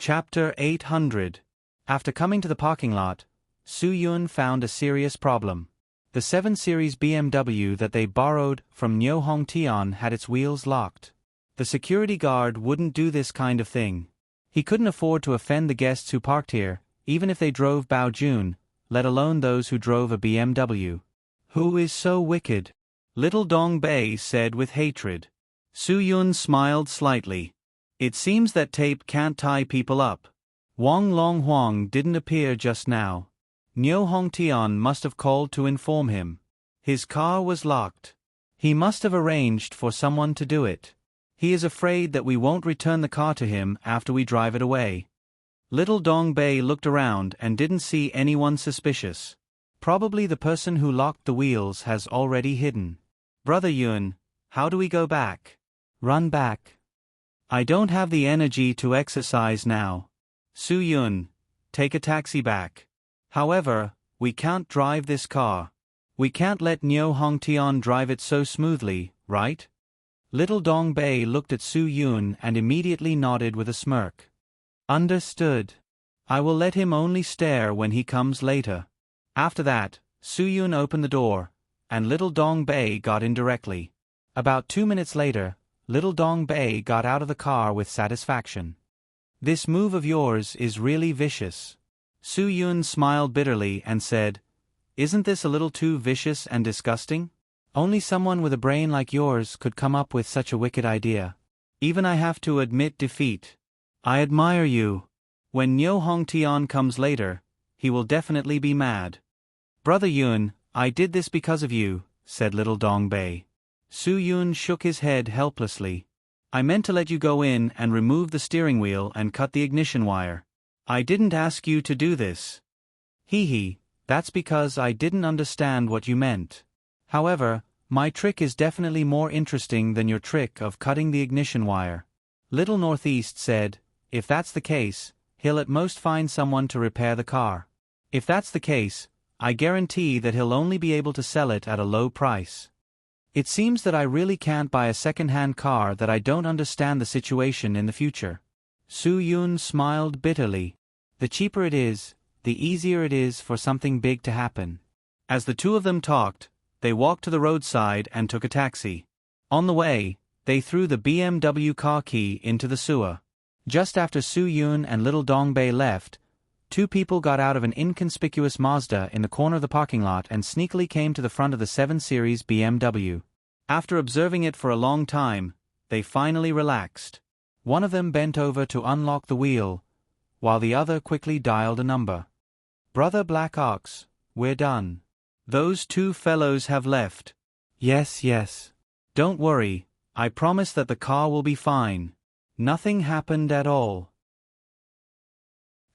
Chapter 800. After coming to the parking lot, Su-Yun found a serious problem. The 7 Series BMW that they borrowed from Nyo Hong Tion had its wheels locked. The security guard wouldn't do this kind of thing. He couldn't afford to offend the guests who parked here, even if they drove Baojun, let alone those who drove a BMW. Who is so wicked? Little Dong Bei said with hatred. Su-Yun smiled slightly. It seems that tape can't tie people up. Wang Long Huang didn't appear just now. Nyo Hong Tion must have called to inform him. His car was locked. He must have arranged for someone to do it. He is afraid that we won't return the car to him after we drive it away. Little Dong Bei looked around and didn't see anyone suspicious. Probably the person who locked the wheels has already hidden. Brother Yun, how do we go back? Run back. I don't have the energy to exercise now. Su-Yun, take a taxi back. However, we can't drive this car. We can't let Nyo Hong Tion drive it so smoothly, right? Little Dong Bei looked at Su-Yun and immediately nodded with a smirk. Understood. I will let him only stare when he comes later. After that, Su-Yun opened the door, and Little Dong Bei got in directly. About 2 minutes later, Little Dong Bei got out of the car with satisfaction. This move of yours is really vicious. Su-Yun smiled bitterly and said, Isn't this a little too vicious and disgusting? Only someone with a brain like yours could come up with such a wicked idea. Even I have to admit defeat. I admire you. When Nyo Hong Tion comes later, he will definitely be mad. Brother Yun, I did this because of you, said Little Dong Bei. Su-Yun shook his head helplessly. I meant to let you go in and remove the steering wheel and cut the ignition wire. I didn't ask you to do this. Hee, that's because I didn't understand what you meant. However, my trick is definitely more interesting than your trick of cutting the ignition wire. Little Northeast said, if that's the case, he'll at most find someone to repair the car. If that's the case, I guarantee that he'll only be able to sell it at a low price. It seems that I really can't buy a second-hand car that I don't understand the situation in the future. Su-Yun smiled bitterly. The cheaper it is, the easier it is for something big to happen. As the two of them talked, they walked to the roadside and took a taxi. On the way, they threw the BMW car key into the sewer. Just after Su-Yun and Little Dong Bei left, 2 people got out of an inconspicuous Mazda in the corner of the parking lot and sneakily came to the front of the 7 Series BMW. After observing it for a long time, they finally relaxed. One of them bent over to unlock the wheel, while the other quickly dialed a number. Brother Black Ox, we're done. Those 2 fellows have left. Yes. Don't worry, I promise that the car will be fine. Nothing happened at all.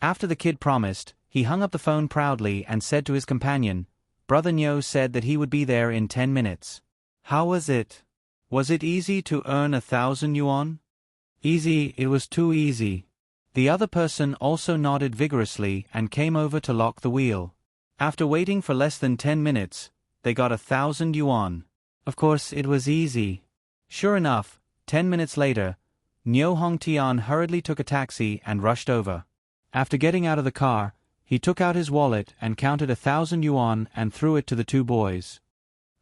After the kid promised, he hung up the phone proudly and said to his companion, Brother Nyo said that he would be there in 10 minutes. How was it? Was it easy to earn 1,000 yuan? Easy, it was too easy. The other person also nodded vigorously and came over to lock the wheel. After waiting for less than 10 minutes, they got 1,000 yuan. Of course, it was easy. Sure enough, 10 minutes later, Nyo Hong Tion hurriedly took a taxi and rushed over. After getting out of the car, he took out his wallet and counted 1,000 yuan and threw it to the 2 boys.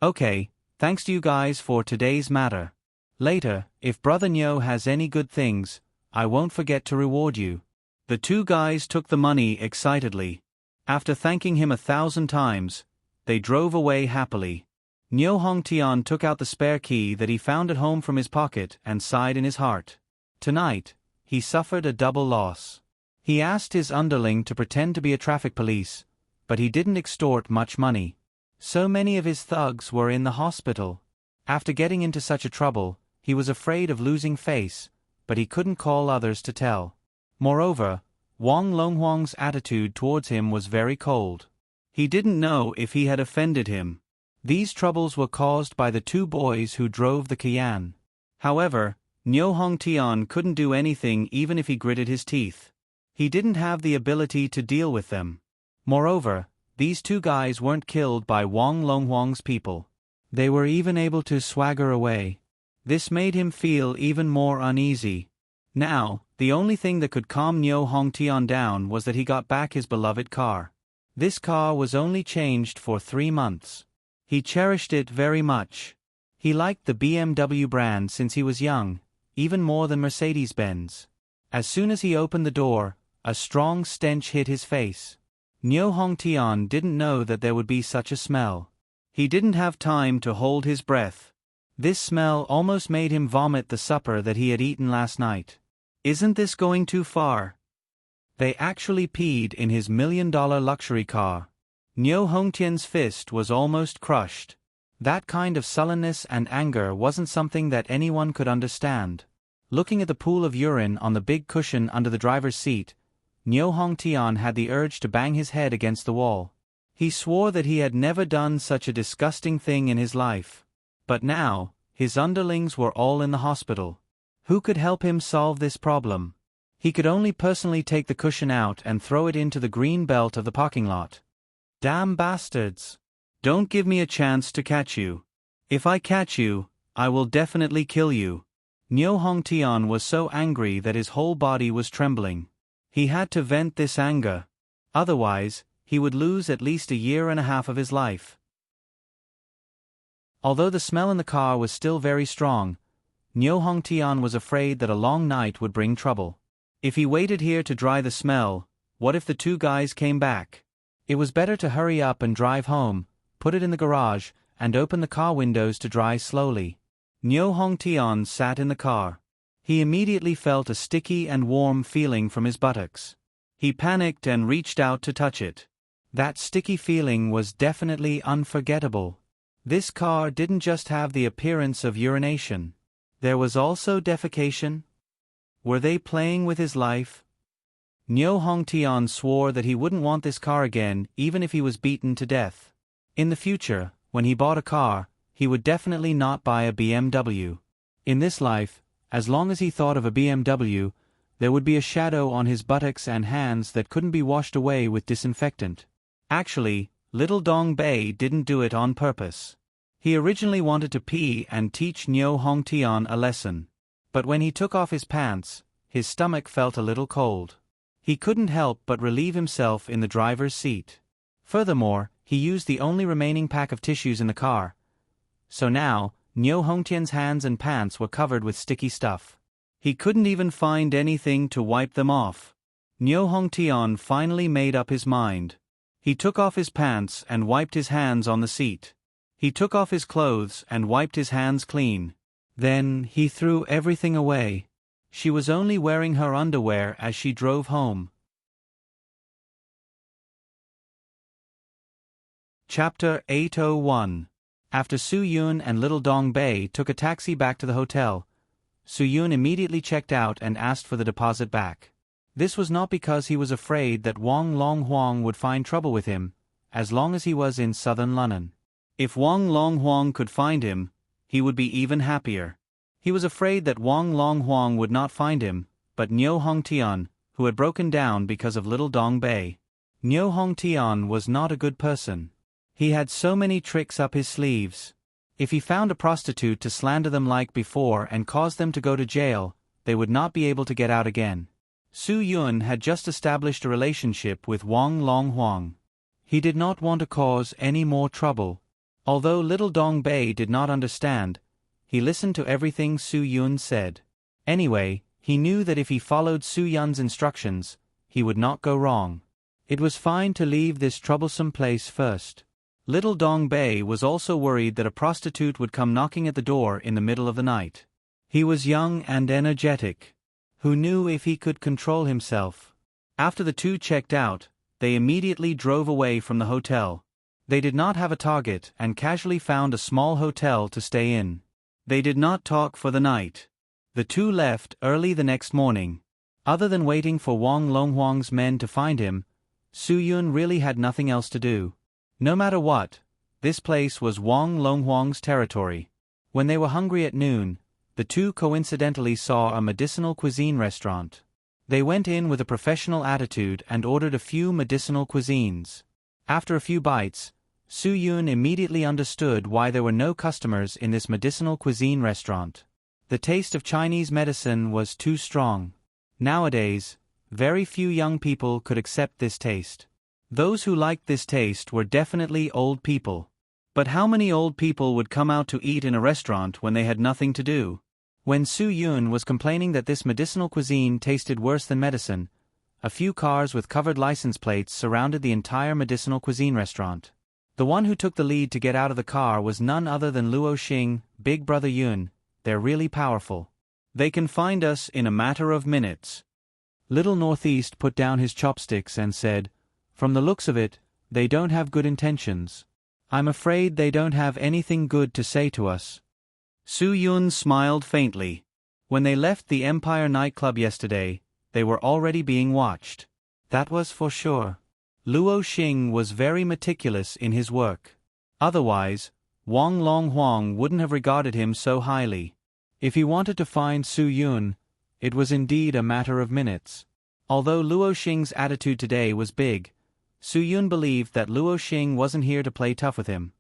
Okay, thanks to you guys for today's matter. Later, if Brother Nyo has any good things, I won't forget to reward you. The 2 guys took the money excitedly. After thanking him 1,000 times, they drove away happily. Nyo Hong Tion took out the spare key that he found at home from his pocket and sighed in his heart. Tonight, he suffered a double loss. He asked his underling to pretend to be a traffic police, but he didn't extort much money. So many of his thugs were in the hospital. After getting into such a trouble, he was afraid of losing face, but he couldn't call others to tell. Moreover, Wang Longhuang's attitude towards him was very cold. He didn't know if he had offended him. These troubles were caused by the 2 boys who drove the Kian. However, Nyo Hong Tion couldn't do anything even if he gritted his teeth. He didn't have the ability to deal with them. Moreover, these 2 guys weren't killed by Wang Longhuang's people. They were even able to swagger away. This made him feel even more uneasy. Now, The only thing that could calm Nyo Hongtian down was that he got back his beloved car. This car was only changed for 3 months. He cherished it very much. He liked the BMW brand since he was young, even more than Mercedes-Benz. As soon as he opened the door, a strong stench hit his face. Nyo Hongtian didn't know that there would be such a smell. He didn't have time to hold his breath. This smell almost made him vomit the supper that he had eaten last night. Isn't this going too far? They actually peed in his $1 million luxury car. Nyo Hongtian's fist was almost crushed. That kind of sullenness and anger wasn't something that anyone could understand. Looking at the pool of urine on the big cushion under the driver's seat, Nyo Hongtian had the urge to bang his head against the wall. He swore that he had never done such a disgusting thing in his life. But now, his underlings were all in the hospital. Who could help him solve this problem? He could only personally take the cushion out and throw it into the green belt of the parking lot. Damn bastards! Don't give me a chance to catch you. If I catch you, I will definitely kill you. Nyo Hongtian was so angry that his whole body was trembling. He had to vent this anger. Otherwise, he would lose at least 1.5 years of his life. Although the smell in the car was still very strong, Nyo Hongtian was afraid that a long night would bring trouble. If he waited here to dry the smell, what if the 2 guys came back? It was better to hurry up and drive home, put it in the garage, and open the car windows to dry slowly. Nyo Hongtian sat in the car. He immediately felt a sticky and warm feeling from his buttocks. He panicked and reached out to touch it. That sticky feeling was definitely unforgettable. This car didn't just have the appearance of urination. There was also defecation. Were they playing with his life? Nyo Hongtian swore that he wouldn't want this car again even if he was beaten to death. In the future, when he bought a car, he would definitely not buy a BMW. In this life, as long as he thought of a BMW, there would be a shadow on his buttocks and hands that couldn't be washed away with disinfectant. Actually, little Dong Bei didn't do it on purpose. He originally wanted to pee and teach Nyo Hongtian a lesson. But when he took off his pants, his stomach felt a little cold. He couldn't help but relieve himself in the driver's seat. Furthermore, he used the only remaining pack of tissues in the car. So now, Nyo Hongtian's hands and pants were covered with sticky stuff. He couldn't even find anything to wipe them off. Nyo Hongtian finally made up his mind. He took off his pants and wiped his hands on the seat. He took off his clothes and wiped his hands clean. Then, he threw everything away. She was only wearing her underwear as she drove home. Chapter 801. After Su Yun and little Dong Bei took a taxi back to the hotel, Su Yun immediately checked out and asked for the deposit back. This was not because he was afraid that Wang Longhuang would find trouble with him, as long as he was in southern London. If Wang Longhuang could find him, he would be even happier. He was afraid that Wang Longhuang would not find him, but Nyo Hongtian, who had broken down because of little Dong Bei. Nyo Hongtian was not a good person. He had so many tricks up his sleeves. If he found a prostitute to slander them like before and cause them to go to jail, they would not be able to get out again. Su Yun had just established a relationship with Wang Longhuang. He did not want to cause any more trouble. Although little Dong Bei did not understand, he listened to everything Su Yun said. Anyway, he knew that if he followed Su Yun's instructions, he would not go wrong. It was fine to leave this troublesome place first. Little Dong Bei was also worried that a prostitute would come knocking at the door in the middle of the night. He was young and energetic. Who knew if he could control himself? After the two checked out, they immediately drove away from the hotel. They did not have a target and casually found a small hotel to stay in. They did not talk for the night. The two left early the next morning. Other than waiting for Wang Longhuang's men to find him, Su Yun really had nothing else to do. No matter what, this place was Wang Longhuang's territory. When they were hungry at noon, the two coincidentally saw a medicinal cuisine restaurant. They went in with a professional attitude and ordered a few medicinal cuisines. After a few bites, Su Yun immediately understood why there were no customers in this medicinal cuisine restaurant. The taste of Chinese medicine was too strong. Nowadays, very few young people could accept this taste. Those who liked this taste were definitely old people. But how many old people would come out to eat in a restaurant when they had nothing to do? When Su Yun was complaining that this medicinal cuisine tasted worse than medicine, a few cars with covered license plates surrounded the entire medicinal cuisine restaurant. The one who took the lead to get out of the car was none other than Luo Xing, Big Brother Yun. They're really powerful. They can find us in a matter of minutes. Little Northeast put down his chopsticks and said, "From the looks of it, they don't have good intentions. I'm afraid they don't have anything good to say to us." Su Yun smiled faintly. When they left the Empire nightclub yesterday, they were already being watched. That was for sure. Luo Xing was very meticulous in his work. Otherwise, Wang Longhuang wouldn't have regarded him so highly. If he wanted to find Su Yun, it was indeed a matter of minutes. Although Luo Xing's attitude today was big, Su Yun believed that Luo Xing wasn't here to play tough with him.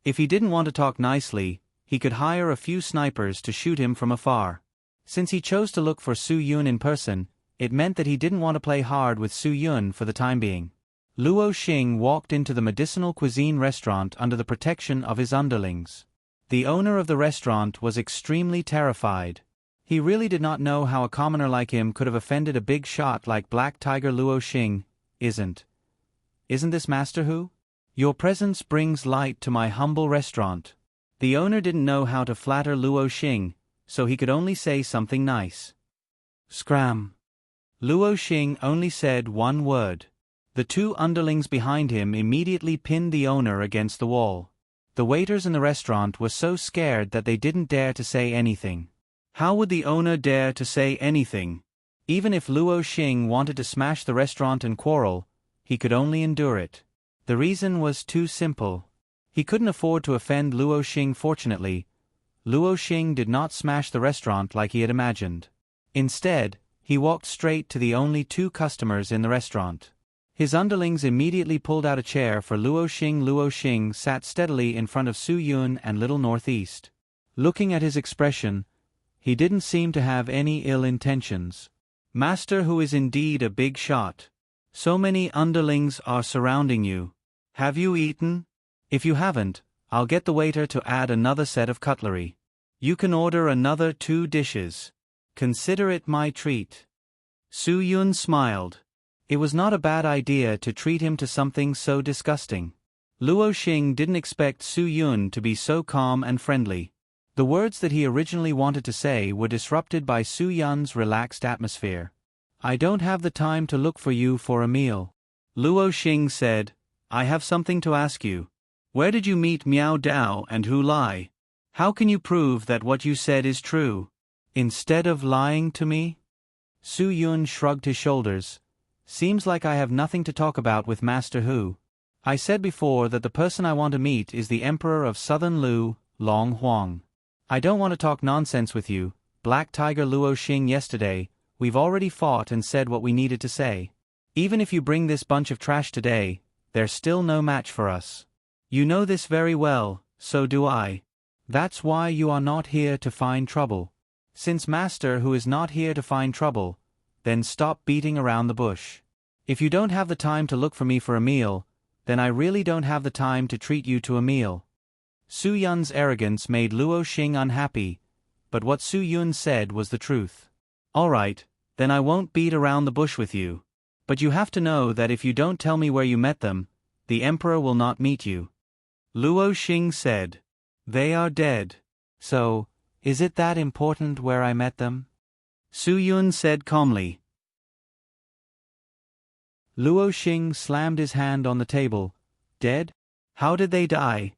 If he didn't want to talk nicely, he could hire a few snipers to shoot him from afar. Since he chose to look for Su Yun in person, it meant that he didn't want to play hard with Su Yun for the time being. Luo Xing walked into the medicinal cuisine restaurant under the protection of his underlings. The owner of the restaurant was extremely terrified. He really did not know how a commoner like him could have offended a big shot like Black Tiger Luo Xing. Isn't this Master Hu? Your presence brings light to my humble restaurant. The owner didn't know how to flatter Luo Xing, so he could only say something nice. Scram. Luo Xing only said one word. The two underlings behind him immediately pinned the owner against the wall. The waiters in the restaurant were so scared that they didn't dare to say anything. How would the owner dare to say anything? Even if Luo Xing wanted to smash the restaurant and quarrel, he could only endure it. The reason was too simple. He couldn't afford to offend Luo Xing. Fortunately, Luo Xing did not smash the restaurant like he had imagined. Instead, he walked straight to the only two customers in the restaurant. His underlings immediately pulled out a chair for Luo Xing. Luo Xing sat steadily in front of Su Yun and Little Northeast. Looking at his expression, he didn't seem to have any ill intentions. Master Hu is indeed a big shot. So many underlings are surrounding you. Have you eaten? If you haven't, I'll get the waiter to add another set of cutlery. You can order another 2 dishes. Consider it my treat. Su Yun smiled. It was not a bad idea to treat him to something so disgusting. Luo Xing didn't expect Su Yun to be so calm and friendly. The words that he originally wanted to say were disrupted by Su Yun's relaxed atmosphere. I don't have the time to look for you for a meal. Luo Xing said, I have something to ask you. Where did you meet Miao Dao and Hu Lai? How can you prove that what you said is true? Instead of lying to me? Su Yun shrugged his shoulders. Seems like I have nothing to talk about with Master Hu. I said before that the person I want to meet is the Emperor of Southern Lu, Long Huang. I don't want to talk nonsense with you, Black Tiger Luo Xing. Yesterday, we've already fought and said what we needed to say. Even if you bring this bunch of trash today, there's still no match for us. You know this very well, so do I. That's why you are not here to find trouble. Since Master Hu is not here to find trouble, then stop beating around the bush. If you don't have the time to look for me for a meal, then I really don't have the time to treat you to a meal. Su Yun's arrogance made Luo Xing unhappy, but what Su Yun said was the truth. All right, then I won't beat around the bush with you. But you have to know that if you don't tell me where you met them, the Emperor will not meet you. Luo Xing said. They are dead. So, is it that important where I met them? Su Yun said calmly. Luo Xing slammed his hand on the table. Dead? How did they die?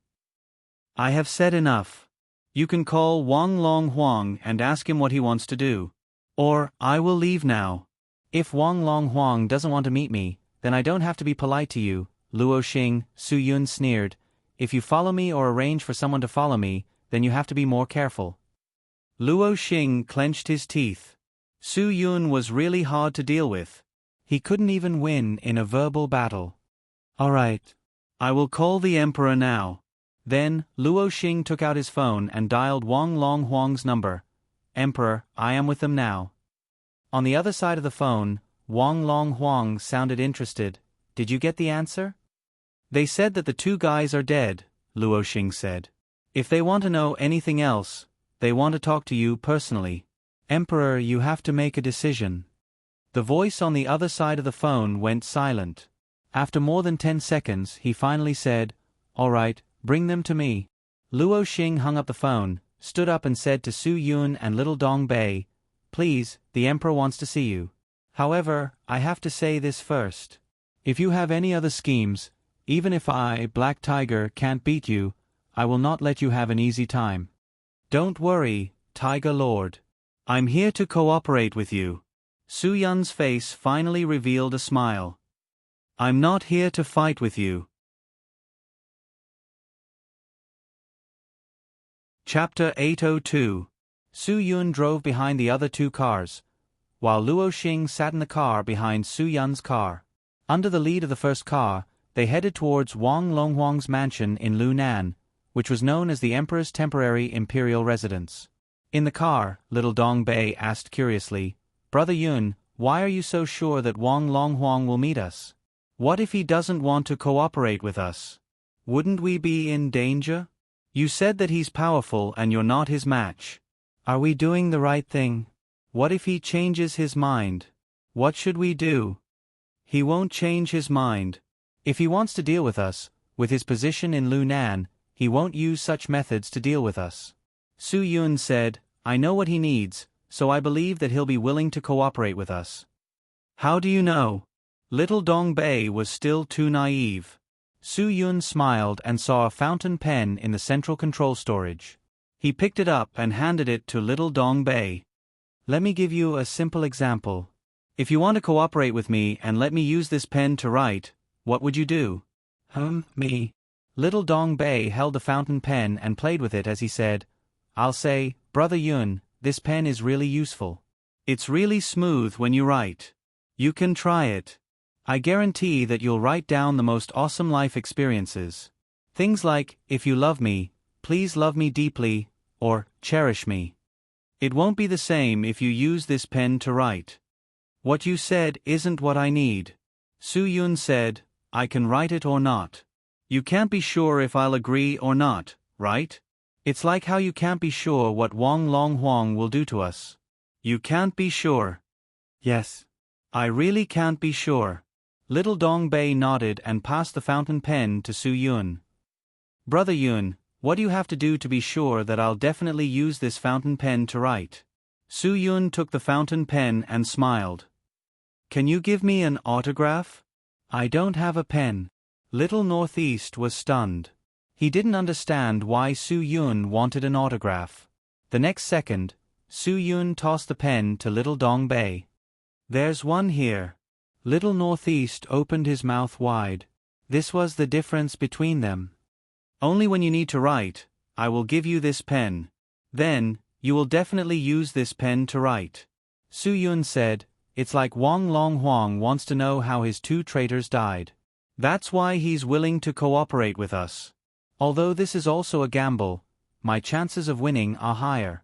I have said enough. You can call Wang Long Huang and ask him what he wants to do. Or, I will leave now. If Wang Long Huang doesn't want to meet me, then I don't have to be polite to you, Luo Xing. Su Yun sneered. If you follow me or arrange for someone to follow me, then you have to be more careful. Luo Xing clenched his teeth. Su Yun was really hard to deal with. He couldn't even win in a verbal battle. All right. I will call the Emperor now. Then, Luo Xing took out his phone and dialed Wang Long Huang's number. Emperor, I am with them now. On the other side of the phone, Wang Long Huang sounded interested. Did you get the answer? They said that the two guys are dead, Luo Xing said. If they want to know anything else, they want to talk to you personally. Emperor, you have to make a decision. The voice on the other side of the phone went silent. After more than 10 seconds, he finally said, All right, bring them to me. Luo Xing hung up the phone, stood up and said to Su Yun and little Dong Bei, Please, the Emperor wants to see you. However, I have to say this first. If you have any other schemes, even if I, Black Tiger, can't beat you, I will not let you have an easy time. Don't worry, Tiger Lord. I'm here to cooperate with you. Su Yun's face finally revealed a smile. I'm not here to fight with you. Chapter 802. Su Yun drove behind the other two cars, while Luo Xing sat in the car behind Su Yun's car. Under the lead of the first car, they headed towards Wang Longhuang's mansion in Lunan, which was known as the Emperor's temporary imperial residence. In the car, little Dong Bei asked curiously, Brother Yun, why are you so sure that Wang Longhuang will meet us? What if he doesn't want to cooperate with us? Wouldn't we be in danger? You said that he's powerful and you're not his match. Are we doing the right thing? What if he changes his mind? What should we do? He won't change his mind. If he wants to deal with us, with his position in Lunan, he won't use such methods to deal with us. Su Yun said, I know what he needs, so I believe that he'll be willing to cooperate with us. How do you know? Little Dong Bei was still too naive. Su Yun smiled and saw a fountain pen in the central control storage. He picked it up and handed it to little Dong Bei. Let me give you a simple example. If you want to cooperate with me and let me use this pen to write, what would you do? Me. Little Dong Bei held the fountain pen and played with it as he said, I'll say, Brother Yun, this pen is really useful. It's really smooth when you write. You can try it. I guarantee that you'll write down the most awesome life experiences. Things like, if you love me, please love me deeply, or cherish me. It won't be the same if you use this pen to write. What you said isn't what I need. Su Yun said, I can write it or not. You can't be sure if I'll agree or not, right? It's like how you can't be sure what Wang Longhuang will do to us. You can't be sure. Yes. I really can't be sure. Little Dong Bei nodded and passed the fountain pen to Su Yun. Brother Yun, what do you have to do to be sure that I'll definitely use this fountain pen to write? Su Yun took the fountain pen and smiled. Can you give me an autograph? I don't have a pen. Little Northeast was stunned. He didn't understand why Su Yun wanted an autograph. The next second, Su Yun tossed the pen to little Dong Bei. There's one here. Little Northeast opened his mouth wide. This was the difference between them. Only when you need to write, I will give you this pen. Then, you will definitely use this pen to write. Su Yun said, It's like Wang Longhuang wants to know how his two traitors died. That's why he's willing to cooperate with us. Although this is also a gamble, my chances of winning are higher.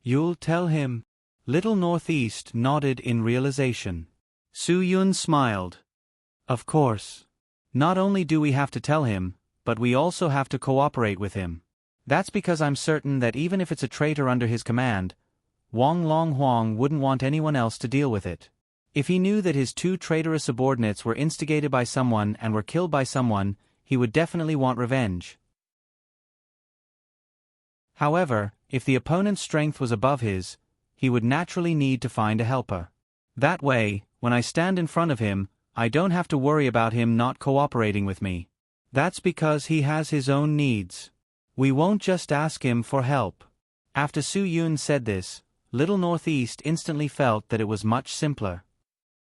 You'll tell him? Little Northeast nodded in realization. Su Yun smiled. Of course. Not only do we have to tell him, but we also have to cooperate with him. That's because I'm certain that even if it's a traitor under his command, Wang Longhuang wouldn't want anyone else to deal with it. If he knew that his two traitorous subordinates were instigated by someone and were killed by someone, he would definitely want revenge. However, if the opponent's strength was above his, he would naturally need to find a helper. That way, when I stand in front of him, I don't have to worry about him not cooperating with me. That's because he has his own needs. We won't just ask him for help. After Su Yun said this, Little Northeast instantly felt that it was much simpler.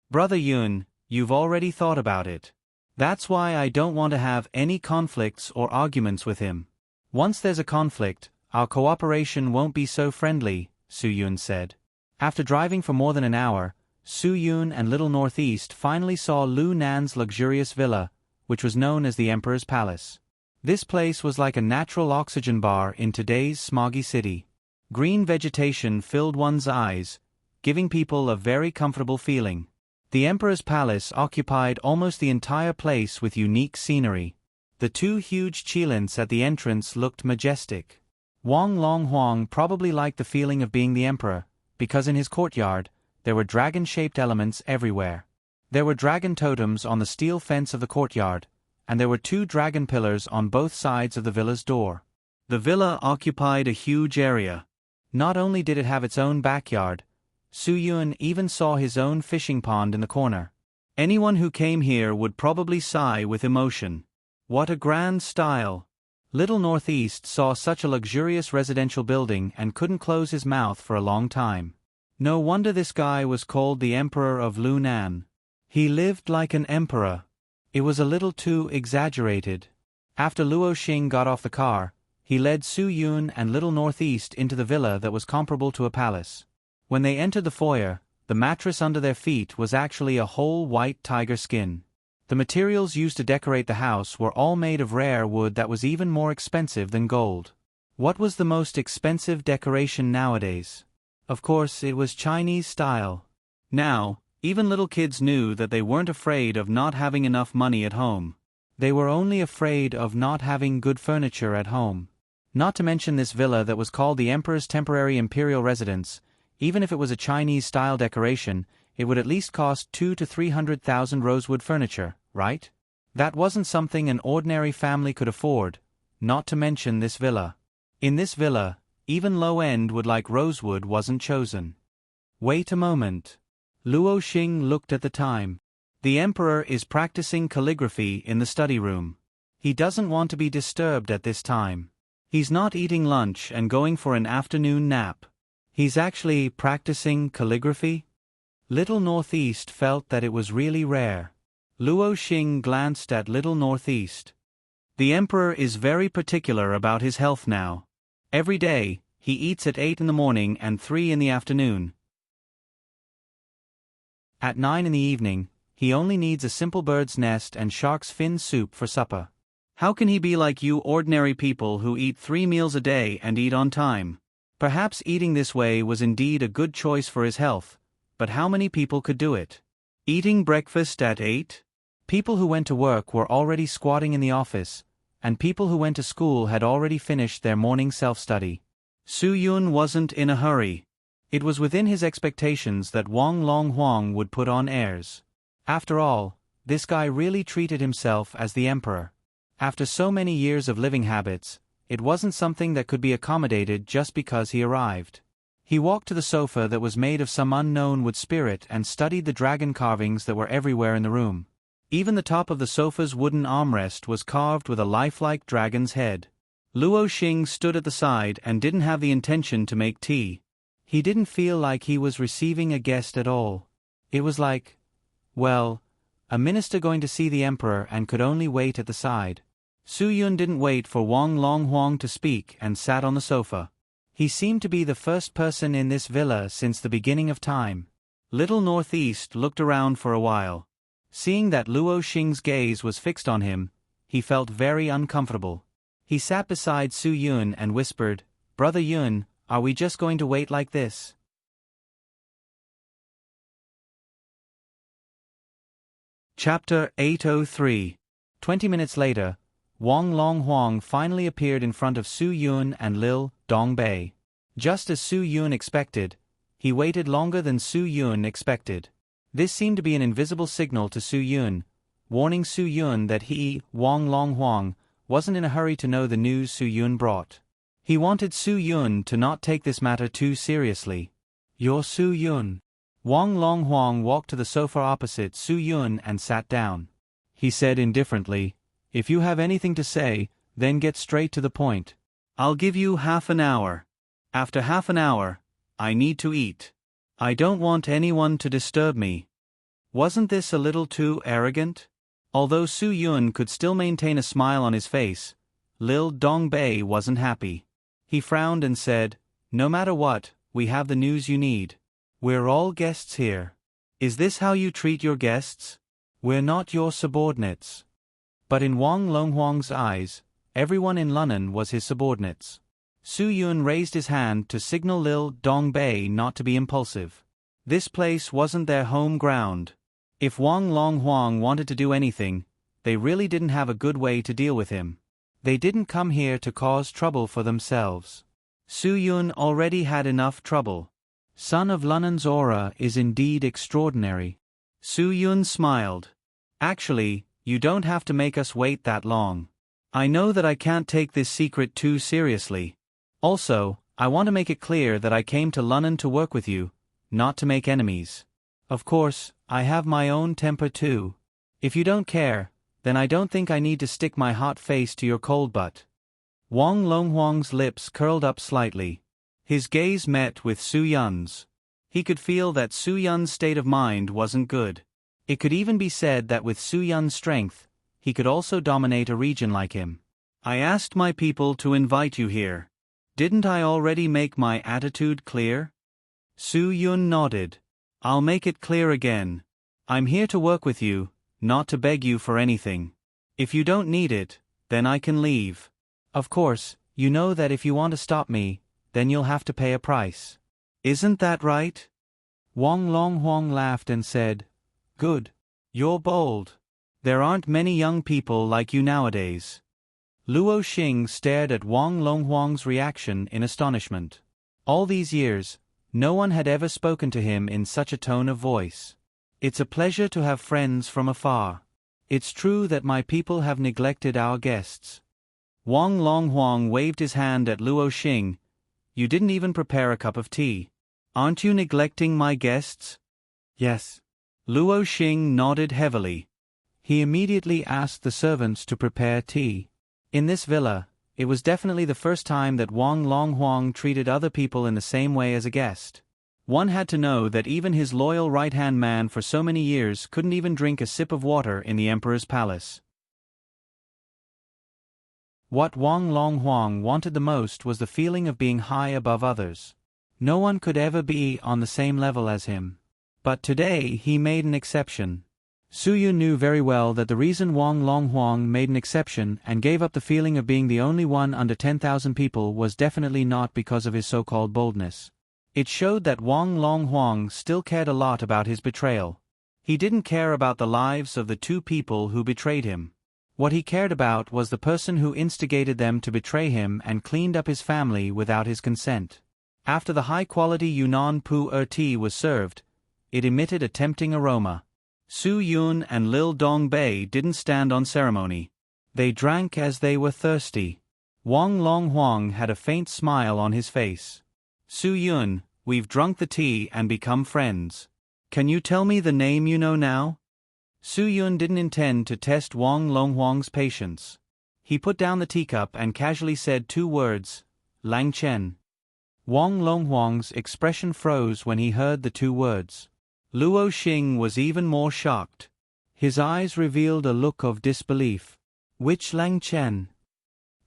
Brother Yun, you've already thought about it. That's why I don't want to have any conflicts or arguments with him. Once there's a conflict, our cooperation won't be so friendly, Su Yun said. After driving for more than an hour, Su Yun and Little Northeast finally saw Lu Nan's luxurious villa, which was known as the Emperor's Palace. This place was like a natural oxygen bar in today's smoggy city. Green vegetation filled one's eyes, giving people a very comfortable feeling. The emperor's palace occupied almost the entire place with unique scenery. The two huge chilints at the entrance looked majestic. Wang Longhuang probably liked the feeling of being the emperor, because in his courtyard, there were dragon-shaped elements everywhere. There were dragon totems on the steel fence of the courtyard, and there were 2 dragon pillars on both sides of the villa's door. The villa occupied a huge area. Not only did it have its own backyard, Su Yun even saw his own fishing pond in the corner. Anyone who came here would probably sigh with emotion. What a grand style! Little Northeast saw such a luxurious residential building and couldn't close his mouth for a long time. No wonder this guy was called the Emperor of Lunan. He lived like an emperor. It was a little too exaggerated. After Luo Xing got off the car, he led Su Yun and Little Northeast into the villa that was comparable to a palace. When they entered the foyer, the mattress under their feet was actually a whole white tiger skin. The materials used to decorate the house were all made of rare wood that was even more expensive than gold. What was the most expensive decoration nowadays? Of course, it was Chinese style. Now, even little kids knew that they weren't afraid of not having enough money at home. They were only afraid of not having good furniture at home. Not to mention this villa that was called the Emperor's Temporary Imperial Residence. Even if it was a Chinese-style decoration, it would at least cost 200,000 to 300,000 rosewood furniture, right? That wasn't something an ordinary family could afford, not to mention this villa. In this villa, even low-end wood like rosewood wasn't chosen. Wait a moment. Luo Xing looked at the time. The emperor is practicing calligraphy in the study room. He doesn't want to be disturbed at this time. He's not eating lunch and going for an afternoon nap. He's actually practicing calligraphy? Little Northeast felt that it was really rare. Luo Xing glanced at Little Northeast. The emperor is very particular about his health now. Every day, he eats at 8 in the morning and 3 in the afternoon. At 9 in the evening, he only needs a simple bird's nest and shark's fin soup for supper. How can he be like you ordinary people who eat 3 meals a day and eat on time? Perhaps eating this way was indeed a good choice for his health, but how many people could do it? Eating breakfast at 8? People who went to work were already squatting in the office, and people who went to school had already finished their morning self-study. Su Yun wasn't in a hurry. It was within his expectations that Wang Longhuang would put on airs. After all, this guy really treated himself as the emperor. After so many years of living habits, it wasn't something that could be accommodated just because he arrived. He walked to the sofa that was made of some unknown wood spirit and studied the dragon carvings that were everywhere in the room. Even the top of the sofa's wooden armrest was carved with a lifelike dragon's head. Luo Xing stood at the side and didn't have the intention to make tea. He didn't feel like he was receiving a guest at all. It was like, well, a minister going to see the emperor and could only wait at the side. Su Yun didn't wait for Wang Longhuang to speak and sat on the sofa. He seemed to be the first person in this villa since the beginning of time. Little Northeast looked around for a while. Seeing that Luo Xing's gaze was fixed on him, he felt very uncomfortable. He sat beside Su Yun and whispered, "Brother Yun, are we just going to wait like this?" Chapter 803. 20 minutes later, Wang Longhuang finally appeared in front of Su Yun and Lil Dongbei. Just as Su Yun expected, he waited longer than Su Yun expected. This seemed to be an invisible signal to Su Yun, warning Su Yun that he, Wang Longhuang, wasn't in a hurry to know the news Su Yun brought. He wanted Su Yun to not take this matter too seriously. "You're Su Yun." Wang Longhuang walked to the sofa opposite Su Yun and sat down. He said indifferently, "If you have anything to say, then get straight to the point. I'll give you half an hour. After half an hour, I need to eat. I don't want anyone to disturb me." Wasn't this a little too arrogant? Although Su Yun could still maintain a smile on his face, Lil Dongbei wasn't happy. He frowned and said, "No matter what, we have the news you need. We're all guests here. Is this how you treat your guests? We're not your subordinates." But in Wang Longhuang's eyes, everyone in Lunan was his subordinates. Su Yun raised his hand to signal Lil Dongbei not to be impulsive. This place wasn't their home ground. If Wang Longhuang wanted to do anything, they really didn't have a good way to deal with him. They didn't come here to cause trouble for themselves. Su Yun already had enough trouble. Son of Lunan's aura is indeed extraordinary. Su Yun smiled. Actually, you don't have to make us wait that long. I know that I can't take this secret too seriously. Also, I want to make it clear that I came to Lunan to work with you, not to make enemies. Of course, I have my own temper too. If you don't care, then I don't think I need to stick my hot face to your cold butt. Wang Longhuang's lips curled up slightly. His gaze met with Su Yun's. He could feel that Su Yun's state of mind wasn't good. It could even be said that with Su Yun's strength, he could also dominate a region like him. I asked my people to invite you here. Didn't I already make my attitude clear? Su Yun nodded. I'll make it clear again. I'm here to work with you, not to beg you for anything. If you don't need it, then I can leave. Of course, you know that if you want to stop me, then you'll have to pay a price. Isn't that right? Wang Longhuang laughed and said, Good. You're bold. There aren't many young people like you nowadays. Luo Xing stared at Wang Longhuang's reaction in astonishment. All these years, no one had ever spoken to him in such a tone of voice. It's a pleasure to have friends from afar. It's true that my people have neglected our guests. Wang Longhuang waved his hand at Luo Xing. You didn't even prepare a cup of tea. Aren't you neglecting my guests? Yes. Luo Xing nodded heavily. He immediately asked the servants to prepare tea. In this villa, it was definitely the first time that Wang Longhuang treated other people in the same way as a guest. One had to know that even his loyal right-hand man for so many years couldn't even drink a sip of water in the emperor's palace. What Wang Longhuang wanted the most was the feeling of being high above others. No one could ever be on the same level as him. But today he made an exception. Su Yun knew very well that the reason Wang Longhuang made an exception and gave up the feeling of being the only one under 10,000 people was definitely not because of his so-called boldness. It showed that Wang Longhuang still cared a lot about his betrayal. He didn't care about the lives of the two people who betrayed him. What he cared about was the person who instigated them to betray him and cleaned up his family without his consent. After the high-quality Yunnan Pu tea was served, it emitted a tempting aroma. Su Yun and Lil Dongbei didn't stand on ceremony. They drank as they were thirsty. Wang Longhuang had a faint smile on his face. Su Yun, we've drunk the tea and become friends. Can you tell me the name you know now? Su Yun didn't intend to test Wang Longhuang's patience. He put down the teacup and casually said two words, Lang Chen. Wang Longhuang's expression froze when he heard the two words. Luo Xing was even more shocked. His eyes revealed a look of disbelief. Which Lang Chen?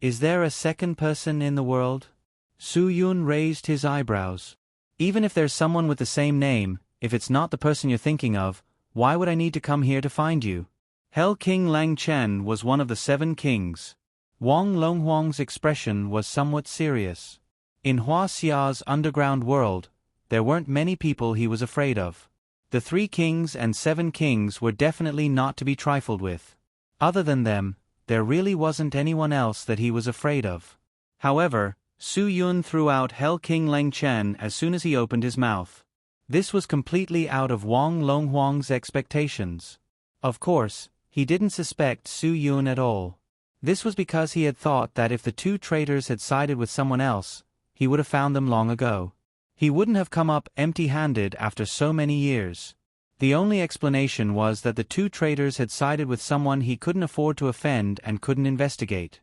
Is there a second person in the world? Su Yun raised his eyebrows. Even if there's someone with the same name, if it's not the person you're thinking of, why would I need to come here to find you? Hell King Lang Chen was one of the 7 kings. Wang Longhuang's expression was somewhat serious. In Hua Xia's underground world, there weren't many people he was afraid of. The 3 kings and 7 kings were definitely not to be trifled with. Other than them, there really wasn't anyone else that he was afraid of. However, Su Yun threw out Hell King Lang Chen as soon as he opened his mouth. This was completely out of Wang Longhuang's expectations. Of course, he didn't suspect Su Yun at all. This was because he had thought that if the 2 traitors had sided with someone else, he would have found them long ago. He wouldn't have come up empty-handed after so many years. The only explanation was that the 2 traitors had sided with someone he couldn't afford to offend and couldn't investigate.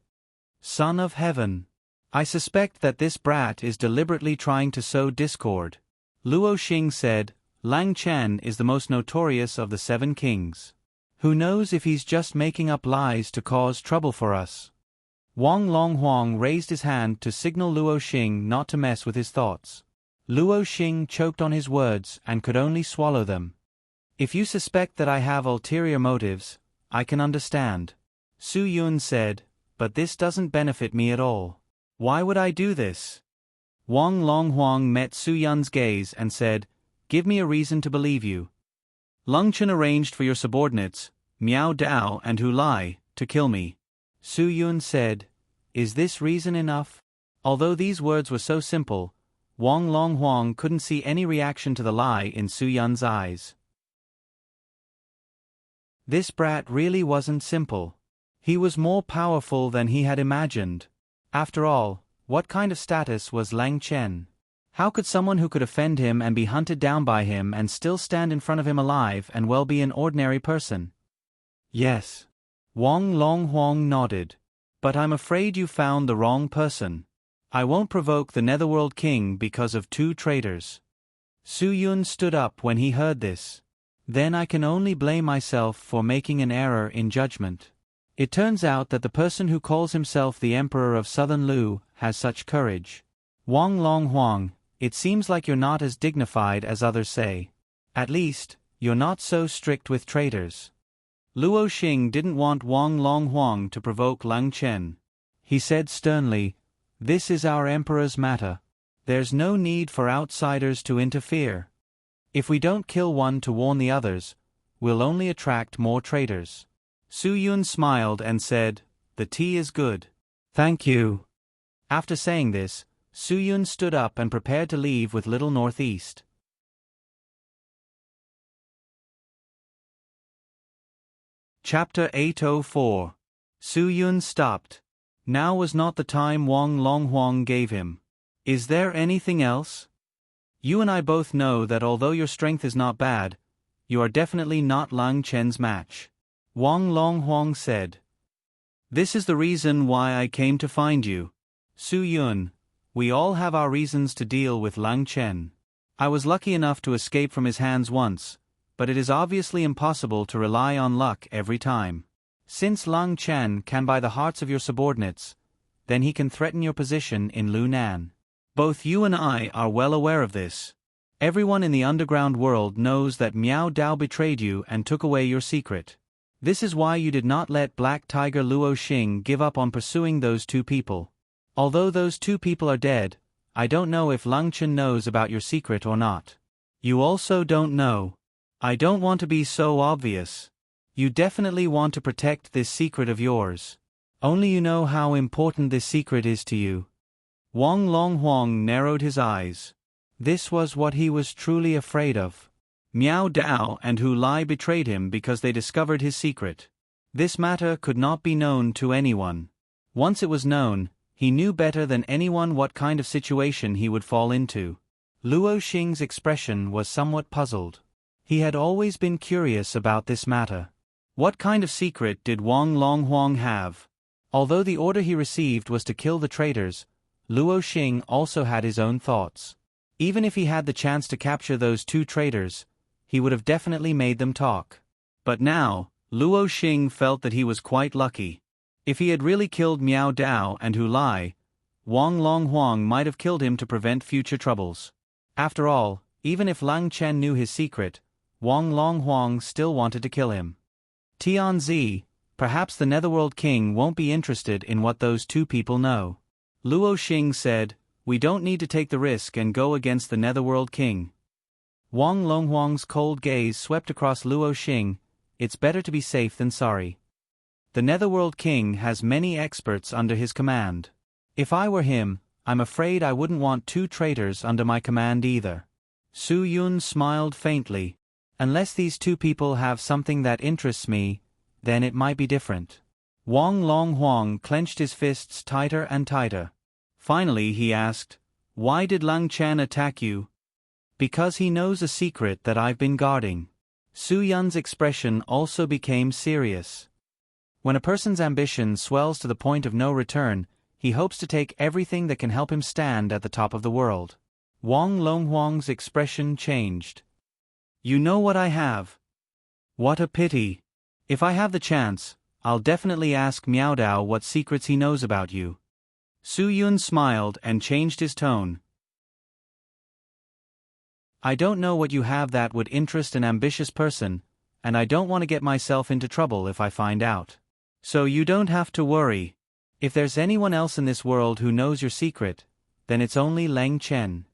Son of Heaven. I suspect that this brat is deliberately trying to sow discord. Luo Xing said, Lang Chen is the most notorious of the 7 kings. Who knows if he's just making up lies to cause trouble for us? Wang Longhuang raised his hand to signal Luo Xing not to mess with his thoughts. Luo Xing choked on his words and could only swallow them. If you suspect that I have ulterior motives, I can understand. Su Yun said, but this doesn't benefit me at all. Why would I do this? Wang Longhuang met Su Yun's gaze and said, "Give me a reason to believe you." Lung Chen arranged for your subordinates, Miao Dao and Hu Lai, to kill me. Su Yun said, "Is this reason enough?" Although these words were so simple, Wang Longhuang couldn't see any reaction to the lie in Su Yun's eyes. This brat really wasn't simple. He was more powerful than he had imagined. After all, what kind of status was Lang Chen? How could someone who could offend him and be hunted down by him and still stand in front of him alive and well be an ordinary person? Yes. Wang Longhuang nodded. But I'm afraid you found the wrong person. I won't provoke the Netherworld King because of 2 traitors. Su Yun stood up when he heard this. Then I can only blame myself for making an error in judgment. It turns out that the person who calls himself the Emperor of Southern Lu has such courage. Wang Longhuang, it seems like you're not as dignified as others say. At least, you're not so strict with traitors. Luo Xing didn't want Wang Longhuang to provoke Lang Chen. He said sternly, "This is our emperor's matter. There's no need for outsiders to interfere. If we don't kill one to warn the others, we'll only attract more traitors." Su Yun smiled and said, "The tea is good. Thank you." After saying this, Su Yun stood up and prepared to leave with Little Northeast. Chapter 804. Su Yun stopped. Now was not the time Wang Longhuang gave him. "Is there anything else? You and I both know that although your strength is not bad, you are definitely not Lang Chen's match." Wang Longhuang said, "This is the reason why I came to find you. Su Yun, we all have our reasons to deal with Lang Chen. I was lucky enough to escape from his hands once, but it is obviously impossible to rely on luck every time. Since Lang Chen can buy the hearts of your subordinates, then he can threaten your position in Lunan. Both you and I are well aware of this. Everyone in the underground world knows that Miao Dao betrayed you and took away your secret. This is why you did not let Black Tiger Luo Xing give up on pursuing those 2 people. Although those 2 people are dead, I don't know if Lang Chen knows about your secret or not. You also don't know. I don't want to be so obvious. You definitely want to protect this secret of yours. Only you know how important this secret is to you." Wang Longhuang narrowed his eyes. This was what he was truly afraid of. Miao Dao and Hu Lai betrayed him because they discovered his secret. This matter could not be known to anyone. Once it was known, he knew better than anyone what kind of situation he would fall into. Luo Xing's expression was somewhat puzzled. He had always been curious about this matter. What kind of secret did Wang Longhuang have? Although the order he received was to kill the traitors, Luo Xing also had his own thoughts. Even if he had the chance to capture those 2 traitors, he would have definitely made them talk. But now, Luo Xing felt that he was quite lucky. If he had really killed Miao Dao and Hu Lai, Wang Longhuang might have killed him to prevent future troubles. After all, even if Lang Chen knew his secret, Wang Longhuang still wanted to kill him. Tianzi, perhaps the Netherworld King won't be interested in what those 2 people know. Luo Xing said, "We don't need to take the risk and go against the Netherworld King." Wang Longhuang's cold gaze swept across Luo Xing. "It's better to be safe than sorry. The Netherworld King has many experts under his command. If I were him, I'm afraid I wouldn't want 2 traitors under my command either." Su Yun smiled faintly. "Unless these 2 people have something that interests me, then it might be different." Wang Longhuang clenched his fists tighter and tighter. Finally he asked, "Why did Lang Chen attack you?" "Because he knows a secret that I've been guarding." Su Yun's expression also became serious. When a person's ambition swells to the point of no return, he hopes to take everything that can help him stand at the top of the world. Wang Longhuang's expression changed. "You know what I have. What a pity. If I have the chance, I'll definitely ask Miao Dao what secrets he knows about you." Su Yun smiled and changed his tone. "I don't know what you have that would interest an ambitious person, and I don't want to get myself into trouble if I find out. So you don't have to worry. If there's anyone else in this world who knows your secret, then it's only Lang Chen.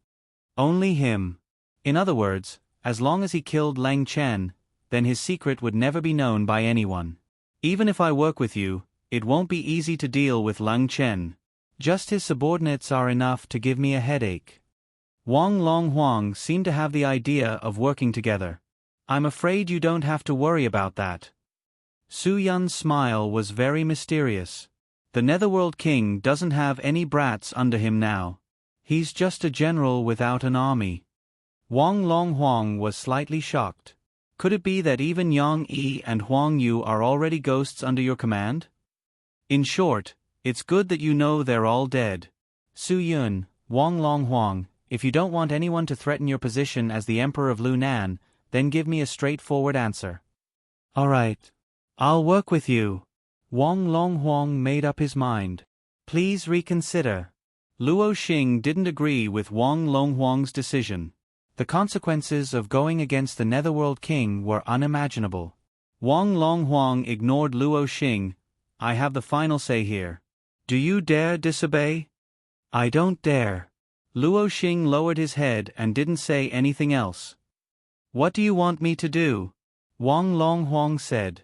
Only him. In other words, as long as he killed Lang Chen, then his secret would never be known by anyone. Even if I work with you, it won't be easy to deal with Lang Chen. Just his subordinates are enough to give me a headache. Wang Long Huang seemed to have the idea of working together. I'm afraid you don't have to worry about that. Su Yun's smile was very mysterious. The Netherworld King doesn't have any brats under him now. He's just a general without an army. Wang Long Huang was slightly shocked. Could it be that even Yang Yi and Huang Yu are already ghosts under your command? In short, it's good that you know they're all dead. Su Yun, Wang Long Huang, if you don't want anyone to threaten your position as the Emperor of Lunan, then give me a straightforward answer. All right. I'll work with you. Wang Long Huang made up his mind. Please reconsider. Luo Xing didn't agree with Wang Long Huang's decision. The consequences of going against the Netherworld King were unimaginable. Wang Long Huang ignored Luo Xing. I have the final say here. Do you dare disobey? I don't dare. Luo Xing lowered his head and didn't say anything else. What do you want me to do? Wang Long Huang said.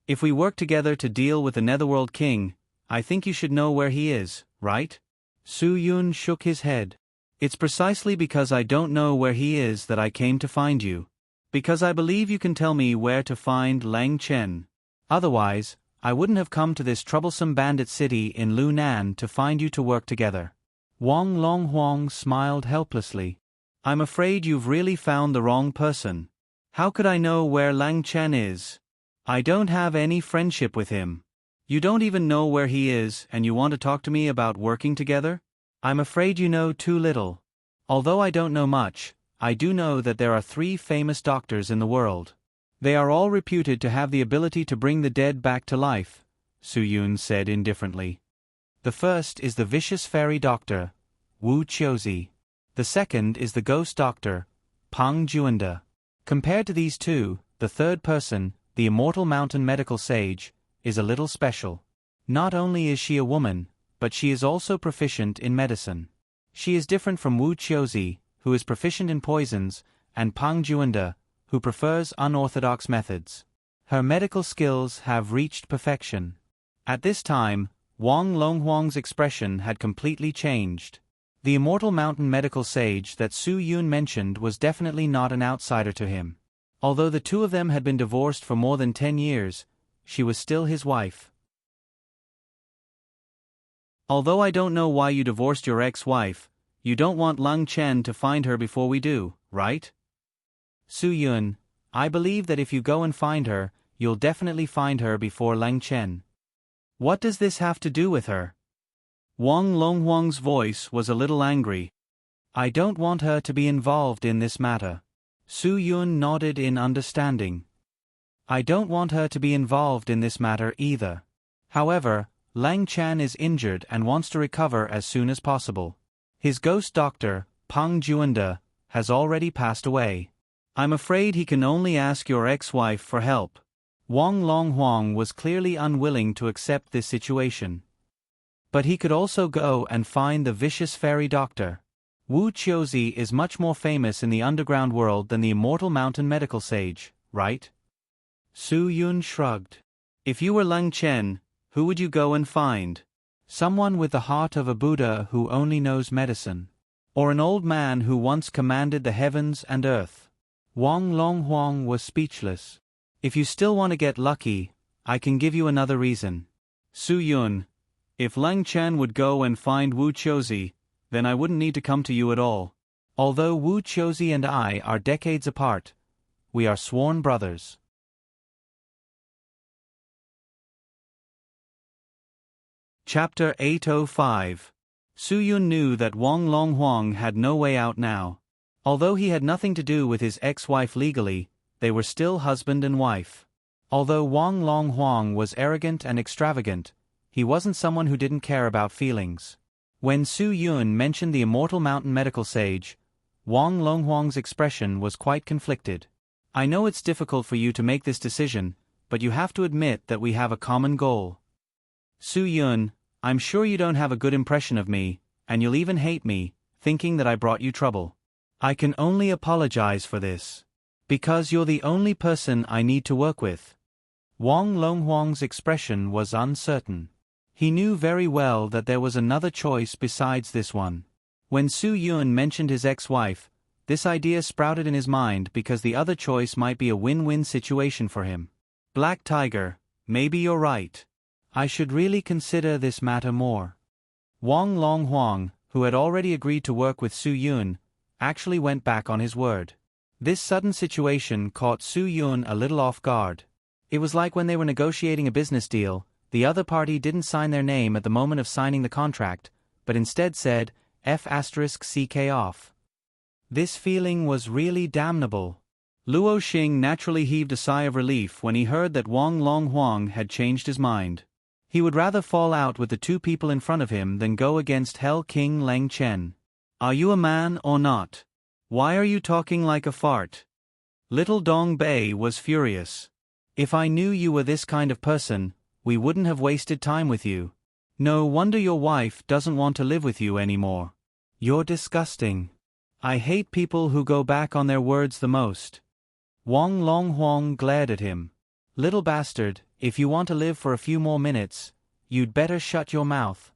If we work together to deal with the Netherworld King, I think you should know where he is, right? Su Yun shook his head. It's precisely because I don't know where he is that I came to find you. Because I believe you can tell me where to find Lang Chen. Otherwise, I wouldn't have come to this troublesome bandit city in Lunan to find you to work together. Wang Long Huang smiled helplessly. I'm afraid you've really found the wrong person. How could I know where Lang Chen is? I don't have any friendship with him. You don't even know where he is, and you want to talk to me about working together? I'm afraid you know too little. Although I don't know much, I do know that there are 3 famous doctors in the world. They are all reputed to have the ability to bring the dead back to life, Su Yun said indifferently. The first is the vicious fairy doctor, Wu Qiuzi. The second is the ghost doctor, Pang Juanda. Compared to these two, the third person, the immortal mountain medical sage, is a little special. Not only is she a woman, but she is also proficient in medicine. She is different from Wu Qiuzi, who is proficient in poisons, and Pang Juanda, who prefers unorthodox methods. Her medical skills have reached perfection. At this time, Wang Long Huang's expression had completely changed. The immortal mountain medical sage that Su Yun mentioned was definitely not an outsider to him. Although the two of them had been divorced for more than 10 years, she was still his wife. Although I don't know why you divorced your ex-wife, you don't want Lang Chen to find her before we do, right? Su Yun, I believe that if you go and find her, you'll definitely find her before Lang Chen. What does this have to do with her? Wang Long Huang's voice was a little angry. I don't want her to be involved in this matter. Su Yun nodded in understanding. I don't want her to be involved in this matter either. However, Lang Chen is injured and wants to recover as soon as possible. His ghost doctor, Pang Juanda, has already passed away. I'm afraid he can only ask your ex-wife for help. Wang Long Huang was clearly unwilling to accept this situation. But he could also go and find the vicious fairy doctor. Wu Qiuzi is much more famous in the underground world than the immortal mountain medical sage, right? Su Yun shrugged. If you were Lang Chen, who would you go and find? Someone with the heart of a Buddha who only knows medicine. Or an old man who once commanded the heavens and earth. Wang Long Huang was speechless. If you still want to get lucky, I can give you another reason. Su Yun, if Lang Chen would go and find Wu Qiuzi, then I wouldn't need to come to you at all. Although Wu Qiuzi and I are decades apart, we are sworn brothers. Chapter 805. Su Yun knew that Wang Long Huang had no way out now. Although he had nothing to do with his ex-wife legally, they were still husband and wife. Although Wang Long Huang was arrogant and extravagant, he wasn't someone who didn't care about feelings. When Su Yun mentioned the immortal mountain medical sage, Wang Long Huang's expression was quite conflicted. I know it's difficult for you to make this decision, but you have to admit that we have a common goal. Su Yun, I'm sure you don't have a good impression of me, and you'll even hate me, thinking that I brought you trouble. I can only apologize for this. Because you're the only person I need to work with. Wang Longhuang's expression was uncertain. He knew very well that there was another choice besides this one. When Su Yun mentioned his ex-wife, this idea sprouted in his mind because the other choice might be a win-win situation for him. Black Tiger, maybe you're right. I should really consider this matter more. Wang Longhuang, who had already agreed to work with Su Yun, actually went back on his word. This sudden situation caught Su Yun a little off guard. It was like when they were negotiating a business deal, the other party didn't sign their name at the moment of signing the contract, but instead said, F***CK off. This feeling was really damnable. Luo Xing naturally heaved a sigh of relief when he heard that Wang Longhuang had changed his mind. He would rather fall out with the two people in front of him than go against Hell King Leng Chen. Are you a man or not? Why are you talking like a fart? Little Dong Bei was furious. If I knew you were this kind of person, we wouldn't have wasted time with you. No wonder your wife doesn't want to live with you anymore. You're disgusting. I hate people who go back on their words the most. Wang Longhuang glared at him. Little bastard, if you want to live for a few more minutes, you'd better shut your mouth.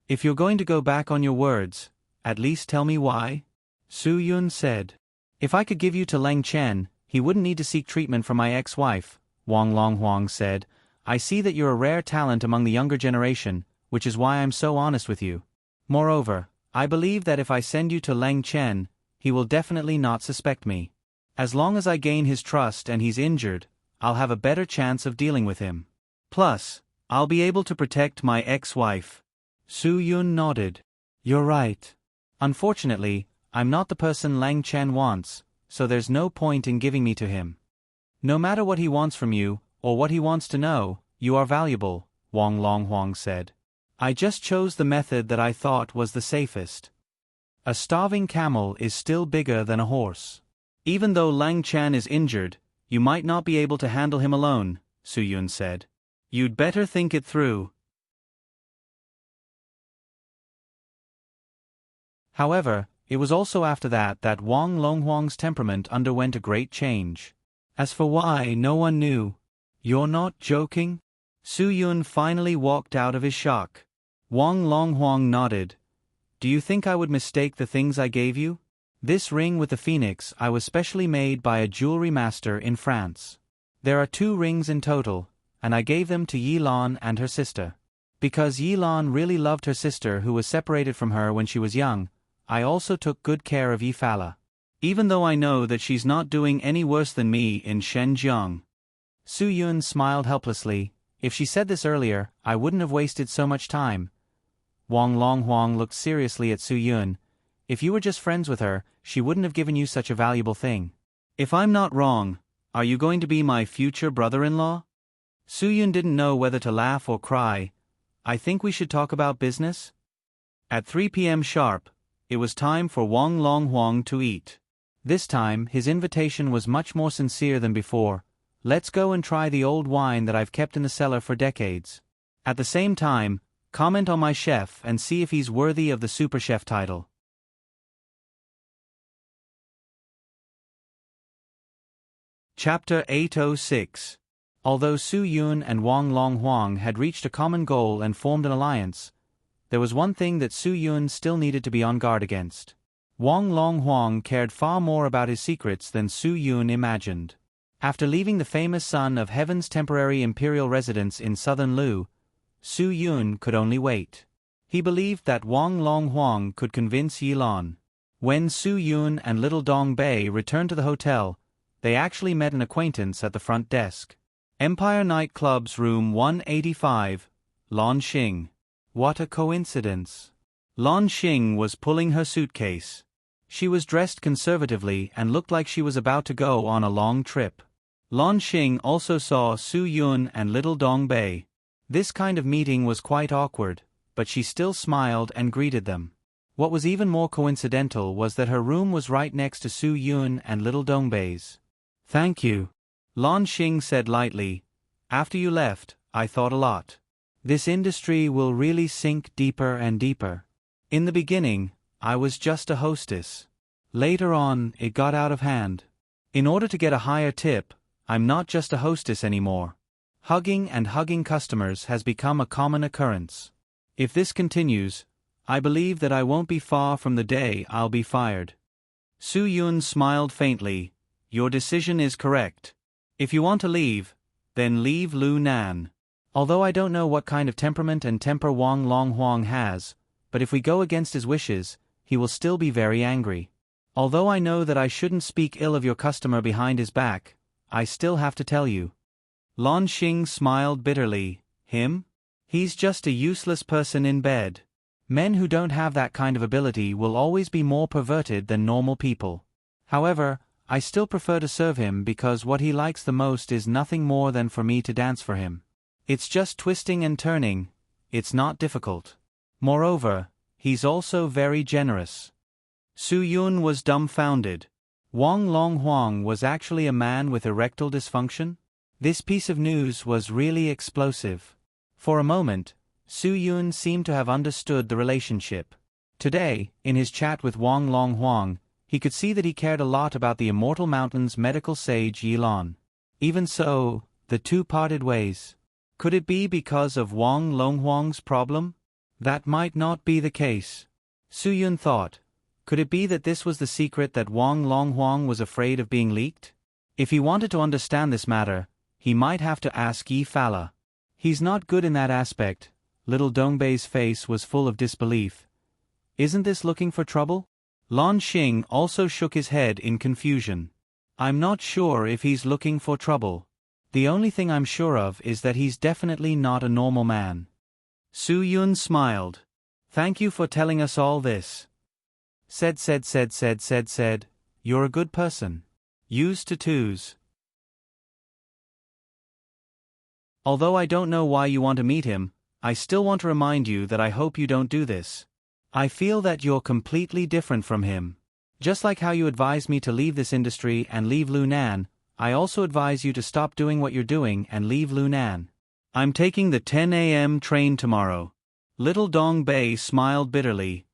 If you're going to go back on your words, at least tell me why. Su Yun said. If I could give you to Leng Chen, he wouldn't need to seek treatment from my ex-wife, Wang Longhuang said. I see that you're a rare talent among the younger generation, which is why I'm so honest with you. Moreover, I believe that if I send you to Leng Chen, he will definitely not suspect me. As long as I gain his trust and he's injured, I'll have a better chance of dealing with him. Plus, I'll be able to protect my ex-wife. Su Yun nodded. You're right. Unfortunately, I'm not the person Leng Chen wants, so there's no point in giving me to him. No matter what he wants from you, or what he wants to know, you are valuable, Wang Longhuang said. I just chose the method that I thought was the safest. A starving camel is still bigger than a horse. Even though Leng Chen is injured, you might not be able to handle him alone, Su Yun said. You'd better think it through. However, it was also after that Wang Longhuang's temperament underwent a great change. As for why, no one knew. You're not joking? Su Yun finally walked out of his shock. Wang Longhuang nodded. Do you think I would mistake the things I gave you? This ring with the phoenix I was specially made by a jewelry master in France. There are 2 rings in total, and I gave them to Yilan and her sister. Because Yilan really loved her sister who was separated from her when she was young, I also took good care of Yifala. Even though I know that she's not doing any worse than me in Shenzhen. Su Yun smiled helplessly. If she said this earlier, I wouldn't have wasted so much time. Wang Longhuang looked seriously at Su Yun. If you were just friends with her, she wouldn't have given you such a valuable thing. If I'm not wrong, are you going to be my future brother-in-law? Su Yun didn't know whether to laugh or cry. I think we should talk about business. At 3 p.m. sharp, it was time for Wang Longhuang to eat. This time, his invitation was much more sincere than before. Let's go and try the old wine that I've kept in the cellar for decades. At the same time, comment on my chef and see if he's worthy of the super chef title. Chapter 806. Although Su Yun and Wang Longhuang had reached a common goal and formed an alliance, there was one thing that Su Yun still needed to be on guard against. Wang Longhuang cared far more about his secrets than Su Yun imagined. After leaving the famous Son of Heaven's temporary imperial residence in southern Lu, Su Yun could only wait. He believed that Wang Longhuang could convince Yilan. When Su Yun and little Dong Bei returned to the hotel, they actually met an acquaintance at the front desk. Empire Night Club's room 185, Lan Xing. What a coincidence. Lan Xing was pulling her suitcase. She was dressed conservatively and looked like she was about to go on a long trip. Lan Xing also saw Su Yun and little Dong Bei. This kind of meeting was quite awkward, but she still smiled and greeted them. What was even more coincidental was that her room was right next to Su Yun and little Dong Bei's. Thank you. Lan Xing said lightly. After you left, I thought a lot. This industry will really sink deeper and deeper. In the beginning, I was just a hostess. Later on, it got out of hand. In order to get a higher tip, I'm not just a hostess anymore. Hugging customers has become a common occurrence. If this continues, I believe that I won't be far from the day I'll be fired. Su Yun smiled faintly. Your decision is correct. If you want to leave, then leave Lu Nan. Although I don't know what kind of temperament and temper Wang Longhuang has, but if we go against his wishes, he will still be very angry. Although I know that I shouldn't speak ill of your customer behind his back, I still have to tell you. Lan Xing smiled bitterly. Him? He's just a useless person in bed. Men who don't have that kind of ability will always be more perverted than normal people. However, I still prefer to serve him because what he likes the most is nothing more than for me to dance for him. It's just twisting and turning, it's not difficult. Moreover, he's also very generous. Su Yun was dumbfounded. Wang Longhuang was actually a man with erectile dysfunction? This piece of news was really explosive. For a moment, Su Yun seemed to have understood the relationship. Today, in his chat with Wang Longhuang, he could see that he cared a lot about the Immortal Mountain's medical sage Yilan. Even so, the two parted ways. Could it be because of Wang Longhuang's problem? That might not be the case. Su Yun thought. Could it be that this was the secret that Wang Longhuang was afraid of being leaked? If he wanted to understand this matter, he might have to ask Yi Fala. He's not good in that aspect. Little Dongbei's face was full of disbelief. Isn't this looking for trouble? Lan Xing also shook his head in confusion. I'm not sure if he's looking for trouble. The only thing I'm sure of is that he's definitely not a normal man. Su Yun smiled. Thank you for telling us all this. Said, you're a good person. Use tattoos. Although I don't know why you want to meet him, I still want to remind you that I hope you don't do this. I feel that you're completely different from him. Just like how you advised me to leave this industry and leave Lu Nan, I also advise you to stop doing what you're doing and leave Lu Nan. I'm taking the 10 a.m. train tomorrow. Little Dong Bei smiled bitterly.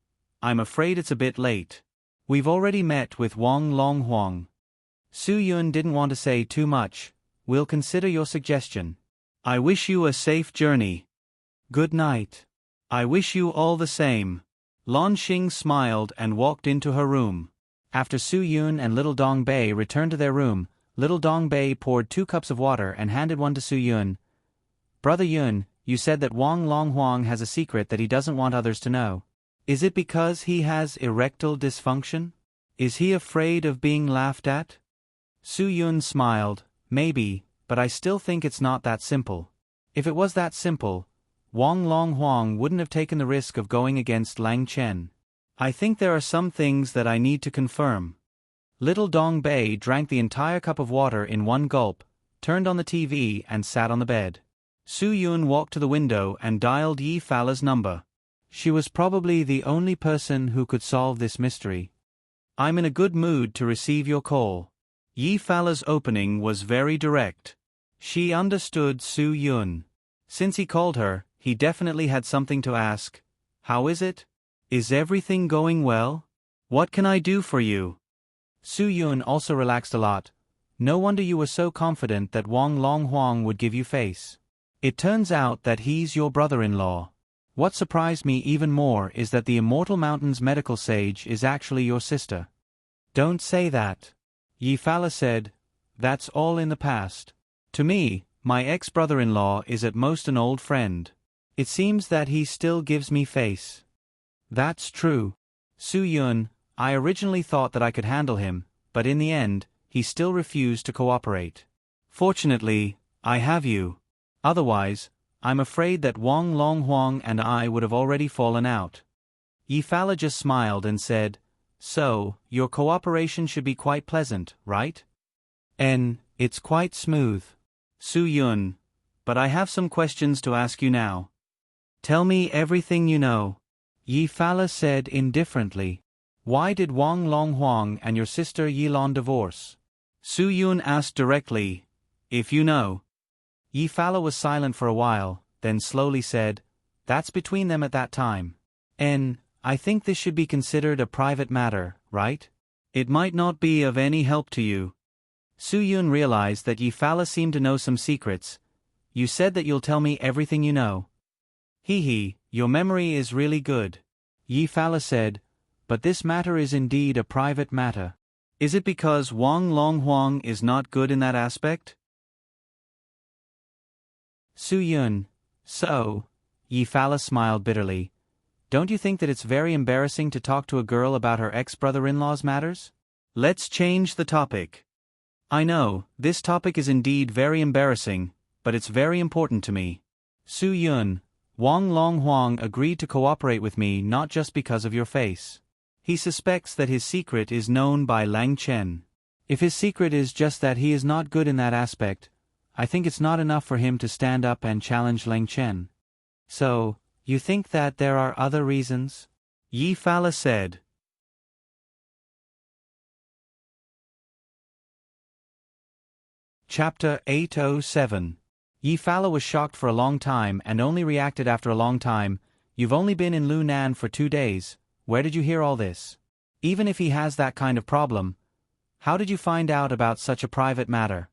I'm afraid it's a bit late. We've already met with Wang Longhuang. Su Yun didn't want to say too much. We'll consider your suggestion. I wish you a safe journey. Good night. I wish you all the same. Lan Xing smiled and walked into her room. After Su Yun and Little Dong Bei returned to their room, Little Dong Bei poured 2 cups of water and handed one to Su Yun. Brother Yun, you said that Wang Longhuang has a secret that he doesn't want others to know. Is it because he has erectile dysfunction? Is he afraid of being laughed at? Su Yun smiled. Maybe, but I still think it's not that simple. If it was that simple, Wang Longhuang wouldn't have taken the risk of going against Lang Chen. I think there are some things that I need to confirm. Little Dong Bei drank the entire cup of water in one gulp, turned on the TV and sat on the bed. Su Yun walked to the window and dialed Yi Fala's number. She was probably the only person who could solve this mystery. I'm in a good mood to receive your call. Yi Fala's opening was very direct. She understood Su Yun. Since he called her, he definitely had something to ask. How is it? Is everything going well? What can I do for you? Su Yun also relaxed a lot. No wonder you were so confident that Wang Longhuang would give you face. It turns out that he's your brother-in-law. What surprised me even more is that the Immortal Mountain's medical sage is actually your sister. Don't say that. Yi Fala said, that's all in the past. To me, my ex-brother-in-law is at most an old friend. It seems that he still gives me face. That's true. Su Yun, I originally thought that I could handle him, but in the end, he still refused to cooperate. Fortunately, I have you. Otherwise, I'm afraid that Wang Longhuang and I would have already fallen out. Yi Fala just smiled and said, so, your cooperation should be quite pleasant, right? It's quite smooth. Su Yun, but I have some questions to ask you now. Tell me everything you know. Yi Fala said indifferently. Why did Wang Longhuang and your sister Yilan divorce? Su Yun asked directly. If you know. Yi Fala was silent for a while, then slowly said, "That's between them at that time. I think this should be considered a private matter, right? It might not be of any help to you." Su-Yun realized that Yi Fala seemed to know some secrets. "You said that you'll tell me everything you know." "Hee, your memory is really good," Yi Fala said, "but this matter is indeed a private matter." "Is it because Wang Longhuang is not good in that aspect?" Su-Yun, "So," Yi Fala smiled bitterly, "don't you think that it's very embarrassing to talk to a girl about her ex-brother-in-law's matters?" "Let's change the topic." "I know, this topic is indeed very embarrassing, but it's very important to me. Su-Yun, Wang Longhuang agreed to cooperate with me not just because of your face. He suspects that his secret is known by Lang Chen. If his secret is just that he is not good in that aspect, I think it's not enough for him to stand up and challenge Lang Chen." "So, you think that there are other reasons?" Yi Fala said. Chapter 807. Yi Fala was shocked for a long time and only reacted after a long time. "You've only been in Lunan for 2 days, where did you hear all this? Even if he has that kind of problem, how did you find out about such a private matter?"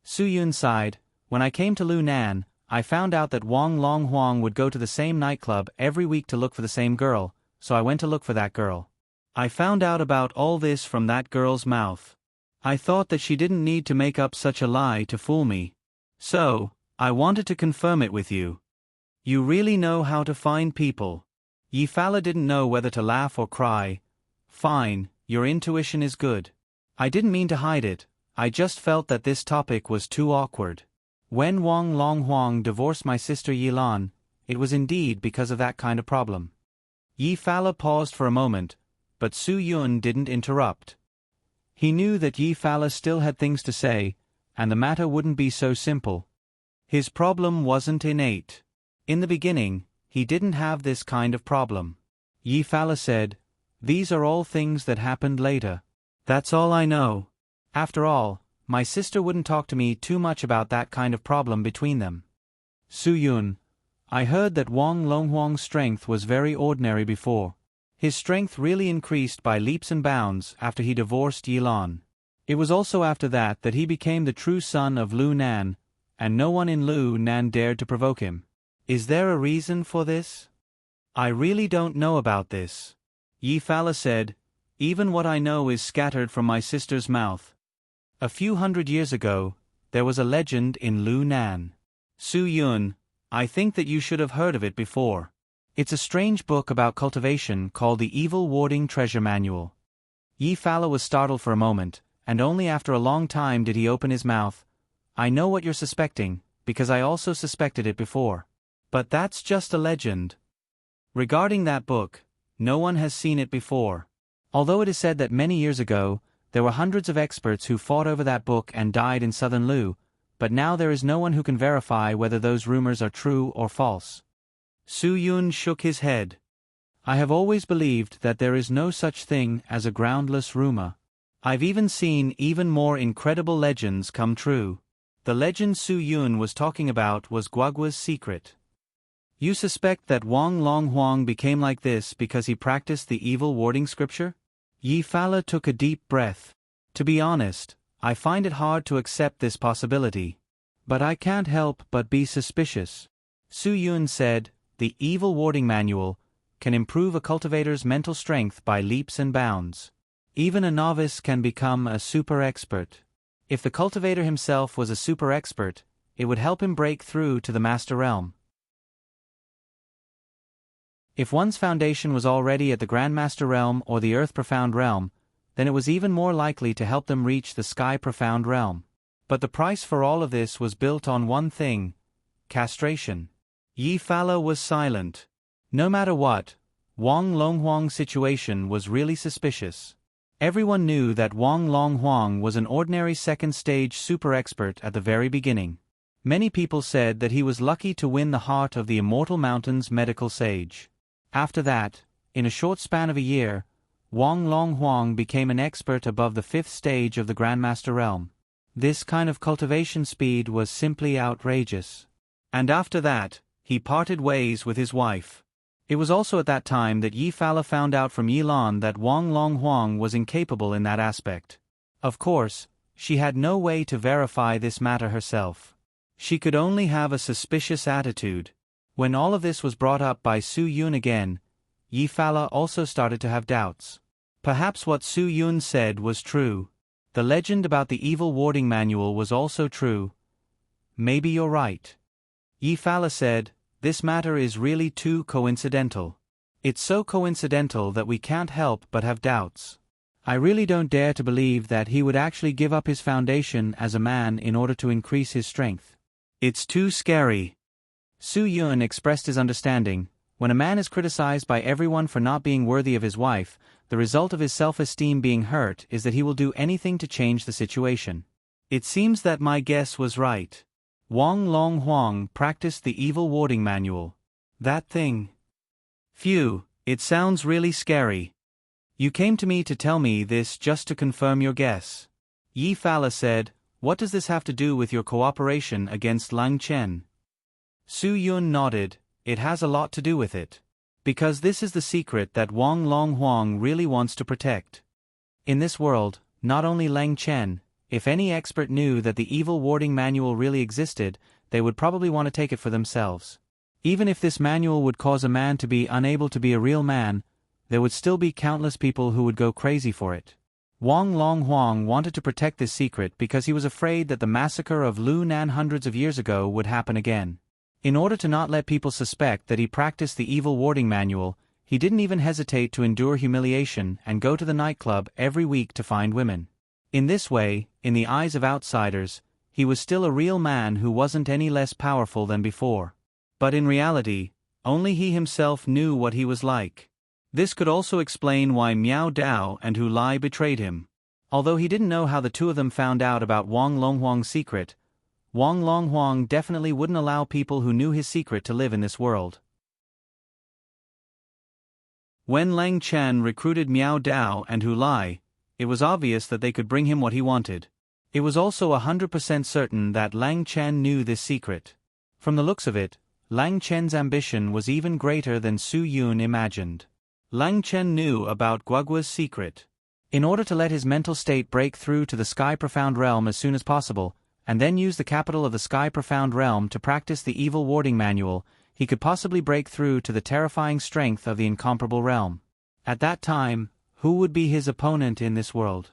Su-Yun sighed, "When I came to Lunan, I found out that Wang Longhuang would go to the same nightclub every week to look for the same girl, so I went to look for that girl. I found out about all this from that girl's mouth. I thought that she didn't need to make up such a lie to fool me. So, I wanted to confirm it with you. You really know how to find people." Yi Fala didn't know whether to laugh or cry. "Fine, your intuition is good. I didn't mean to hide it, I just felt that this topic was too awkward. When Wang Longhuang divorced my sister Yilan, it was indeed because of that kind of problem." Yi Fala paused for a moment, but Su-Yun didn't interrupt. He knew that Yi Fala still had things to say, and the matter wouldn't be so simple. His problem wasn't innate. In the beginning, he didn't have this kind of problem. Yi Fala said, "These are all things that happened later. That's all I know. After all, my sister wouldn't talk to me too much about that kind of problem between them." Su-Yun, "I heard that Wang Longhuang's strength was very ordinary before. His strength really increased by leaps and bounds after he divorced Yilan. It was also after that he became the true son of Lu Nan, and no one in Lu Nan dared to provoke him. Is there a reason for this?" "I really don't know about this," Yi Fala said. "Even what I know is scattered from my sister's mouth. A few 100 years ago, there was a legend in Lu Nan. Su-Yun, I think that you should have heard of it before. It's a strange book about cultivation called the Evil Warding Treasure Manual." Yi Fala was startled for a moment, and only after a long time did he open his mouth. "I know what you're suspecting, because I also suspected it before. But that's just a legend. Regarding that book, no one has seen it before. Although it is said that many years ago, there were hundreds of experts who fought over that book and died in southern Lu, but now there is no one who can verify whether those rumors are true or false." Su-Yun shook his head. "I have always believed that there is no such thing as a groundless rumor. I've even seen even more incredible legends come true. The legend Su-Yun was talking about was Guagua's secret." "You suspect that Wang Longhuang became like this because he practiced the evil warding scripture?" Yi Fala took a deep breath. "To be honest, I find it hard to accept this possibility. But I can't help but be suspicious." Su-Yun said, "The Evil Warding Manual can improve a cultivator's mental strength by leaps and bounds. Even a novice can become a super expert. If the cultivator himself was a super expert, it would help him break through to the Master Realm. If one's foundation was already at the Grandmaster Realm or the Earth Profound Realm, then it was even more likely to help them reach the Sky Profound Realm. But the price for all of this was built on one thing: castration." Yi Fala was silent. No matter what, Wang Longhuang's situation was really suspicious. Everyone knew that Wang Longhuang was an ordinary second-stage super expert at the very beginning. Many people said that he was lucky to win the heart of the Immortal Mountain's medical sage. After that, in a short span of a year, Wang Longhuang became an expert above the 5th stage of the Grandmaster Realm. This kind of cultivation speed was simply outrageous. And after that, he parted ways with his wife. It was also at that time that Yi Fala found out from Yi Lan that Wang Long Huang was incapable in that aspect. Of course, she had no way to verify this matter herself. She could only have a suspicious attitude. When all of this was brought up by Su Yun again, Yi Fala also started to have doubts. Perhaps what Su Yun said was true. The legend about the evil warding manual was also true. Maybe you're right. Yi Fala said, this matter is really too coincidental. It's so coincidental that we can't help but have doubts. I really don't dare to believe that he would actually give up his foundation as a man in order to increase his strength. It's too scary. Su Yun expressed his understanding. When a man is criticized by everyone for not being worthy of his wife, the result of his self-esteem being hurt is that he will do anything to change the situation. It seems that my guess was right. Wang Long Huang practiced the evil warding manual. That thing. Phew, it sounds really scary. You came to me to tell me this just to confirm your guess. Yi Fala said, what does this have to do with your cooperation against Lang Chen? Su Yun nodded, it has a lot to do with it. Because this is the secret that Wang Long Huang really wants to protect. In this world, not only Lang Chen, if any expert knew that the evil warding manual really existed, they would probably want to take it for themselves. Even if this manual would cause a man to be unable to be a real man, there would still be countless people who would go crazy for it. Wang Long Huang wanted to protect this secret because he was afraid that the massacre of Lu Nan hundreds of years ago would happen again. In order to not let people suspect that he practiced the evil warding manual, he didn't even hesitate to endure humiliation and go to the nightclub every week to find women. In this way, in the eyes of outsiders, he was still a real man who wasn't any less powerful than before. But in reality, only he himself knew what he was like. This could also explain why Miao Dao and Hu Lai betrayed him. Although he didn't know how the two of them found out about Wang Long Huang's secret, Wang Long Huang definitely wouldn't allow people who knew his secret to live in this world. When Lang Chen recruited Miao Dao and Hu Lai, it was obvious that they could bring him what he wanted. It was also 100% certain that Lang Chen knew this secret. From the looks of it, Lang Chen's ambition was even greater than Su Yun imagined. Lang Chen knew about Guogua's secret. In order to let his mental state break through to the Sky Profound Realm as soon as possible, and then use the capital of the Sky Profound Realm to practice the evil warding manual, he could possibly break through to the terrifying strength of the incomparable realm. At that time, who would be his opponent in this world?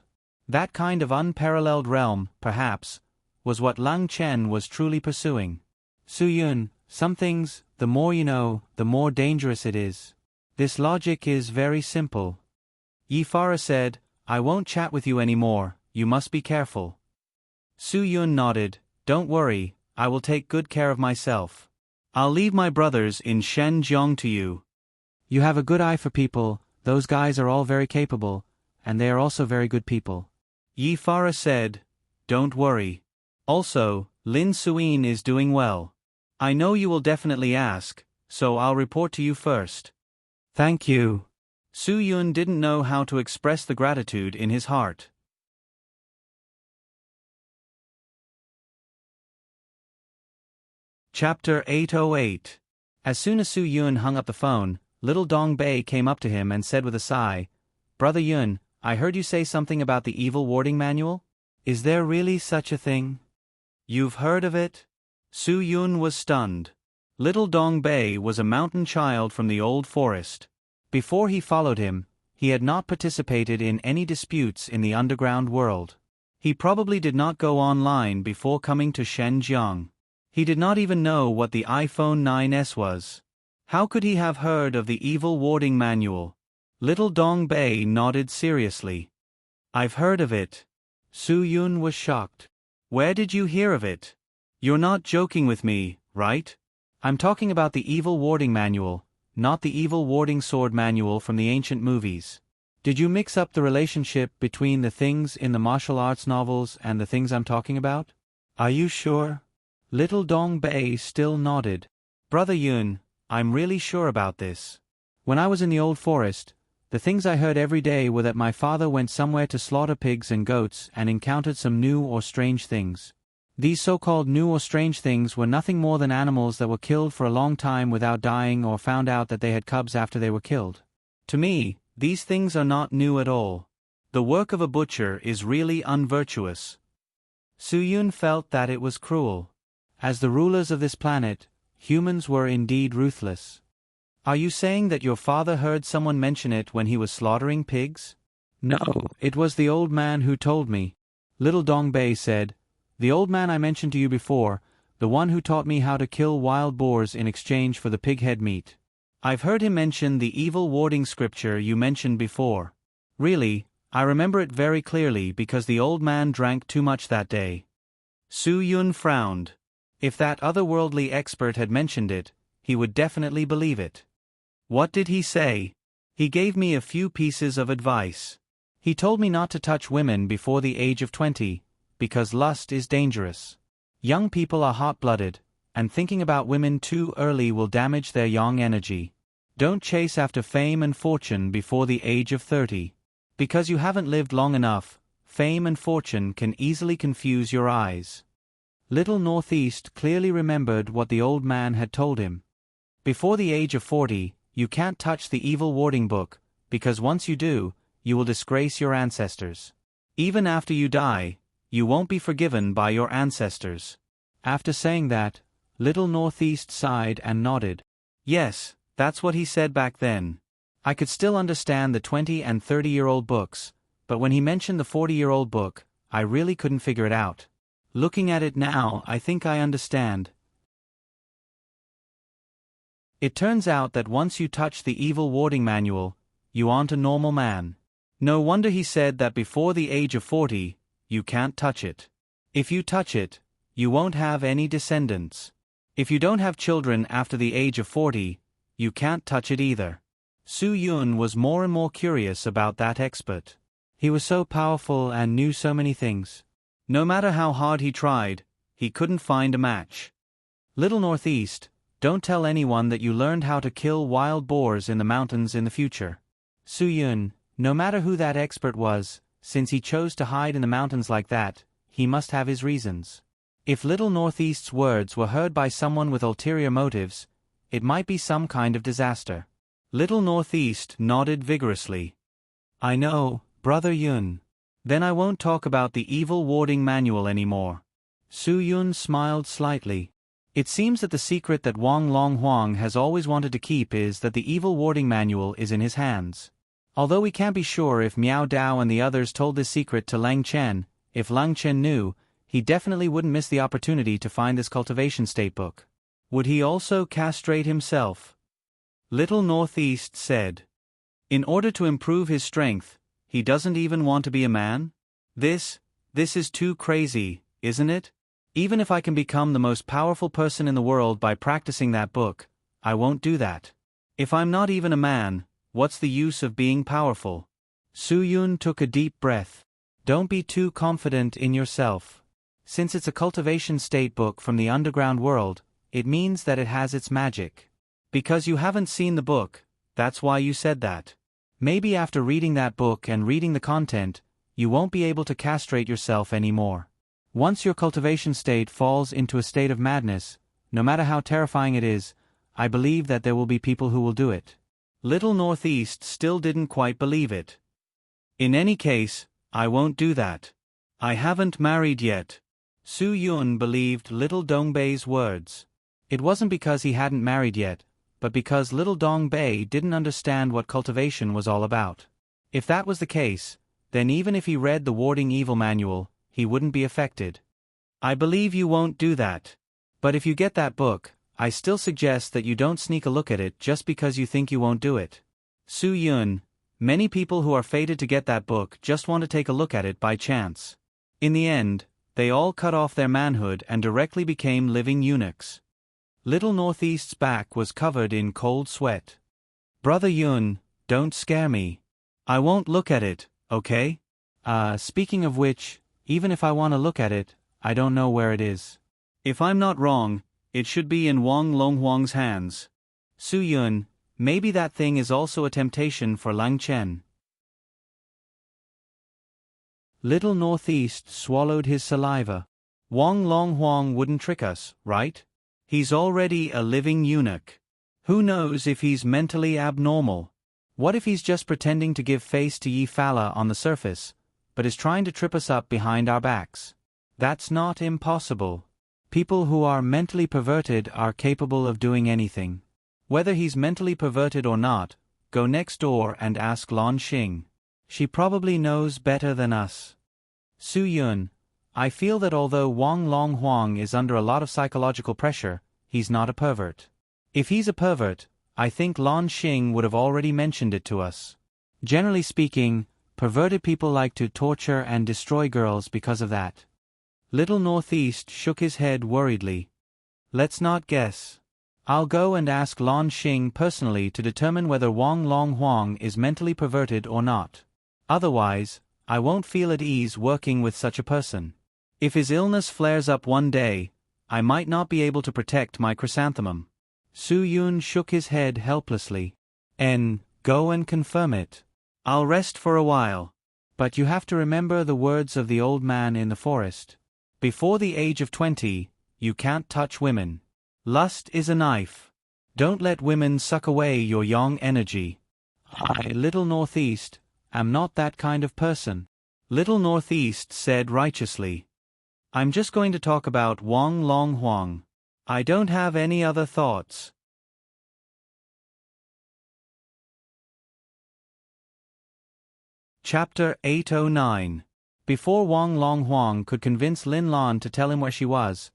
That kind of unparalleled realm, perhaps, was what Lang Chen was truly pursuing. Su Yun, some things, the more you know, the more dangerous it is. This logic is very simple. Yi Fara said, I won't chat with you anymore, you must be careful. Su Yun nodded, don't worry, I will take good care of myself. I'll leave my brothers in Shenzhen to you. You have a good eye for people, those guys are all very capable, and they are also very good people. Yi Fara said, don't worry. Also, Lin Suyin is doing well. I know you will definitely ask, so I'll report to you first. Thank you. Su Yun didn't know how to express the gratitude in his heart. Chapter 808. As soon as Su Yun hung up the phone, little Dong Bei came up to him and said with a sigh, Brother Yun, I heard you say something about the evil warding manual? Is there really such a thing? You've heard of it? Su Yun was stunned. Little Dong Bei was a mountain child from the old forest. Before he followed him, he had not participated in any disputes in the underground world. He probably did not go online before coming to Shenzhen. He did not even know what the iPhone 9s was. How could he have heard of the evil warding manual? Little Dong Bei nodded seriously. I've heard of it. Su Yun was shocked. Where did you hear of it? You're not joking with me, right? I'm talking about the evil warding manual, not the evil warding sword manual from the ancient movies. Did you mix up the relationship between the things in the martial arts novels and the things I'm talking about? Are you sure? Little Dong Bei still nodded. Brother Yun, I'm really sure about this. When I was in the old forest, the things I heard every day were that my father went somewhere to slaughter pigs and goats and encountered some new or strange things. These so-called new or strange things were nothing more than animals that were killed for a long time without dying or found out that they had cubs after they were killed. To me, these things are not new at all. The work of a butcher is really unvirtuous. Su-yun felt that it was cruel. As the rulers of this planet, humans were indeed ruthless. Are you saying that your father heard someone mention it when he was slaughtering pigs? No, it was the old man who told me. Little Dongbei said, the old man I mentioned to you before, the one who taught me how to kill wild boars in exchange for the pig head meat. I've heard him mention the evil warding scripture you mentioned before. Really, I remember it very clearly because the old man drank too much that day. Su-yun frowned. If that otherworldly expert had mentioned it, he would definitely believe it. What did he say? He gave me a few pieces of advice. He told me not to touch women before the age of 20, because lust is dangerous. Young people are hot-blooded, and thinking about women too early will damage their young energy. Don't chase after fame and fortune before the age of 30. Because you haven't lived long enough, fame and fortune can easily confuse your eyes. Little Northeast clearly remembered what the old man had told him. Before the age of 40, you can't touch the evil warding book, because once you do, you will disgrace your ancestors. Even after you die, you won't be forgiven by your ancestors. After saying that, Little Northeast sighed and nodded. Yes, that's what he said back then. I could still understand the 20 and 30-year-old books, but when he mentioned the 40-year-old book, I really couldn't figure it out. Looking at it now, I think I understand. It turns out that once you touch the evil warding manual, you aren't a normal man. No wonder he said that before the age of 40, you can't touch it. If you touch it, you won't have any descendants. If you don't have children after the age of 40, you can't touch it either. Su-yun was more and more curious about that expert. He was so powerful and knew so many things. No matter how hard he tried, he couldn't find a match. Little Northeast, don't tell anyone that you learned how to kill wild boars in the mountains in the future. Su-yun, no matter who that expert was, since he chose to hide in the mountains like that, he must have his reasons. If Little Northeast's words were heard by someone with ulterior motives, it might be some kind of disaster. Little Northeast nodded vigorously. I know, Brother Yun. Then I won't talk about the evil warding manual anymore. Su-yun smiled slightly. It seems that the secret that Wang Longhuang has always wanted to keep is that the evil warding manual is in his hands. Although we can't be sure if Miao Dao and the others told this secret to Lang Chen, if Lang Chen knew, he definitely wouldn't miss the opportunity to find this cultivation state book. Would he also castrate himself? Little Northeast said. In order to improve his strength, he doesn't even want to be a man? This is too crazy, isn't it? Even if I can become the most powerful person in the world by practicing that book, I won't do that. If I'm not even a man, what's the use of being powerful? Su-yun took a deep breath. Don't be too confident in yourself. Since it's a cultivation state book from the underground world, it means that it has its magic. Because you haven't seen the book, that's why you said that. Maybe after reading that book and reading the content, you won't be able to castrate yourself anymore. Once your cultivation state falls into a state of madness, no matter how terrifying it is, I believe that there will be people who will do it. Little Northeast still didn't quite believe it. In any case, I won't do that. I haven't married yet. Su-yun believed Little Dongbei's words. It wasn't because he hadn't married yet, but because Little Dongbei didn't understand what cultivation was all about. If that was the case, then even if he read the Warding Evil manual, he wouldn't be affected. I believe you won't do that. But if you get that book, I still suggest that you don't sneak a look at it just because you think you won't do it. Su-yun, many people who are fated to get that book just want to take a look at it by chance. In the end, they all cut off their manhood and directly became living eunuchs. Little Northeast's back was covered in cold sweat. Brother Yun, don't scare me. I won't look at it, okay? Speaking of which, even if I want to look at it, I don't know where it is. If I'm not wrong, it should be in Wang Longhuang's hands. Su-yun, maybe that thing is also a temptation for Lang Chen. Little Northeast swallowed his saliva. Wang Longhuang wouldn't trick us, right? He's already a living eunuch. Who knows if he's mentally abnormal? What if he's just pretending to give face to Yi Fala on the surface, but is trying to trip us up behind our backs? That's not impossible. People who are mentally perverted are capable of doing anything. Whether he's mentally perverted or not, go next door and ask Lan Xing. She probably knows better than us. Su Yun, I feel that although Wang Longhuang is under a lot of psychological pressure, he's not a pervert. If he's a pervert, I think Lan Xing would have already mentioned it to us. Generally speaking, perverted people like to torture and destroy girls because of that. Little Northeast shook his head worriedly. Let's not guess. I'll go and ask Lan Xing personally to determine whether Wang Longhuang is mentally perverted or not. Otherwise, I won't feel at ease working with such a person. If his illness flares up one day, I might not be able to protect my chrysanthemum. Su Yun shook his head helplessly. Go and confirm it. I'll rest for a while. But you have to remember the words of the old man in the forest. Before the age of 20, you can't touch women. Lust is a knife. Don't let women suck away your young energy. I, Little Northeast, am not that kind of person. Little Northeast said righteously. I'm just going to talk about Wang Longhuang. I don't have any other thoughts. Chapter 809. Before Wang Longhuang could convince Lin Lan to tell him where she was,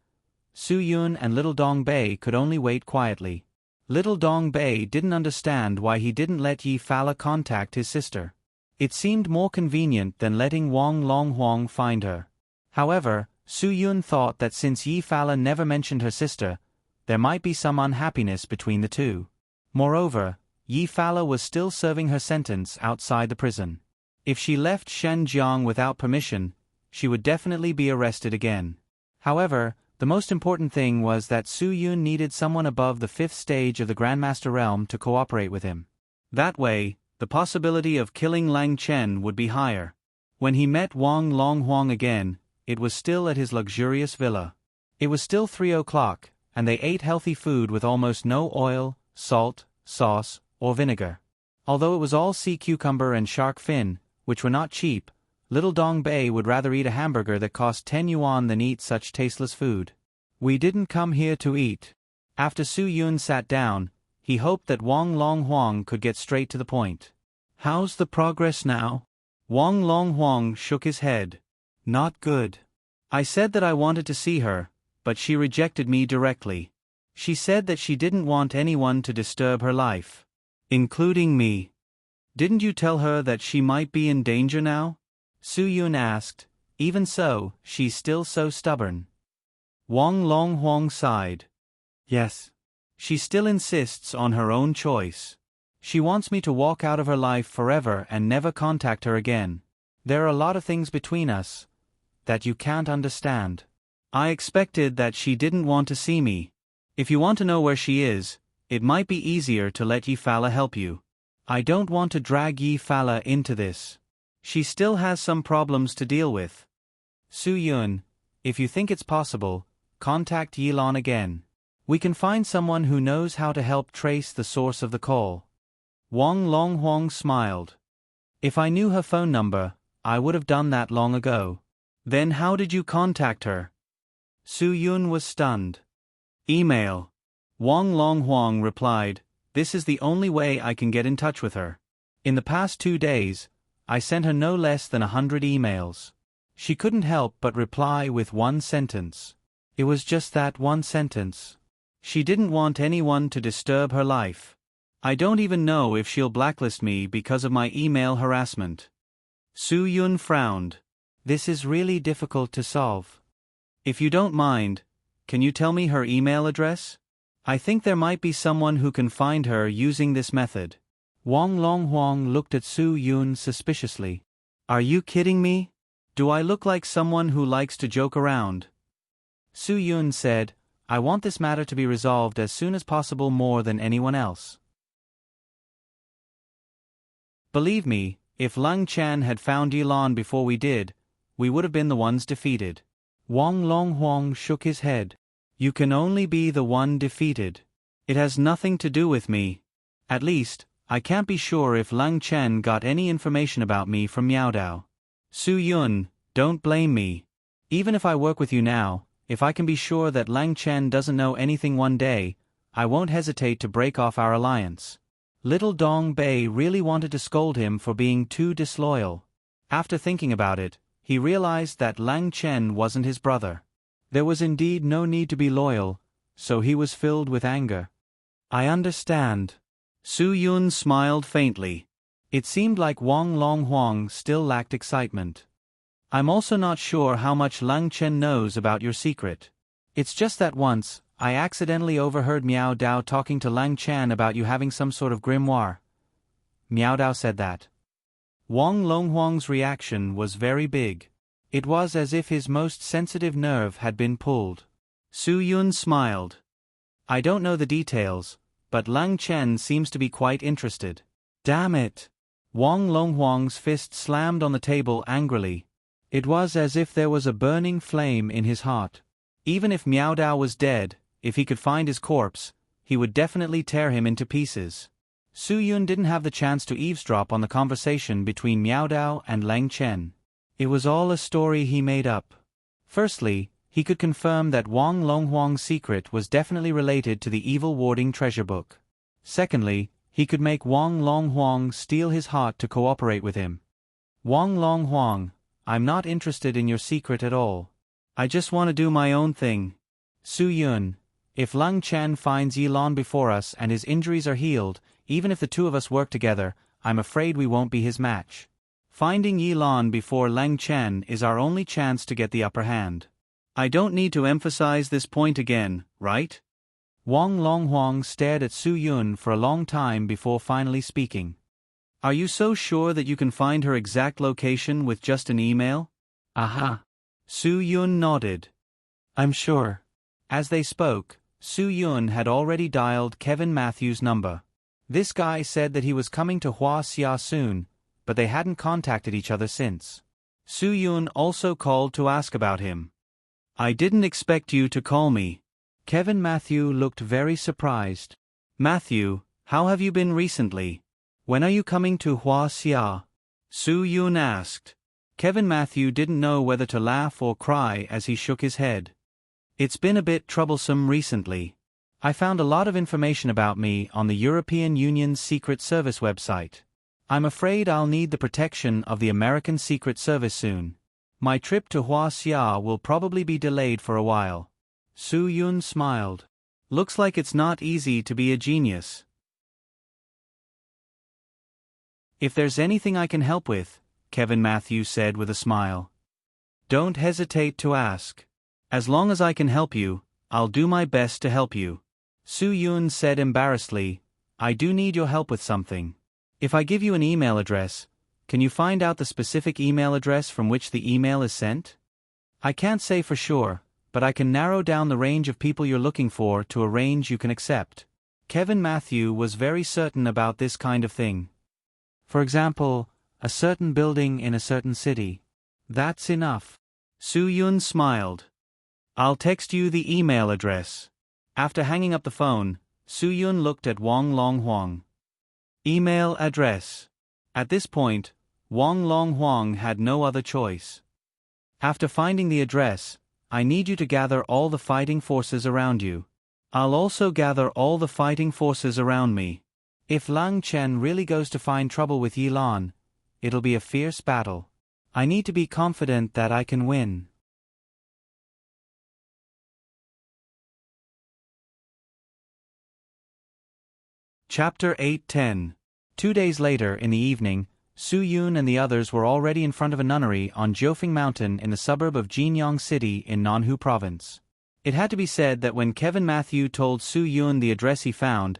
Su Yun and Little Dong Bei could only wait quietly. Little Dong Bei didn't understand why he didn't let Yi Fala contact his sister. It seemed more convenient than letting Wang Longhuang find her. However, Su Yun thought that since Yi Fala never mentioned her sister, there might be some unhappiness between the two. Moreover, Yi Fala was still serving her sentence outside the prison. If she left Shenjiang without permission, she would definitely be arrested again. However, the most important thing was that Su Yun needed someone above the 5th stage of the Grandmaster realm to cooperate with him. That way, the possibility of killing Lang Chen would be higher. When he met Wang Longhuang again, it was still at his luxurious villa. It was still 3 o'clock, and they ate healthy food with almost no oil, salt, sauce, or vinegar. Although it was all sea cucumber and shark fin, which were not cheap, Little Dong Bei would rather eat a hamburger that cost 10 yuan than eat such tasteless food. We didn't come here to eat. After Su Yun sat down, he hoped that Wang Longhuang could get straight to the point. How's the progress now? Wang Longhuang shook his head. Not good. I said that I wanted to see her, but she rejected me directly. She said that she didn't want anyone to disturb her life. Including me. Didn't you tell her that she might be in danger now? Su Yun asked. Even so, she's still so stubborn. Wang Longhuang sighed. Yes. She still insists on her own choice. She wants me to walk out of her life forever and never contact her again. There are a lot of things between us that you can't understand. I expected that she didn't want to see me. If you want to know where she is, it might be easier to let Yi Fala help you. I don't want to drag Yi Fala into this. She still has some problems to deal with. Su Yun, if you think it's possible, contact Yi Lan again. We can find someone who knows how to help trace the source of the call. Wang Longhuang smiled. If I knew her phone number, I would have done that long ago. Then how did you contact her? Su Yun was stunned. Email. Wang Longhuang replied, This is the only way I can get in touch with her. In the past 2 days, I sent her no less than 100 emails. She couldn't help but reply with one sentence. It was just that one sentence. She didn't want anyone to disturb her life. I don't even know if she'll blacklist me because of my email harassment. Su Yun frowned. This is really difficult to solve. If you don't mind, can you tell me her email address? I think there might be someone who can find her using this method. Wang Longhuang looked at Su Yun suspiciously. Are you kidding me? Do I look like someone who likes to joke around? Su Yun said, I want this matter to be resolved as soon as possible more than anyone else. Believe me, if Lang Chan had found Yilan before we did, we would have been the ones defeated. Wang Longhuang shook his head. You can only be the one defeated. It has nothing to do with me. At least, I can't be sure if Lang Chen got any information about me from Miao Dao. Su Yun, don't blame me. Even if I work with you now, if I can be sure that Lang Chen doesn't know anything one day, I won't hesitate to break off our alliance. Little Dong Bei really wanted to scold him for being too disloyal. After thinking about it, he realized that Lang Chen wasn't his brother. There was indeed no need to be loyal, so he was filled with anger. I understand. Su Yun smiled faintly. It seemed like Wang Longhuang still lacked excitement. I'm also not sure how much Lang Chen knows about your secret. It's just that once, I accidentally overheard Miao Dao talking to Lang Chen about you having some sort of grimoire. Miao Dao said that. Wang Longhuang's reaction was very big. It was as if his most sensitive nerve had been pulled. Su Yun smiled. I don't know the details, but Lang Chen seems to be quite interested. Damn it! Wang Longhuang's fist slammed on the table angrily. It was as if there was a burning flame in his heart. Even if Miao Dao was dead, if he could find his corpse, he would definitely tear him into pieces. Su Yun didn't have the chance to eavesdrop on the conversation between Miao Dao and Lang Chen. It was all a story he made up. Firstly, he could confirm that Wang Longhuang's secret was definitely related to the evil warding treasure book. Secondly, he could make Wang Longhuang steel his heart to cooperate with him. Wang Longhuang, I'm not interested in your secret at all. I just want to do my own thing. Su Yun, if Lang Chen finds Yilan before us and his injuries are healed, even if the two of us work together, I'm afraid we won't be his match. Finding Yilan before Lang Chen is our only chance to get the upper hand. I don't need to emphasize this point again, right? Wang Longhuang stared at Su Yun for a long time before finally speaking. Are you so sure that you can find her exact location with just an email? Aha. Su Yun nodded. I'm sure. As they spoke, Su Yun had already dialed Kevin Matthews' number. This guy said that he was coming to Huaxia soon, but they hadn't contacted each other since. Su Yun also called to ask about him. I didn't expect you to call me. Kevin Matthew looked very surprised. Matthew, how have you been recently? When are you coming to Huaxia? Su Yun asked. Kevin Matthew didn't know whether to laugh or cry as he shook his head. It's been a bit troublesome recently. I found a lot of information about me on the European Union's Secret Service website. I'm afraid I'll need the protection of the American Secret Service soon. My trip to Huaxia will probably be delayed for a while. Su Yun smiled. Looks like it's not easy to be a genius. If there's anything I can help with, Kevin Matthews said with a smile. Don't hesitate to ask. As long as I can help you, I'll do my best to help you. Su Yun said embarrassedly, I do need your help with something. If I give you an email address, can you find out the specific email address from which the email is sent? I can't say for sure, but I can narrow down the range of people you're looking for to a range you can accept. Kevin Matthew was very certain about this kind of thing. For example, a certain building in a certain city. That's enough. Su Yun smiled. I'll text you the email address. After hanging up the phone, Su Yun looked at Wang Longhuang. Email address. At this point, Wang Longhuang had no other choice. After finding the address, I need you to gather all the fighting forces around you. I'll also gather all the fighting forces around me. If Lang Chen really goes to find trouble with Yilan, it'll be a fierce battle. I need to be confident that I can win. Chapter 8-10. 2 days later, in the evening, Su Yun and the others were already in front of a nunnery on Jiufeng Mountain in the suburb of Jinyang City in Nanhu Province. It had to be said that when Kevin Matthew told Su Yun the address he found,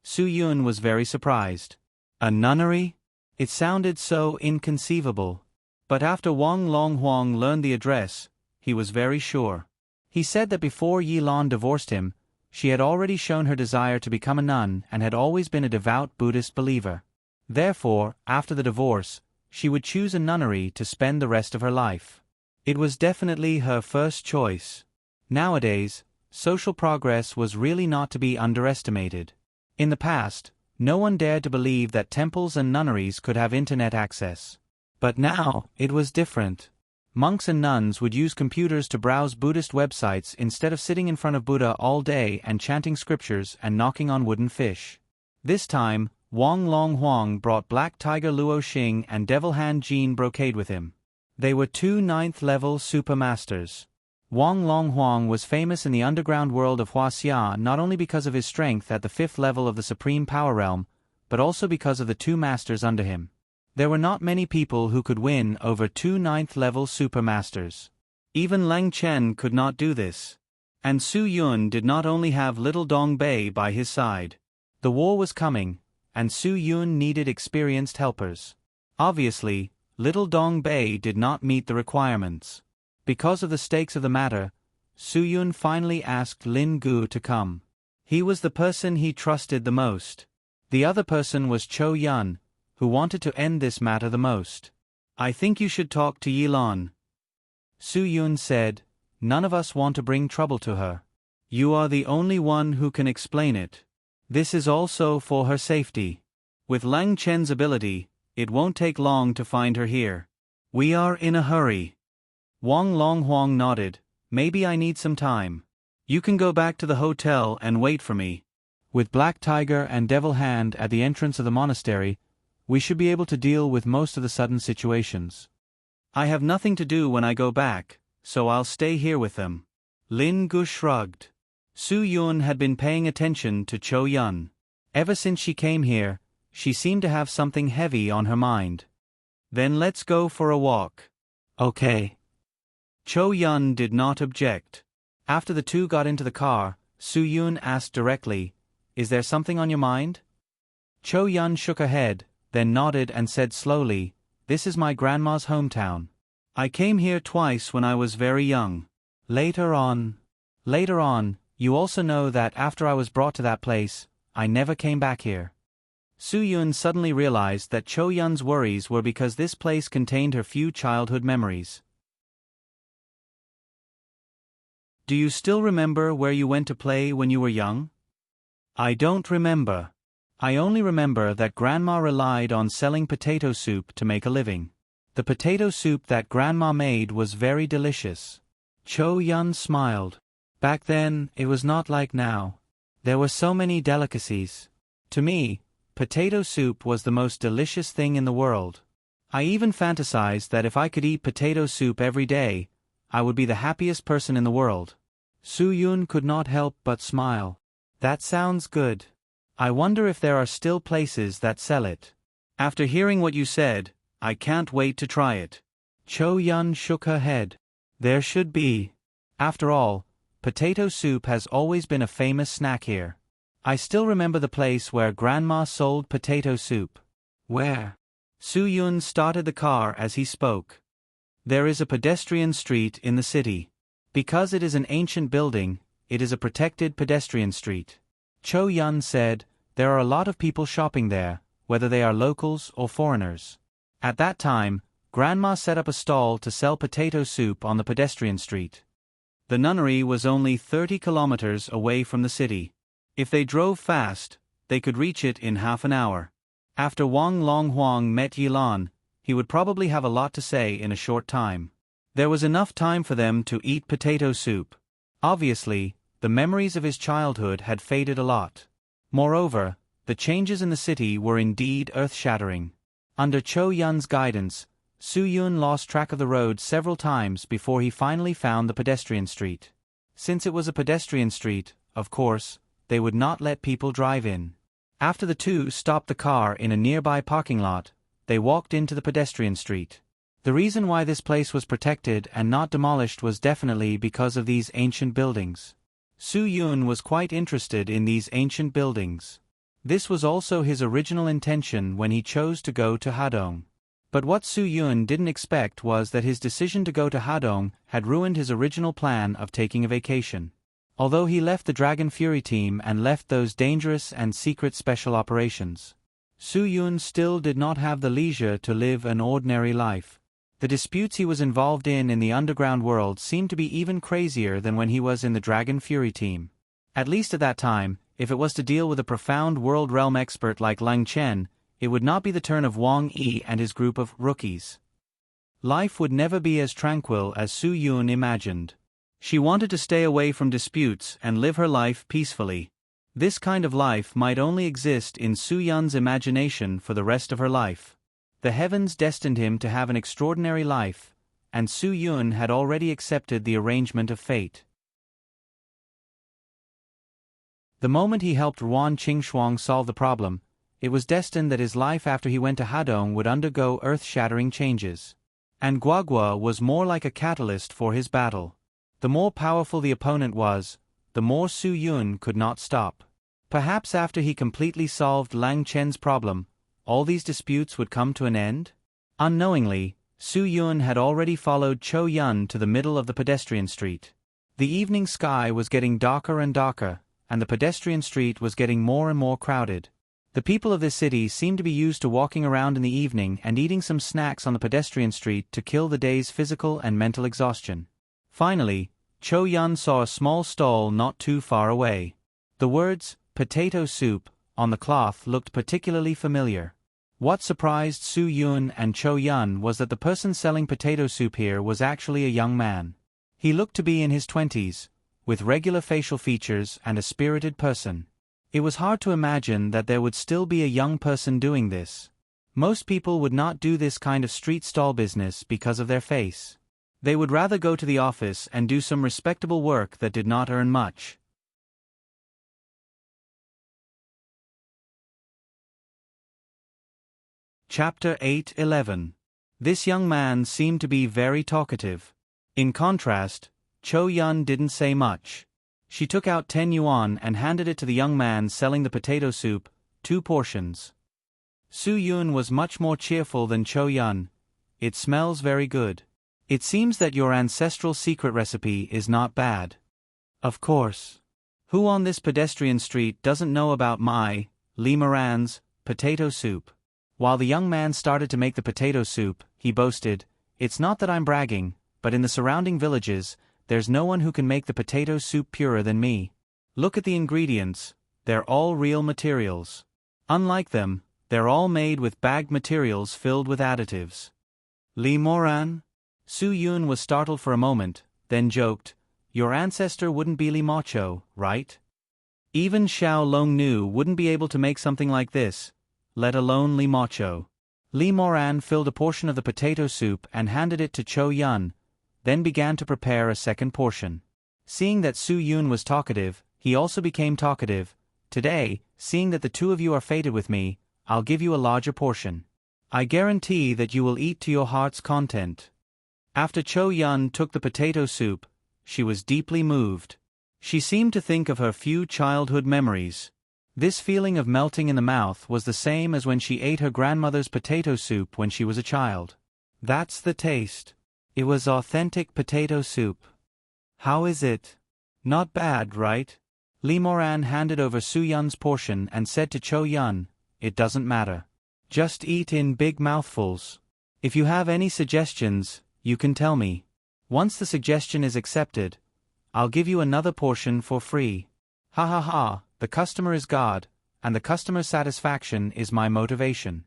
Su Yun was very surprised. A nunnery? It sounded so inconceivable. But after Wang Longhuang learned the address, he was very sure. He said that before Yilan divorced him, she had already shown her desire to become a nun and had always been a devout Buddhist believer. Therefore, after the divorce, she would choose a nunnery to spend the rest of her life. It was definitely her first choice. Nowadays, social progress was really not to be underestimated. In the past, no one dared to believe that temples and nunneries could have internet access. But now, it was different. Monks and nuns would use computers to browse Buddhist websites instead of sitting in front of Buddha all day and chanting scriptures and knocking on wooden fish. This time, Wang Long Huang brought Black Tiger Luo Xing and Devil Hand Jean Brocade with him. They were two 9th-level super masters. Wang Long Huang was famous in the underground world of Huaxia not only because of his strength at the 5th level of the Supreme Power Realm, but also because of the two masters under him. There were not many people who could win over two 9th-level super masters. Even Lang Chen could not do this. And Su Yun did not only have little Dong Bei by his side. The war was coming, and Su Yun needed experienced helpers. Obviously, little Dong Bei did not meet the requirements. Because of the stakes of the matter, Su Yun finally asked Lin Gu to come. He was the person he trusted the most. The other person was Cho Yun, who wanted to end this matter the most. I think you should talk to Yilon. Su Yun said, none of us want to bring trouble to her. You are the only one who can explain it. This is also for her safety. With Lang Chen's ability, it won't take long to find her here. We are in a hurry. Wang Long Huang nodded. Maybe I need some time. You can go back to the hotel and wait for me. With Black Tiger and Devil Hand at the entrance of the monastery, we should be able to deal with most of the sudden situations. I have nothing to do when I go back, so I'll stay here with them. Lin Gu shrugged. Su Yun had been paying attention to Cho Yun. Ever since she came here, she seemed to have something heavy on her mind. Then let's go for a walk. Okay. Cho Yun did not object. After the two got into the car, Su Yun asked directly, is there something on your mind? Cho Yun shook her head, then nodded and said slowly, this is my grandma's hometown. I came here twice when I was very young. Later on, you also know that after I was brought to that place, I never came back here. Su Yun suddenly realized that Cho Yun's worries were because this place contained her few childhood memories. Do you still remember where you went to play when you were young? I don't remember. I only remember that Grandma relied on selling potato soup to make a living. The potato soup that Grandma made was very delicious. Cho Yun smiled. Back then, it was not like now. There were so many delicacies. To me, potato soup was the most delicious thing in the world. I even fantasized that if I could eat potato soup every day, I would be the happiest person in the world. Su Yun could not help but smile. That sounds good. I wonder if there are still places that sell it. After hearing what you said, I can't wait to try it. Cho Yun shook her head. There should be. After all, potato soup has always been a famous snack here. I still remember the place where Grandma sold potato soup. Where? Su Yun started the car as he spoke. There is a pedestrian street in the city. Because it is an ancient building, it is a protected pedestrian street. Cho Yun said, there are a lot of people shopping there, whether they are locals or foreigners. At that time, Grandma set up a stall to sell potato soup on the pedestrian street. The nunnery was only 30 kilometers away from the city. If they drove fast, they could reach it in half an hour. After Wang Long Huang met Yilan, he would probably have a lot to say in a short time. There was enough time for them to eat potato soup. Obviously, the memories of his childhood had faded a lot. Moreover, the changes in the city were indeed earth-shattering. Under Cho Yun's guidance, Su Yun lost track of the road several times before he finally found the pedestrian street. Since it was a pedestrian street, of course, they would not let people drive in. After the two stopped the car in a nearby parking lot, they walked into the pedestrian street. The reason why this place was protected and not demolished was definitely because of these ancient buildings. Su Yun was quite interested in these ancient buildings. This was also his original intention when he chose to go to Hadong. But what Su Yun didn't expect was that his decision to go to Hadong had ruined his original plan of taking a vacation. Although he left the Dragon Fury team and left those dangerous and secret special operations, Su Yun still did not have the leisure to live an ordinary life. The disputes he was involved in the underground world seemed to be even crazier than when he was in the Dragon Fury team. At least at that time, if it was to deal with a profound world realm expert like Lang Chen, it would not be the turn of Wang Yi and his group of rookies. Life would never be as tranquil as Su Yun imagined. She wanted to stay away from disputes and live her life peacefully. This kind of life might only exist in Su Yun's imagination for the rest of her life. The heavens destined him to have an extraordinary life, and Su Yun had already accepted the arrangement of fate. The moment he helped Ruan Qingxuang solve the problem, it was destined that his life after he went to Hadong would undergo earth-shattering changes. And Guagua was more like a catalyst for his battle. The more powerful the opponent was, the more Su Yun could not stop. Perhaps after he completely solved Lang Chen's problem, all these disputes would come to an end? Unknowingly, Su Yun had already followed Chou Yun to the middle of the pedestrian street. The evening sky was getting darker and darker, and the pedestrian street was getting more and more crowded. The people of this city seemed to be used to walking around in the evening and eating some snacks on the pedestrian street to kill the day's physical and mental exhaustion. Finally, Chou Yun saw a small stall not too far away. The words, "potato soup," on the cloth looked particularly familiar. What surprised Su Yun and Chou Yun was that the person selling potato soup here was actually a young man. He looked to be in his 20s, with regular facial features and a spirited person. It was hard to imagine that there would still be a young person doing this. Most people would not do this kind of street stall business because of their face. They would rather go to the office and do some respectable work that did not earn much. Chapter 8:11. This young man seemed to be very talkative. In contrast, Chou Yun didn't say much. She took out 10 yuan and handed it to the young man selling the potato soup, 2 portions. Su Yun was much more cheerful than Chou Yun. "It smells very good. It seems that your ancestral secret recipe is not bad." "Of course. Who on this pedestrian street doesn't know about my, Li Moran's, potato soup?" While the young man started to make the potato soup, he boasted, "It's not that I'm bragging, but in the surrounding villages, there's no one who can make the potato soup purer than me. Look at the ingredients, they're all real materials. Unlike them, they're all made with bagged materials filled with additives." "Li Moran?" Su Yun was startled for a moment, then joked, "Your ancestor wouldn't be Li Mocho, right? Even Xiao Long Nu wouldn't be able to make something like this, let alone Li Mocho." Li Moran filled a portion of the potato soup and handed it to Chou Yun, then began to prepare a second portion. Seeing that Su Yun was talkative, he also became talkative. "Today, seeing that the two of you are fated with me, I'll give you a larger portion. I guarantee that you will eat to your heart's content." After Chou Yun took the potato soup, she was deeply moved. She seemed to think of her few childhood memories. This feeling of melting in the mouth was the same as when she ate her grandmother's potato soup when she was a child. "That's the taste. It was authentic potato soup. How is it? Not bad, right?" Li Moran handed over Su Yun's portion and said to Chou Yun, "It doesn't matter. Just eat in big mouthfuls. If you have any suggestions, you can tell me. Once the suggestion is accepted, I'll give you another portion for free. Ha ha ha, the customer is God, and the customer's satisfaction is my motivation."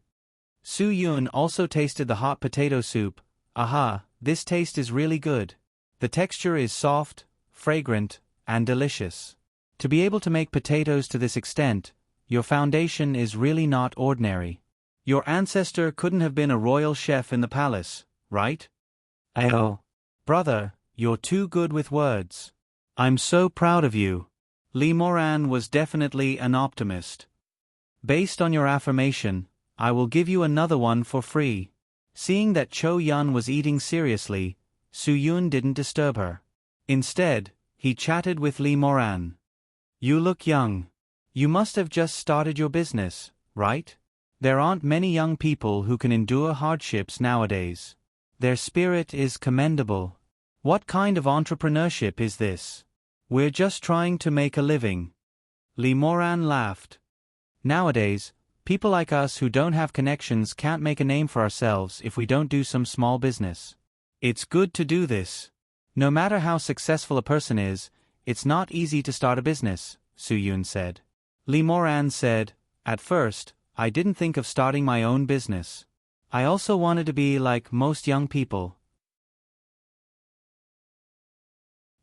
Su Yun also tasted the hot potato soup. "Aha, this taste is really good. The texture is soft, fragrant, and delicious. To be able to make potatoes to this extent, your foundation is really not ordinary. Your ancestor couldn't have been a royal chef in the palace, right?" "Oh, brother, you're too good with words. I'm so proud of you." Li Moran was definitely an optimist. "Based on your affirmation, I will give you another one for free." Seeing that Chou Yun was eating seriously, Su Yun didn't disturb her. Instead, he chatted with Li Moran. "You look young. You must have just started your business, right? There aren't many young people who can endure hardships nowadays. Their spirit is commendable. What kind of entrepreneurship is this?" "We're just trying to make a living." Li Moran laughed. "Nowadays, People like us who don't have connections can't make a name for ourselves if we don't do some small business. It's good to do this. No matter how successful a person is, it's not easy to start a business, Su-Yun said. Lee Moran said, at first, I didn't think of starting my own business. I also wanted to be like most young people.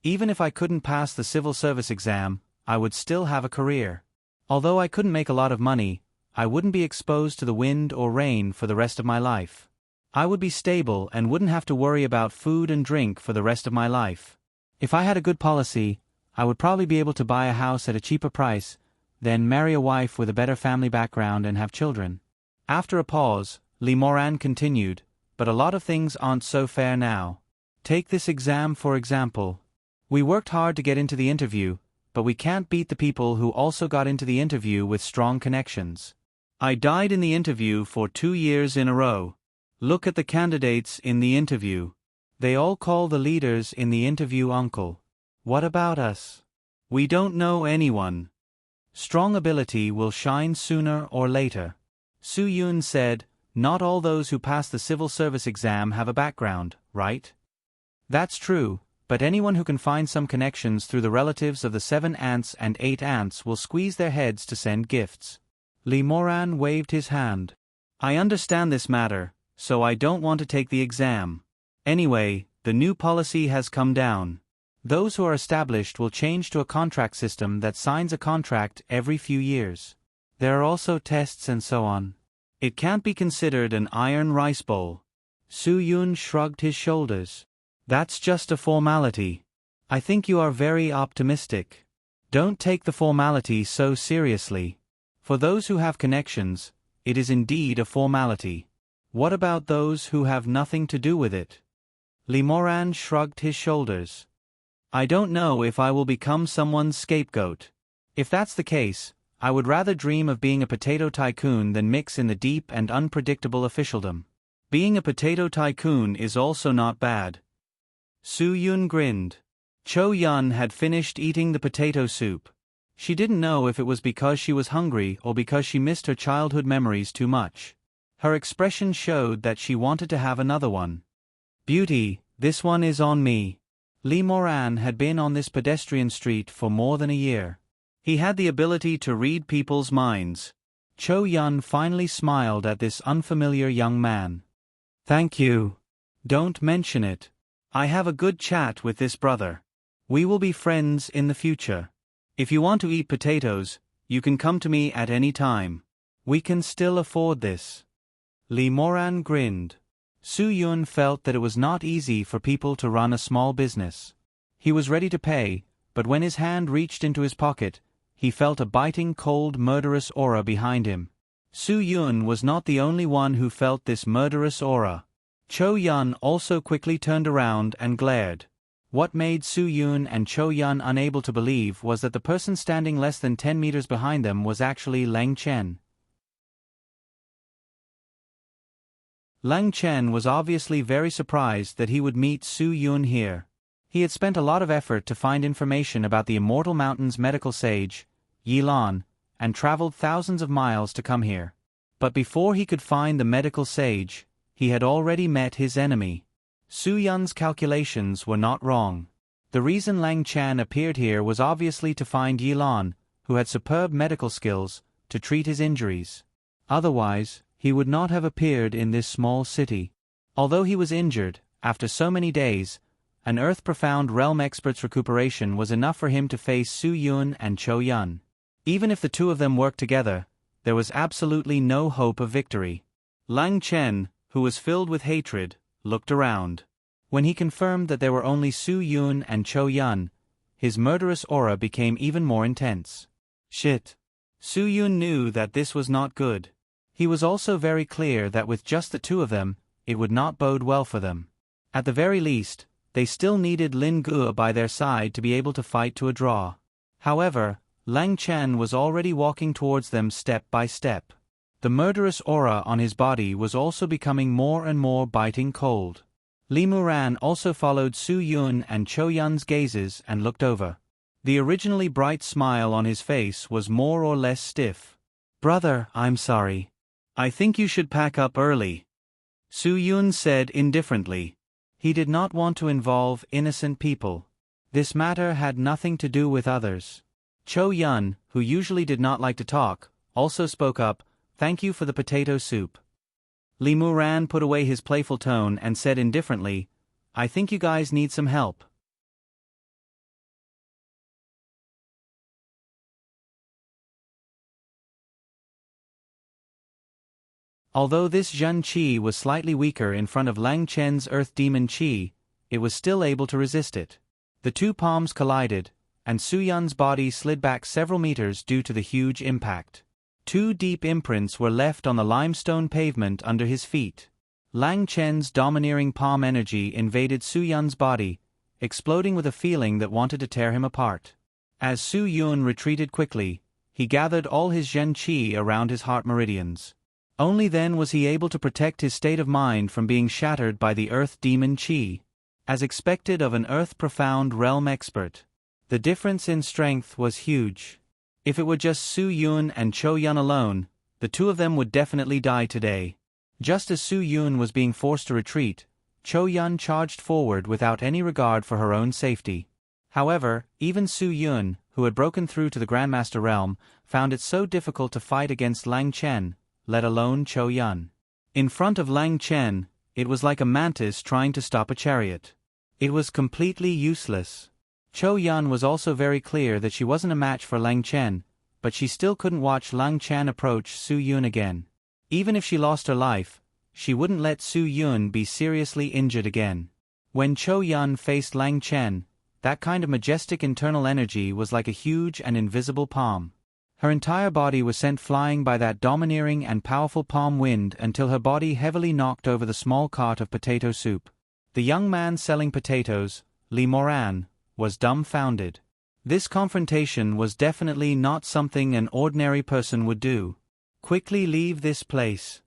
Even if I couldn't pass the civil service exam, I would still have a career. Although I couldn't make a lot of money, I wouldn't be exposed to the wind or rain for the rest of my life. I would be stable and wouldn't have to worry about food and drink for the rest of my life. If I had a good policy, I would probably be able to buy a house at a cheaper price, then marry a wife with a better family background and have children. After a pause, Lee Moran continued, but a lot of things aren't so fair now. Take this exam for example. We worked hard to get into the interview, but we can't beat the people who also got into the interview with strong connections. I died in the interview for 2 years in a row. Look at the candidates in the interview. They all call the leaders in the interview uncle. What about us? We don't know anyone. Strong ability will shine sooner or later. Su-Yun said, not all those who pass the civil service exam have a background, right? That's true, but anyone who can find some connections through the relatives of the 7 aunts and 8 aunts will squeeze their heads to send gifts. Lee Moran waved his hand. I understand this matter, so I don't want to take the exam. Anyway, the new policy has come down. Those who are established will change to a contract system that signs a contract every few years. There are also tests and so on. It can't be considered an iron rice bowl. Su-Yun shrugged his shoulders. That's just a formality. I think you are very optimistic. Don't take the formality so seriously. For those who have connections, it is indeed a formality. What about those who have nothing to do with it? Lee Moran shrugged his shoulders. I don't know if I will become someone's scapegoat. If that's the case, I would rather dream of being a potato tycoon than mix in the deep and unpredictable officialdom. Being a potato tycoon is also not bad. Su-Yun grinned. Cho-Yun had finished eating the potato soup. She didn't know if it was because she was hungry or because she missed her childhood memories too much. Her expression showed that she wanted to have another one. Beauty, this one is on me. Lee Moran had been on this pedestrian street for more than a year. He had the ability to read people's minds. Cho-Yun finally smiled at this unfamiliar young man. Thank you. Don't mention it. I have a good chat with this brother. We will be friends in the future. If you want to eat potatoes, you can come to me at any time. We can still afford this. Lee Moran grinned. Su-Yun felt that it was not easy for people to run a small business. He was ready to pay, but when his hand reached into his pocket, he felt a biting cold murderous aura behind him. Su-Yun was not the only one who felt this murderous aura. Cho-Yun also quickly turned around and glared. What made Su-Yun and Cho-Yun unable to believe was that the person standing less than 10 meters behind them was actually Lang Chen. Lang Chen was obviously very surprised that he would meet Su-Yun here. He had spent a lot of effort to find information about the Immortal Mountain's medical sage, Yilan, and traveled thousands of miles to come here. But before he could find the medical sage, he had already met his enemy. Su-Yun's calculations were not wrong. The reason Lang Chen appeared here was obviously to find Yilan, who had superb medical skills, to treat his injuries. Otherwise, he would not have appeared in this small city. Although he was injured, after so many days, an Earth-profound realm expert's recuperation was enough for him to face Su-Yun and Cho-Yun. Even if the two of them worked together, there was absolutely no hope of victory. Lang Chen, who was filled with hatred, looked around. When he confirmed that there were only Su-Yun and Cho-Yun, his murderous aura became even more intense. Shit. Su-Yun knew that this was not good. He was also very clear that with just the two of them, it would not bode well for them. At the very least, they still needed Lin Ge by their side to be able to fight to a draw. However, Lang Chen was already walking towards them step by step. The murderous aura on his body was also becoming more and more biting cold. Lee Moran also followed Su-Yun and Cho-Yun's gazes and looked over. The originally bright smile on his face was more or less stiff. Brother, I'm sorry. I think you should pack up early, Su Yun said indifferently. He did not want to involve innocent people. This matter had nothing to do with others. Cho Yun, who usually did not like to talk, also spoke up, "Thank you for the potato soup." Li Muran put away his playful tone and said indifferently, "I think you guys need some help." Although this Zhen Qi was slightly weaker in front of Lang Chen's Earth Demon Qi, it was still able to resist it. The two palms collided, and Su Yun's body slid back several meters due to the huge impact. Two deep imprints were left on the limestone pavement under his feet. Lang Chen's domineering palm energy invaded Su Yun's body, exploding with a feeling that wanted to tear him apart. As Su Yun retreated quickly, he gathered all his Zhen Qi around his heart meridians. Only then was he able to protect his state of mind from being shattered by the Earth Demon Qi. As expected of an Earth Profound Realm expert, the difference in strength was huge. If it were just Su Yun and Cho Yun alone, the two of them would definitely die today. Just as Su Yun was being forced to retreat, Cho Yun charged forward without any regard for her own safety. However, even Su Yun, who had broken through to the Grandmaster realm, found it so difficult to fight against Lang Chen, let alone Cho Yun. In front of Lang Chen, it was like a mantis trying to stop a chariot. It was completely useless. Cho Yun was also very clear that she wasn't a match for Lang Chen, but she still couldn't watch Lang Chen approach Su Yun again. Even if she lost her life, she wouldn't let Su Yun be seriously injured again. When Cho Yun faced Lang Chen, that kind of majestic internal energy was like a huge and invisible palm. Her entire body was sent flying by that domineering and powerful palm wind until her body heavily knocked over the small cart of potato soup. The young man selling potatoes, Li Moran, was dumbfounded. This confrontation was definitely not something an ordinary person would do. Quickly leave this place.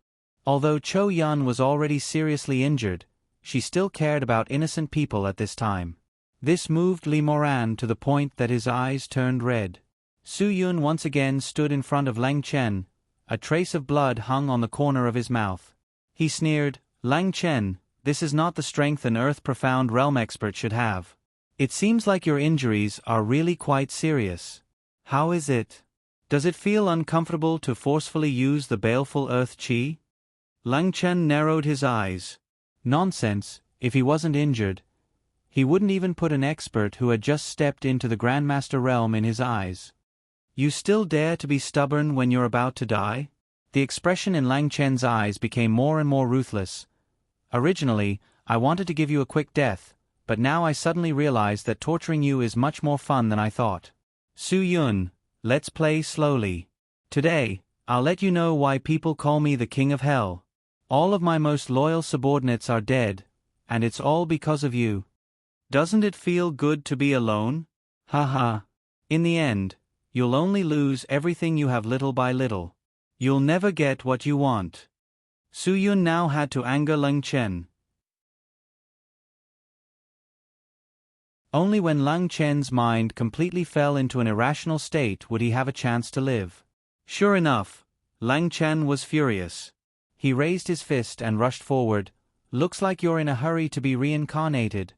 Although Cho Yun was already seriously injured, she still cared about innocent people at this time. This moved Li Moran to the point that his eyes turned red. Su Yun once again stood in front of Lang Chen. A trace of blood hung on the corner of his mouth. He sneered, "Lang Chen, this is not the strength an Earth Profound Realm expert should have. It seems like your injuries are really quite serious. How is it? Does it feel uncomfortable to forcefully use the baleful Earth Qi?" Lang Chen narrowed his eyes. Nonsense, if he wasn't injured. He wouldn't even put an expert who had just stepped into the Grandmaster realm in his eyes. "You still dare to be stubborn when you're about to die?" The expression in Lang Chen's eyes became more and more ruthless. "Originally, I wanted to give you a quick death, but now I suddenly realize that torturing you is much more fun than I thought. Su Yun, let's play slowly. Today, I'll let you know why people call me the King of Hell. All of my most loyal subordinates are dead, and it's all because of you. Doesn't it feel good to be alone? Haha. In the end, you'll only lose everything you have little by little. You'll never get what you want." Su Yun now had to anger Lang Chen. Only when Lang Chen's mind completely fell into an irrational state would he have a chance to live. Sure enough, Lang Chen was furious. He raised his fist and rushed forward. "Looks like you're in a hurry to be reincarnated."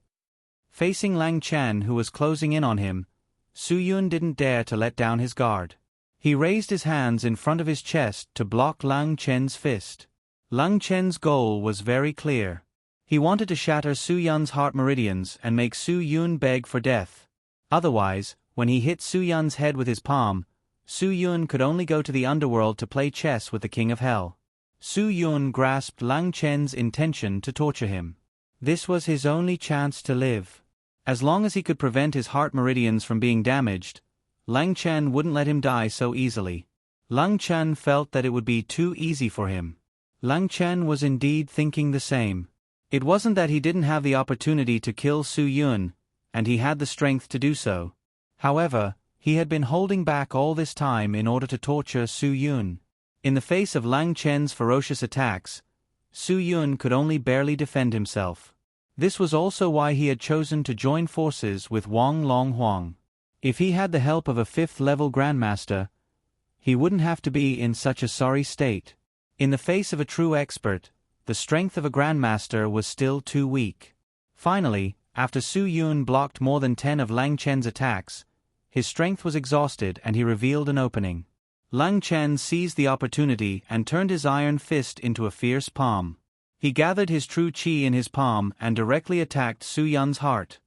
Facing Lang Chen, who was closing in on him, Su Yun didn't dare to let down his guard. He raised his hands in front of his chest to block Lang Chen's fist. Lang Chen's goal was very clear. He wanted to shatter Su Yun's heart meridians and make Su Yun beg for death. Otherwise, when he hit Su Yun's head with his palm, Su Yun could only go to the underworld to play chess with the King of Hell. Su Yun grasped Lang Chen's intention to torture him. This was his only chance to live. As long as he could prevent his heart meridians from being damaged, Lang Chen wouldn't let him die so easily. Lang Chen felt that it would be too easy for him. Lang Chen was indeed thinking the same. It wasn't that he didn't have the opportunity to kill Su Yun, and he had the strength to do so. However, he had been holding back all this time in order to torture Su Yun. In the face of Lang Chen's ferocious attacks, Su Yun could only barely defend himself. This was also why he had chosen to join forces with Wang Long Huang. If he had the help of a 5th-level Grandmaster, he wouldn't have to be in such a sorry state. In the face of a true expert, the strength of a grandmaster was still too weak. Finally, after Su Yun blocked more than 10 of Lang Chen's attacks, his strength was exhausted and he revealed an opening. Lang Chen seized the opportunity and turned his iron fist into a fierce palm. He gathered his true qi in his palm and directly attacked Su Yun's heart.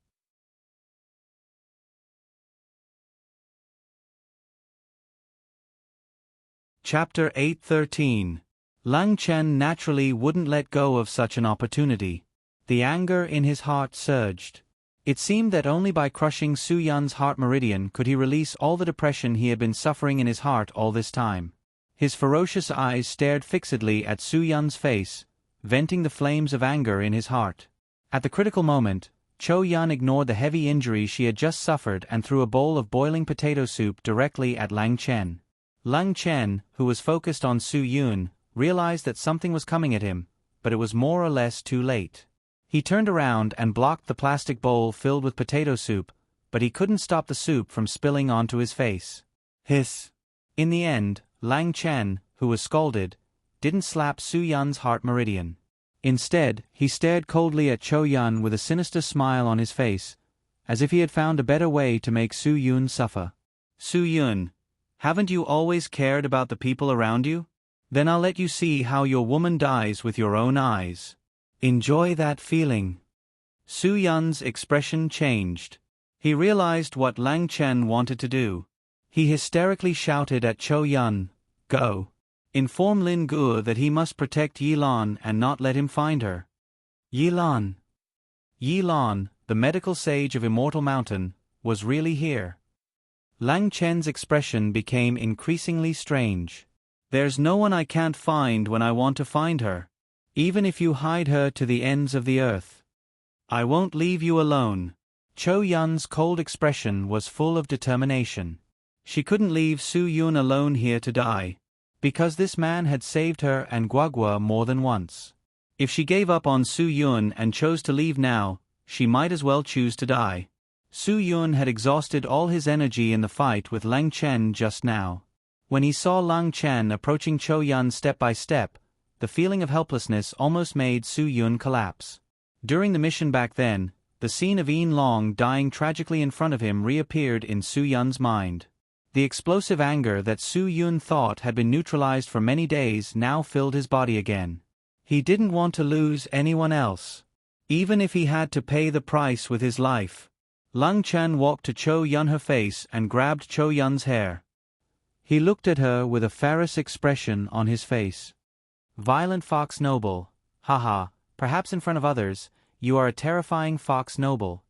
Chapter 8:13. Lang Chen naturally wouldn't let go of such an opportunity. The anger in his heart surged. It seemed that only by crushing Su Yun's heart meridian could he release all the depression he had been suffering in his heart all this time. His ferocious eyes stared fixedly at Su Yun's face, venting the flames of anger in his heart. At the critical moment, Cho Yun ignored the heavy injury she had just suffered and threw a bowl of boiling potato soup directly at Lang Chen. Lang Chen, who was focused on Su Yun, realized that something was coming at him, but it was more or less too late. He turned around and blocked the plastic bowl filled with potato soup, but he couldn't stop the soup from spilling onto his face. Hiss! In the end, Lang Chen, who was scalded, didn't slap Su Yun's heart meridian. Instead, he stared coldly at Cho Yun with a sinister smile on his face, as if he had found a better way to make Su Yun suffer. Su Yun, haven't you always cared about the people around you? Then I'll let you see how your woman dies with your own eyes. Enjoy that feeling. Su Yun's expression changed. He realized what Lang Chen wanted to do. He hysterically shouted at Cho Yun, "Go! Inform Lin Gu that he must protect Yi Lan and not let him find her." Yi Lan. Yi Lan, the medical sage of Immortal Mountain, was really here. Lang Chen's expression became increasingly strange. "There's no one I can't find when I want to find her. Even if you hide her to the ends of the earth. I won't leave you alone." Cho Yun's cold expression was full of determination. She couldn't leave Su Yun alone here to die, because this man had saved her and Guagua more than once. If she gave up on Su Yun and chose to leave now, she might as well choose to die. Su Yun had exhausted all his energy in the fight with Lang Chen just now. When he saw Lang Chen approaching Cho Yun step by step, the feeling of helplessness almost made Su Yun collapse. During the mission back then, the scene of Yin Long dying tragically in front of him reappeared in Su Yun's mind. The explosive anger that Su Yun thought had been neutralized for many days now filled his body again. He didn't want to lose anyone else, even if he had to pay the price with his life. Lang Chen walked to Cho Yun her face and grabbed Cho Yun's hair. He looked at her with a ferocious expression on his face. "Violent fox noble, haha, perhaps in front of others, you are a terrifying fox noble.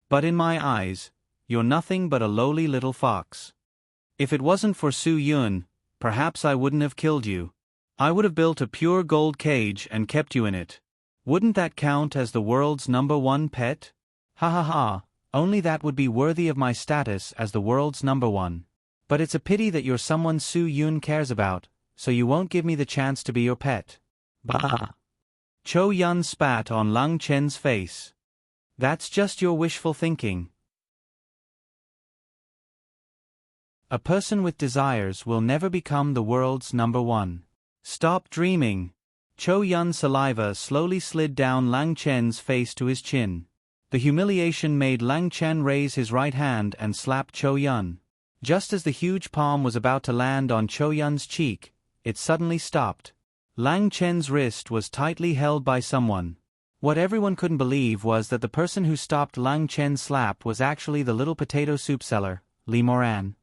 But in my eyes, you're nothing but a lowly little fox. If it wasn't for Su Yun, perhaps I wouldn't have killed you. I would have built a pure gold cage and kept you in it. Wouldn't that count as the world's #1 pet? Ha ha ha, only that would be worthy of my status as the world's #1. But it's a pity that you're someone Su Yun cares about, so you won't give me the chance to be your pet." Bah! Cho Yun spat on Lang Chen's face. "That's just your wishful thinking. A person with desires will never become the world's #1. Stop dreaming." Cho Yun's saliva slowly slid down Lang Chen's face to his chin. The humiliation made Lang Chen raise his right hand and slap Cho Yun. Just as the huge palm was about to land on Cho Yun's cheek, it suddenly stopped. Lang Chen's wrist was tightly held by someone. What everyone couldn't believe was that the person who stopped Lang Chen's slap was actually the little potato soup seller, Li Moran.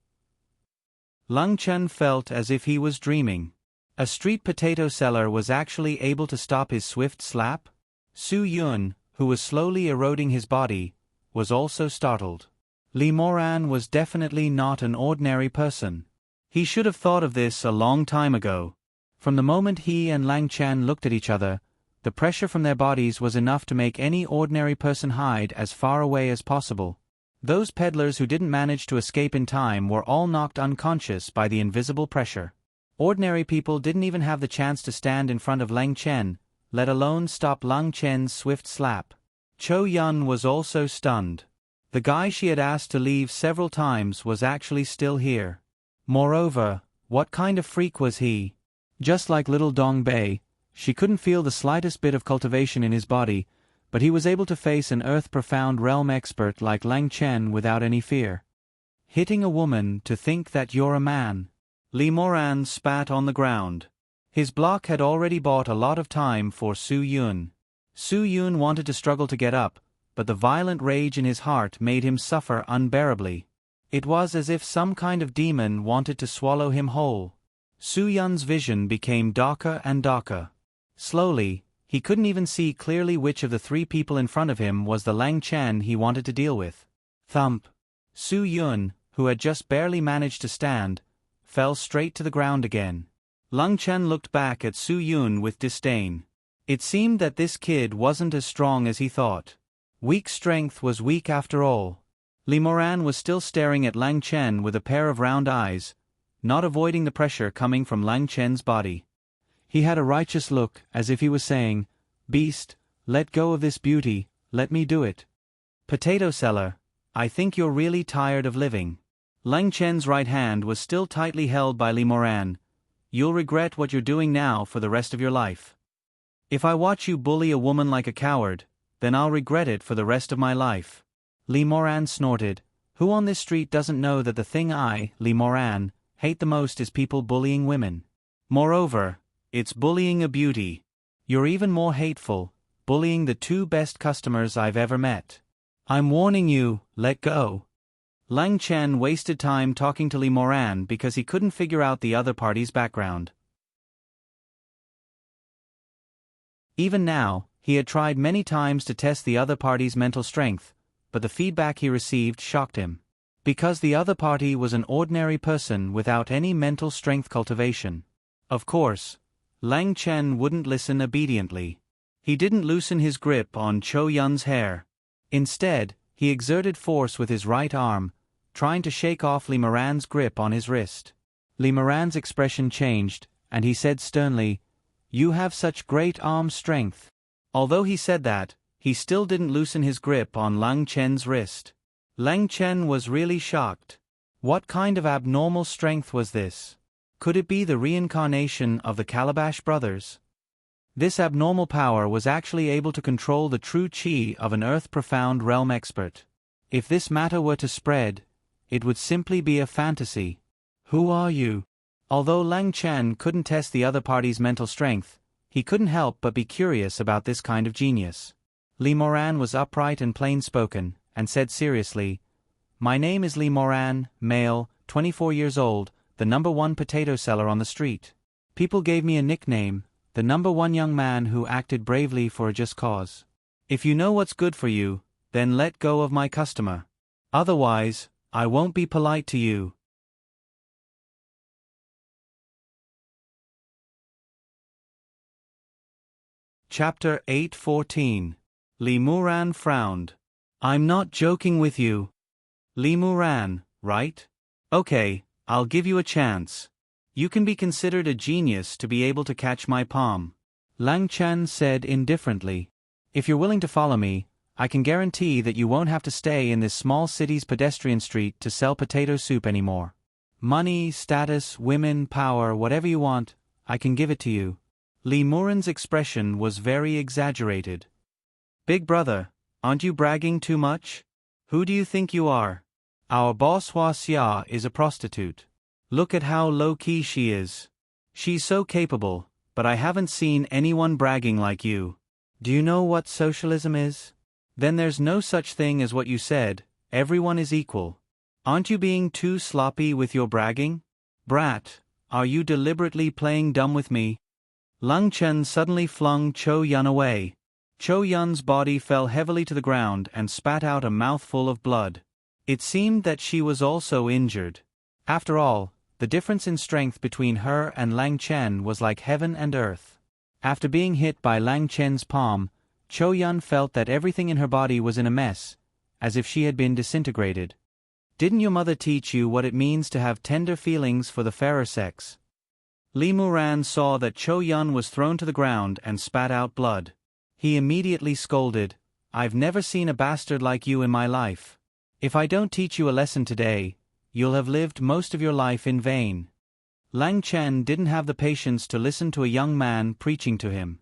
Lang Chen felt as if he was dreaming. A street potato seller was actually able to stop his swift slap? Su Yun, who was slowly eroding his body, was also startled. Li Moran was definitely not an ordinary person. He should have thought of this a long time ago. From the moment he and Lang Chen looked at each other, the pressure from their bodies was enough to make any ordinary person hide as far away as possible. Those peddlers who didn't manage to escape in time were all knocked unconscious by the invisible pressure. Ordinary people didn't even have the chance to stand in front of Lang Chen, let alone stop Lang Chen's swift slap. Cho Yun was also stunned. The guy she had asked to leave several times was actually still here. Moreover, What kind of freak was he? Just like little Dong Bei, she couldn't feel the slightest bit of cultivation in his body, but he was able to face an earth-profound realm expert like Lang Chen without any fear. Hitting a woman to think that you're a man. Li Moran spat on the ground. His block had already bought a lot of time for Su Yun. Su Yun wanted to struggle to get up, but the violent rage in his heart made him suffer unbearably. It was as if some kind of demon wanted to swallow him whole. Su Yun's vision became darker and darker. Slowly, he couldn't even see clearly which of the three people in front of him was the Lang Chen he wanted to deal with. Thump. Su Yun, who had just barely managed to stand, fell straight to the ground again. Lang Chen looked back at Su Yun with disdain. It seemed that this kid wasn't as strong as he thought. Weak strength was weak after all. Li Moran was still staring at Lang Chen with a pair of round eyes, not avoiding the pressure coming from Lang Chen's body. He had a righteous look, as if he was saying, "Beast, let go of this beauty, let me do it." "Potato seller, I think you're really tired of living." Lang Chen's right hand was still tightly held by Li Moran. "You'll regret what you're doing now for the rest of your life. If I watch you bully a woman like a coward, then I'll regret it for the rest of my life." Li Moran snorted. Who on this street doesn't know that the thing I, Li Moran, hate the most is people bullying women? Moreover, it's bullying a beauty. You're even more hateful, bullying the two best customers I've ever met. I'm warning you, let go. Lang Chen wasted time talking to Li Moran because he couldn't figure out the other party's background. Even now, he had tried many times to test the other party's mental strength, but the feedback he received shocked him. Because the other party was an ordinary person without any mental strength cultivation. Of course, Lang Chen wouldn't listen obediently. He didn't loosen his grip on Cho Yun's hair. Instead, he exerted force with his right arm, trying to shake off Li Moran's grip on his wrist. Li Moran's expression changed, and he said sternly, "You have such great arm strength." Although he said that, he still didn't loosen his grip on Lang Chen's wrist. Lang Chen was really shocked. What kind of abnormal strength was this? Could it be the reincarnation of the Calabash brothers? This abnormal power was actually able to control the true chi of an earth-profound realm expert. If this matter were to spread, it would simply be a fantasy. Who are you? Although Lang Chen couldn't test the other party's mental strength, he couldn't help but be curious about this kind of genius. Li Moran was upright and plain-spoken, and said seriously, "My name is Li Moran, male, 24 years old, the #1 potato seller on the street. People gave me a nickname, the #1 young man who acted bravely for a just cause. If you know what's good for you, then let go of my customer. Otherwise, I won't be polite to you." Chapter 8:14. Li Moran frowned. "I'm not joking with you. Li Moran, right? Okay, I'll give you a chance. You can be considered a genius to be able to catch my palm." Lang Chen said indifferently. "If you're willing to follow me, I can guarantee that you won't have to stay in this small city's pedestrian street to sell potato soup anymore. Money, status, women, power, whatever you want, I can give it to you." Li Moran's expression was very exaggerated. "Big brother, aren't you bragging too much? Who do you think you are? Our boss Hua Xia is a prostitute. Look at how low-key she is. She's so capable, but I haven't seen anyone bragging like you. Do you know what socialism is? Then there's no such thing as what you said, everyone is equal. Aren't you being too sloppy with your bragging? Brat, are you deliberately playing dumb with me?" Lang Chen suddenly flung Cho Yun away. Cho Yun's body fell heavily to the ground and spat out a mouthful of blood. It seemed that she was also injured. After all, the difference in strength between her and Lang Chen was like heaven and earth. After being hit by Lang Chen's palm, Cho Yun felt that everything in her body was in a mess, as if she had been disintegrated. "Didn't your mother teach you what it means to have tender feelings for the fairer sex?" Li Moran saw that Cho Yun was thrown to the ground and spat out blood. He immediately scolded, "I've never seen a bastard like you in my life. If I don't teach you a lesson today, you'll have lived most of your life in vain." Lang Chen didn't have the patience to listen to a young man preaching to him.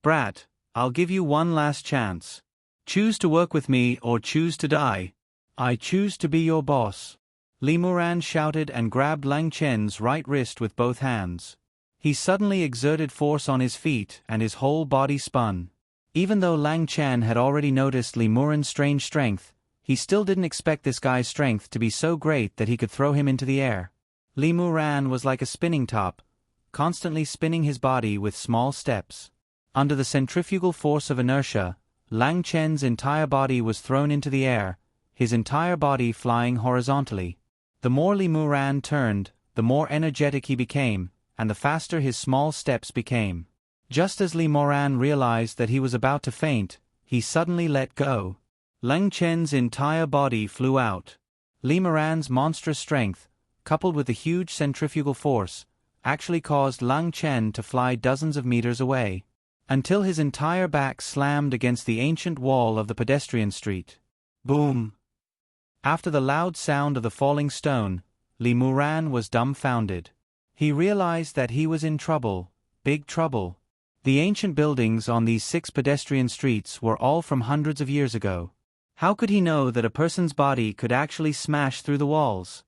"Brat, I'll give you one last chance. Choose to work with me or choose to die. I choose to be your boss." Li Muran shouted and grabbed Lang Chen's right wrist with both hands. He suddenly exerted force on his feet and his whole body spun. Even though Lang Chen had already noticed Li Muran's strange strength, he still didn't expect this guy's strength to be so great that he could throw him into the air. Li Muran was like a spinning top, constantly spinning his body with small steps. Under the centrifugal force of inertia, Lang Chen's entire body was thrown into the air, his entire body flying horizontally. The more Li Muran turned, the more energetic he became, and the faster his small steps became. Just as Li Muran realized that he was about to faint, he suddenly let go. Lang Chen's entire body flew out. Li Muran's monstrous strength, coupled with the huge centrifugal force, actually caused Lang Chen to fly dozens of meters away, until his entire back slammed against the ancient wall of the pedestrian street. Boom! After the loud sound of the falling stone, Li Muran was dumbfounded. He realized that he was in trouble, big trouble. The ancient buildings on these 6 pedestrian streets were all from hundreds of years ago. How could he know that a person's body could actually smash through the walls?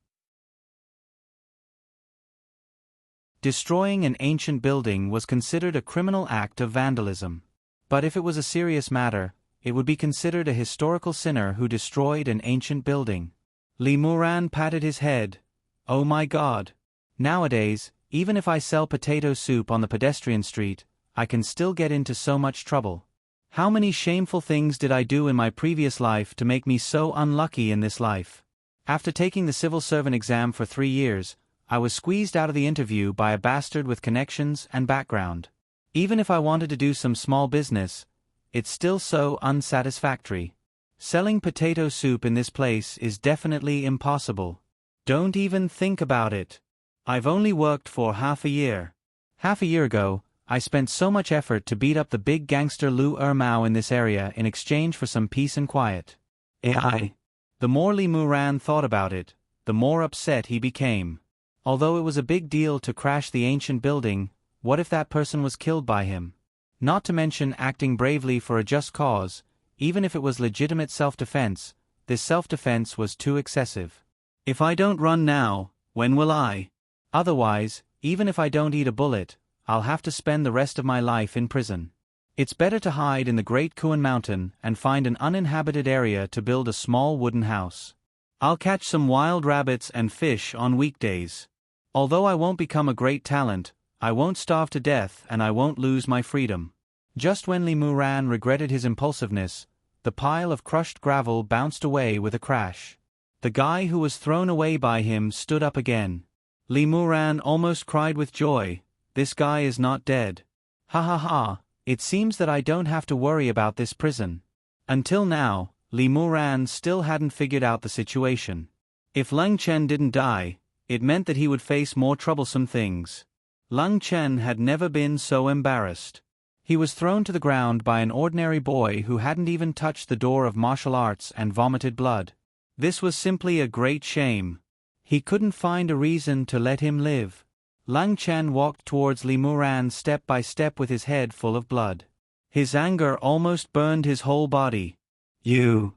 Destroying an ancient building was considered a criminal act of vandalism. But if it was a serious matter, it would be considered a historical sinner who destroyed an ancient building. Li Muran patted his head. "Oh my God! Nowadays, even if I sell potato soup on the pedestrian street, I can still get into so much trouble. How many shameful things did I do in my previous life to make me so unlucky in this life?" After taking the civil servant exam for 3 years, I was squeezed out of the interview by a bastard with connections and background. Even if I wanted to do some small business, it's still so unsatisfactory. Selling potato soup in this place is definitely impossible. Don't even think about it. I've only worked for half a year. Half a year ago, I spent so much effort to beat up the big gangster Lu Mao in this area in exchange for some peace and quiet. AI. The more Li Muran thought about it, the more upset he became. Although it was a big deal to crash the ancient building, what if that person was killed by him? Not to mention acting bravely for a just cause, even if it was legitimate self-defense, this self-defense was too excessive. If I don't run now, when will I? Otherwise, even if I don't eat a bullet, I'll have to spend the rest of my life in prison. It's better to hide in the Great Kuan Mountain and find an uninhabited area to build a small wooden house. I'll catch some wild rabbits and fish on weekdays. Although I won't become a great talent, I won't starve to death and I won't lose my freedom. Just when Li Muran regretted his impulsiveness, the pile of crushed gravel bounced away with a crash. The guy who was thrown away by him stood up again. Li Muran almost cried with joy. This guy is not dead. Ha ha ha, it seems that I don't have to worry about this prison. Until now, Li Muran still hadn't figured out the situation. If Lang Chen didn't die, it meant that he would face more troublesome things. Lang Chen had never been so embarrassed. He was thrown to the ground by an ordinary boy who hadn't even touched the door of martial arts and vomited blood. This was simply a great shame. He couldn't find a reason to let him live. Lang Chen walked towards Li Muran step by step with his head full of blood. His anger almost burned his whole body. You.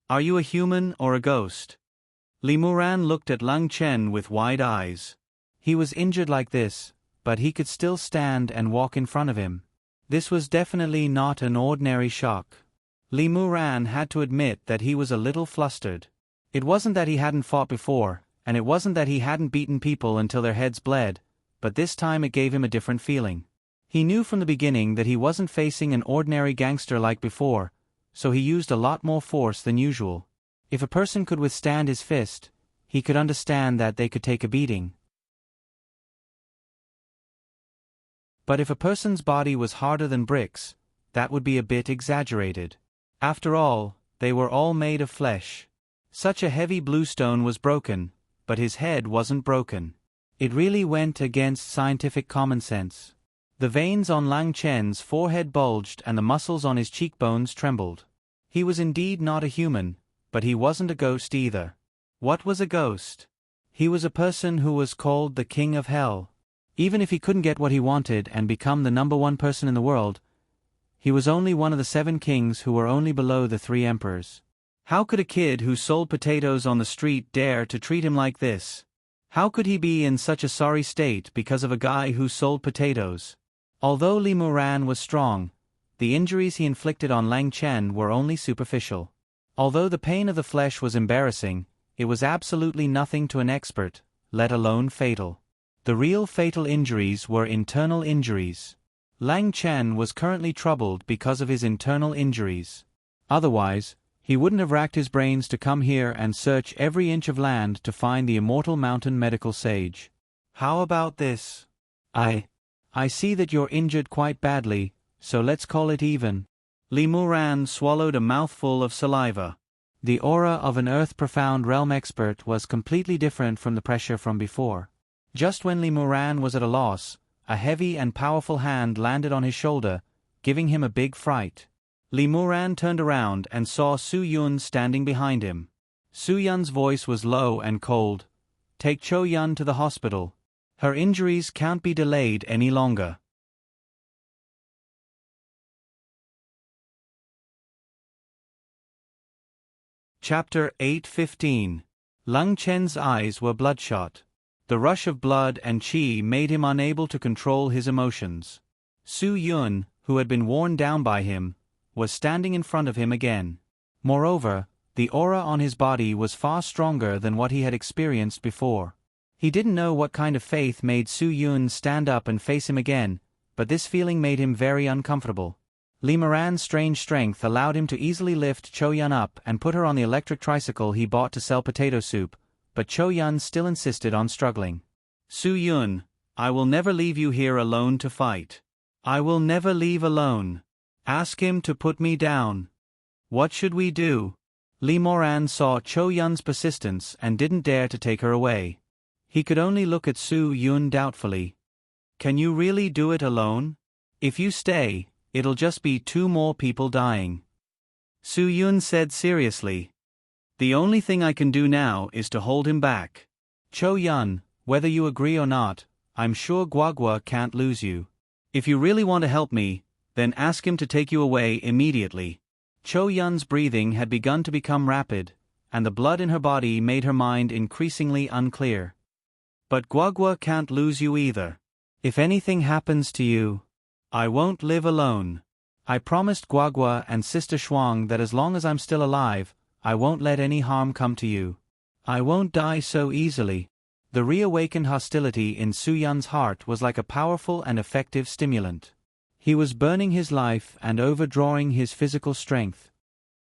Are you a human or a ghost? Li Muran looked at Lang Chen with wide eyes. He was injured like this, but he could still stand and walk in front of him. This was definitely not an ordinary shock. Li Muran had to admit that he was a little flustered. It wasn't that he hadn't fought before, and it wasn't that he hadn't beaten people until their heads bled, but this time it gave him a different feeling. He knew from the beginning that he wasn't facing an ordinary gangster like before, so he used a lot more force than usual. If a person could withstand his fist, he could understand that they could take a beating. But if a person's body was harder than bricks, that would be a bit exaggerated. After all, they were all made of flesh. Such a heavy bluestone was broken, but his head wasn't broken. It really went against scientific common sense. The veins on Lang Chen's forehead bulged and the muscles on his cheekbones trembled. He was indeed not a human, but he wasn't a ghost either. What was a ghost? He was a person who was called the King of Hell. Even if he couldn't get what he wanted and become the #1 person in the world, he was only one of the 7 kings who were only below the 3 emperors. How could a kid who sold potatoes on the street dare to treat him like this? How could he be in such a sorry state because of a guy who sold potatoes? Although Li Muran was strong, the injuries he inflicted on Lang Chen were only superficial. Although the pain of the flesh was embarrassing, it was absolutely nothing to an expert, let alone fatal. The real fatal injuries were internal injuries. Lang Chen was currently troubled because of his internal injuries. Otherwise, he wouldn't have racked his brains to come here and search every inch of land to find the immortal mountain medical sage. How about this? I see that you're injured quite badly, so let's call it even. Li Muran swallowed a mouthful of saliva. The aura of an earth-profound realm expert was completely different from the pressure from before. Just when Li Muran was at a loss, a heavy and powerful hand landed on his shoulder, giving him a big fright. Li Muran turned around and saw Su Yun standing behind him. Su Yun's voice was low and cold. "Take Cho Yun to the hospital. Her injuries can't be delayed any longer." Chapter 8:15. Lang Chen's eyes were bloodshot. The rush of blood and qi made him unable to control his emotions. Su Yun, who had been worn down by him, was standing in front of him again. Moreover, the aura on his body was far stronger than what he had experienced before. He didn't know what kind of faith made Su Yun stand up and face him again, but this feeling made him very uncomfortable. Li Muran's strange strength allowed him to easily lift Cho Yun up and put her on the electric tricycle he bought to sell potato soup, but Cho Yun still insisted on struggling. "Su Yun, I will never leave you here alone to fight. I will never leave alone. Ask him to put me down. What should we do?" Li Muran saw Cho Yun's persistence and didn't dare to take her away. He could only look at Su Yun doubtfully. "Can you really do it alone? If you stay, it'll just be 2 more people dying." Su Yun said seriously. "The only thing I can do now is to hold him back. Cho Yun, whether you agree or not, I'm sure Guagua can't lose you. If you really want to help me, then ask him to take you away immediately." Cho Yun's breathing had begun to become rapid, and the blood in her body made her mind increasingly unclear. "But Guagua can't lose you either. If anything happens to you, I won't live alone. I promised Guagua and Sister Shuang that as long as I'm still alive, I won't let any harm come to you. I won't die so easily." The reawakened hostility in Su Yun's heart was like a powerful and effective stimulant. He was burning his life and overdrawing his physical strength.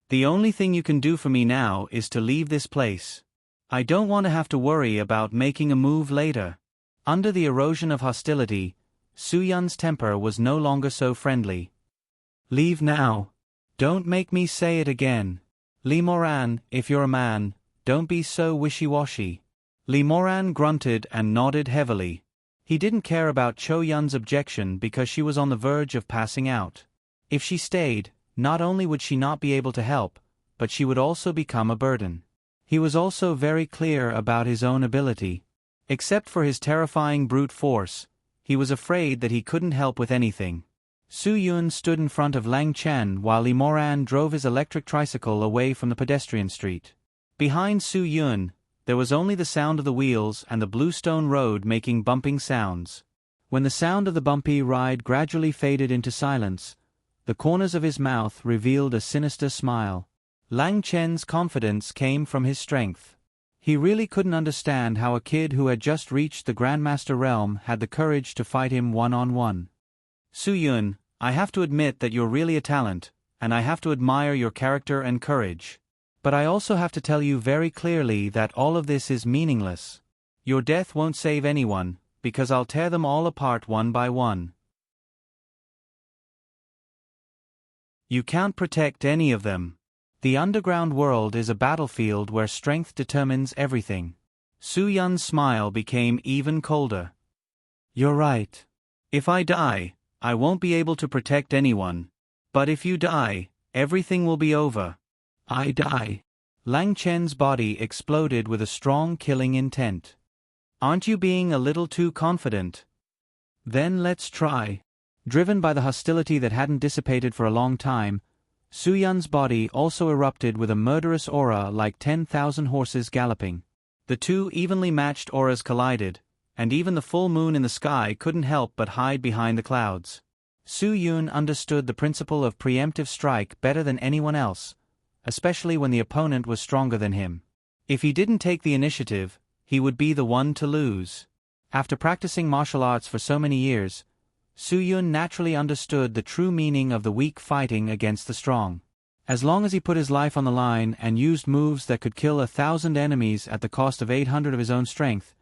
"The only thing you can do for me now is to leave this place. I don't want to have to worry about making a move later." Under the erosion of hostility, Su Yun's temper was no longer so friendly. "Leave now. Don't make me say it again. Li Muran, if you're a man, don't be so wishy-washy." Li Muran grunted and nodded heavily. He didn't care about Cho Yun's objection because she was on the verge of passing out. If she stayed, not only would she not be able to help, but she would also become a burden. He was also very clear about his own ability. Except for his terrifying brute force, he was afraid that he couldn't help with anything. Su Yun stood in front of Lang Chen while Li Muran drove his electric tricycle away from the pedestrian street. Behind Su Yun, there was only the sound of the wheels and the bluestone road making bumping sounds. When the sound of the bumpy ride gradually faded into silence, the corners of his mouth revealed a sinister smile. Lang Chen's confidence came from his strength. He really couldn't understand how a kid who had just reached the Grandmaster realm had the courage to fight him one-on-one. "Su Yun, I have to admit that you're really a talent, and I have to admire your character and courage. But I also have to tell you very clearly that all of this is meaningless. Your death won't save anyone, because I'll tear them all apart one by one. You can't protect any of them. The underground world is a battlefield where strength determines everything." Su Yun's smile became even colder. "You're right. If I die, I won't be able to protect anyone. But if you die, everything will be over." "I die." Lang Chen's body exploded with a strong killing intent. Aren't you being a little too confident? Then let's try. Driven by the hostility that hadn't dissipated for a long time, Su Yun's body also erupted with a murderous aura like 10,000 horses galloping. The two evenly matched auras collided, and even the full moon in the sky couldn't help but hide behind the clouds. Su Yun understood the principle of preemptive strike better than anyone else, especially when the opponent was stronger than him. If he didn't take the initiative, he would be the one to lose. After practicing martial arts for so many years, Su Yun naturally understood the true meaning of the weak fighting against the strong. As long as he put his life on the line and used moves that could kill 1,000 enemies at the cost of 800 of his own strength,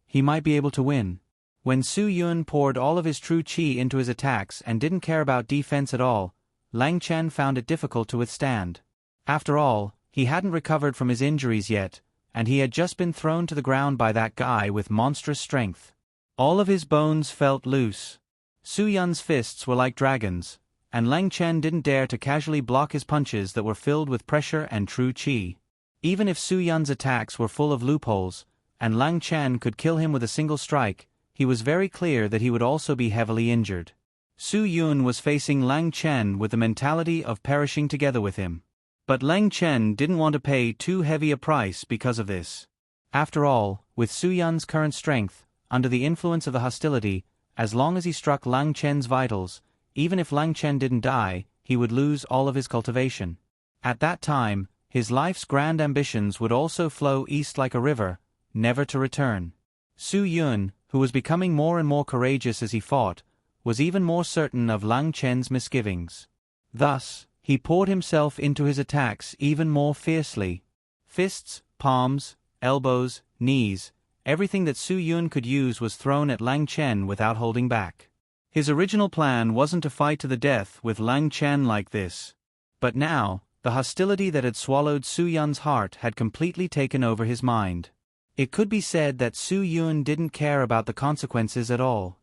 he might be able to win. When Su Yun poured all of his true qi into his attacks and didn't care about defense at all, Lang Chen found it difficult to withstand. After all, he hadn't recovered from his injuries yet, and he had just been thrown to the ground by that guy with monstrous strength. All of his bones felt loose. Su Yun's fists were like dragons, and Lang Chen didn't dare to casually block his punches that were filled with pressure and true qi. Even if Su Yun's attacks were full of loopholes, and Lang Chen could kill him with a single strike, he was very clear that he would also be heavily injured. Su Yun was facing Lang Chen with the mentality of perishing together with him. But Lang Chen didn't want to pay too heavy a price because of this. After all, with Su Yun's current strength, under the influence of the hostility, as long as he struck Lang Chen's vitals, even if Lang Chen didn't die, he would lose all of his cultivation. At that time, his life's grand ambitions would also flow east like a river, never to return. Su Yun, who was becoming more and more courageous as he fought, was even more certain of Lang Chen's misgivings. Thus, he poured himself into his attacks even more fiercely. Fists, palms, elbows, knees, everything that Su Yun could use was thrown at Lang Chen without holding back. His original plan wasn't to fight to the death with Lang Chen like this. But now, the hostility that had swallowed Su Yun's heart had completely taken over his mind. It could be said that Su Yun didn't care about the consequences at all.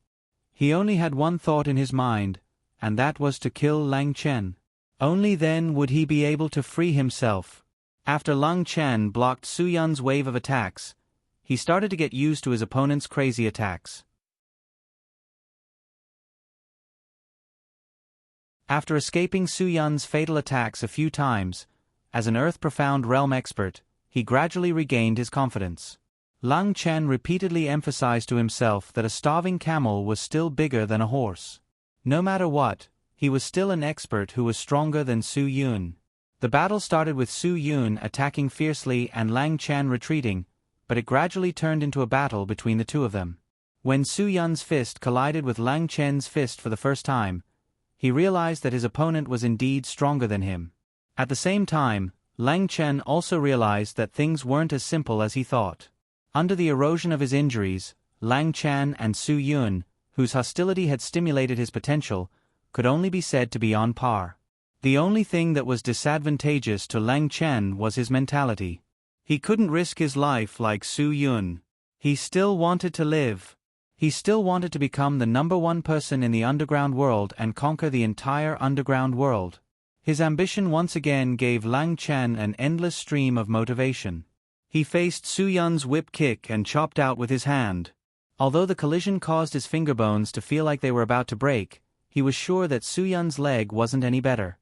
He only had one thought in his mind, and that was to kill Lang Chen. Only then would he be able to free himself. After Lang Chen blocked Su Yun's wave of attacks, he started to get used to his opponent's crazy attacks. After escaping Su Yun's fatal attacks a few times, as an Earth-profound realm expert, he gradually regained his confidence. Lang Chen repeatedly emphasized to himself that a starving camel was still bigger than a horse. No matter what, he was still an expert who was stronger than Su Yun. The battle started with Su Yun attacking fiercely and Lang Chen retreating, but it gradually turned into a battle between the two of them. When Su Yun's fist collided with Lang Chen's fist for the first time, he realized that his opponent was indeed stronger than him. At the same time, Lang Chen also realized that things weren't as simple as he thought. Under the erosion of his injuries, Lang Chen and Su Yun, whose hostility had stimulated his potential, could only be said to be on par. The only thing that was disadvantageous to Lang Chen was his mentality. He couldn't risk his life like Su Yun. He still wanted to live. He still wanted to become the #1 person in the underground world and conquer the entire underground world. His ambition once again gave Lang Chen an endless stream of motivation. He faced Su Yun's whip kick and chopped out with his hand. Although the collision caused his finger bones to feel like they were about to break, he was sure that Su Yun's leg wasn't any better.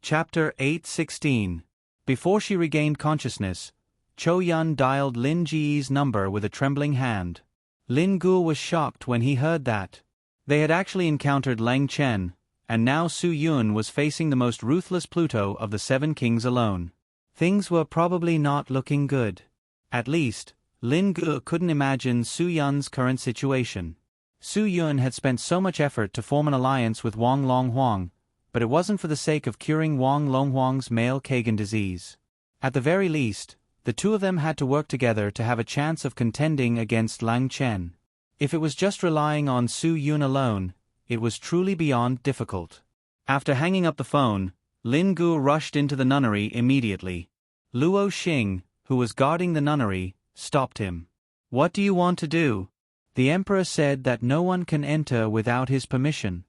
Chapter 8:16. Before she regained consciousness, Cho Yun dialed Lin Ji's number with a trembling hand. Lin Gu was shocked when he heard that. They had actually encountered Lang Chen, and now Su Yun was facing the most ruthless Pluto of the Seven Kings alone. Things were probably not looking good. At least, Lin Gu couldn't imagine Su Yun's current situation. Su Yun had spent so much effort to form an alliance with Wang Longhuang, but it wasn't for the sake of curing Wang Longhuang's male Kagan disease. At the very least, the two of them had to work together to have a chance of contending against Lang Chen. If it was just relying on Su Yun alone, it was truly beyond difficult. After hanging up the phone, Lin Gu rushed into the nunnery immediately. Luo Xing, who was guarding the nunnery, stopped him. "What do you want to do?" "The emperor said that no one can enter without his permission."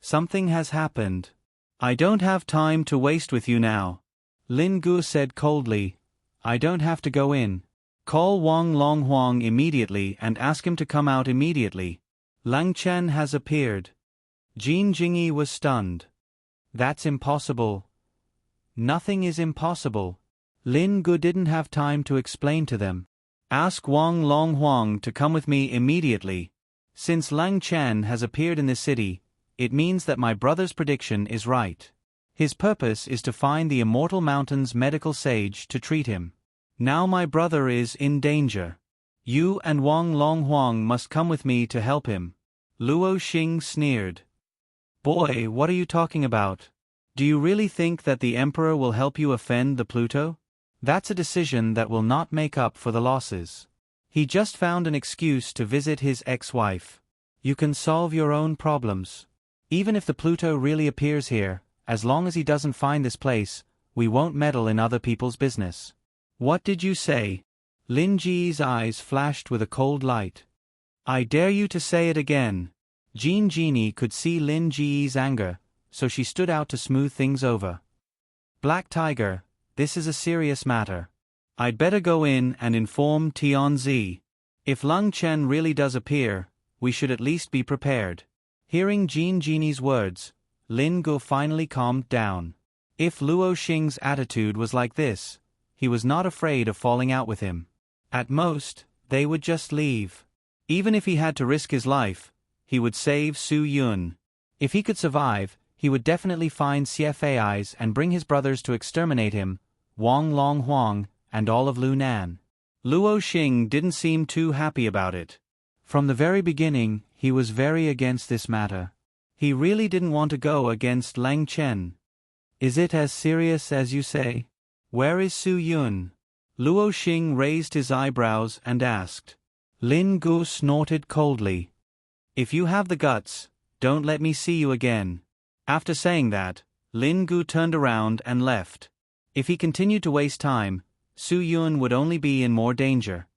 "Something has happened." I don't have time to waste with you now. Lin Gu said coldly. I don't have to go in. Call Wang Long Huang immediately and ask him to come out immediately. Lang Chen has appeared. Jin Jingyi was stunned. That's impossible. Nothing is impossible. Lin Gu didn't have time to explain to them. Ask Wang Long Huang to come with me immediately. Since Lang Chen has appeared in this city, it means that my brother's prediction is right. His purpose is to find the Immortal Mountain's medical sage to treat him. Now my brother is in danger. You and Wang Long Huang must come with me to help him. Luo Xing sneered. Boy, what are you talking about? Do you really think that the Emperor will help you offend the Pluto? That's a decision that will not make up for the losses. He just found an excuse to visit his ex-wife. You can solve your own problems. Even if the Pluto really appears here, as long as he doesn't find this place, we won't meddle in other people's business. What did you say? Lin Ji's eyes flashed with a cold light. I dare you to say it again. Jin Jingyi could see Lin Ji's anger, so she stood out to smooth things over. Black Tiger, this is a serious matter. I'd better go in and inform Tianzi. If Lang Chen really does appear, we should at least be prepared. Hearing Jin Jingyi's words, Lin Gu finally calmed down. If Luo Xing's attitude was like this, he was not afraid of falling out with him. At most, they would just leave. Even if he had to risk his life, he would save Su Yun. If he could survive, he would definitely find CFAIs and bring his brothers to exterminate him, Wang Long Huang, and all of Lunan. Luo Xing didn't seem too happy about it. From the very beginning, he was very against this matter. He really didn't want to go against Lang Chen. Is it as serious as you say? Where is Su Yun? Luo Xing raised his eyebrows and asked. Lin Gu snorted coldly. If you have the guts, don't let me see you again. After saying that, Lin Gu turned around and left. If he continued to waste time, Su Yun would only be in more danger.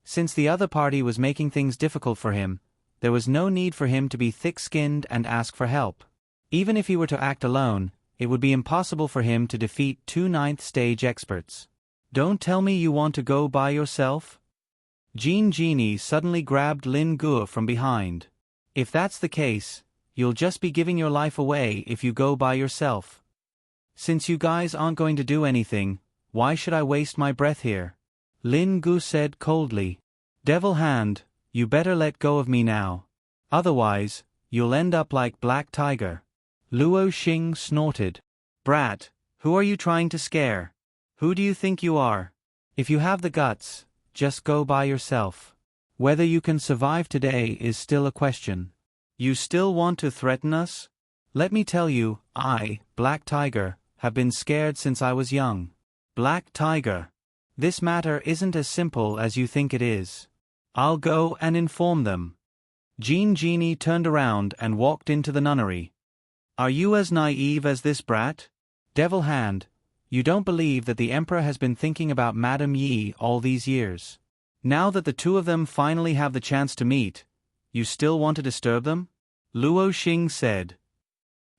Since the other party was making things difficult for him, there was no need for him to be thick-skinned and ask for help. Even if he were to act alone, it would be impossible for him to defeat 2 9th-stage experts. Don't tell me you want to go by yourself? Jin Jingyi suddenly grabbed Lin Gu from behind. If that's the case, you'll just be giving your life away if you go by yourself. Since you guys aren't going to do anything, why should I waste my breath here? Lin Gu said coldly. Devil Hand, you better let go of me now. Otherwise, you'll end up like Black Tiger. Luo Xing snorted. Brat, who are you trying to scare? Who do you think you are? If you have the guts, just go by yourself. Whether you can survive today is still a question. You still want to threaten us? Let me tell you, I, Black Tiger, have been scared since I was young. Black Tiger. This matter isn't as simple as you think it is. I'll go and inform them. Jin Jingyi turned around and walked into the nunnery. Are you as naive as this brat? Devil Hand, you don't believe that the Emperor has been thinking about Madame Yi all these years. Now that the two of them finally have the chance to meet, you still want to disturb them? Luo Xing said.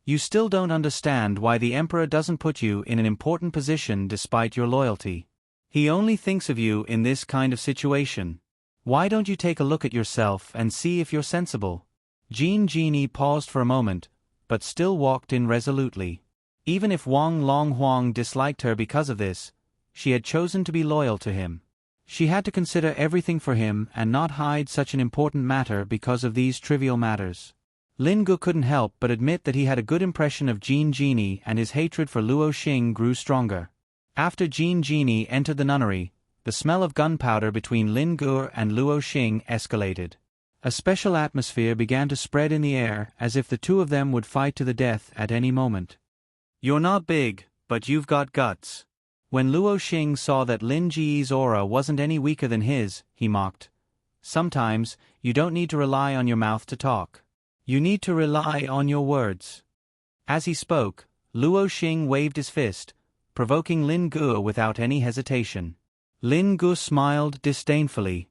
You still don't understand why the Emperor doesn't put you in an important position despite your loyalty. He only thinks of you in this kind of situation. Why don't you take a look at yourself and see if you're sensible? Jin Jingyi paused for a moment, but still walked in resolutely. Even if Wang Long Huang disliked her because of this, she had chosen to be loyal to him. She had to consider everything for him and not hide such an important matter because of these trivial matters. Lin Gu couldn't help but admit that he had a good impression of Jin Jingyi, and his hatred for Luo Xing grew stronger. After Jin Jingyi entered the nunnery, the smell of gunpowder between Lin Gu and Luo Xing escalated. A special atmosphere began to spread in the air as if the two of them would fight to the death at any moment. You're not big, but you've got guts. When Luo Xing saw that Lin Ji's aura wasn't any weaker than his, he mocked. Sometimes, you don't need to rely on your mouth to talk. You need to rely on your words. As he spoke, Luo Xing waved his fist, provoking Lin Gu without any hesitation. Lin Gu smiled disdainfully.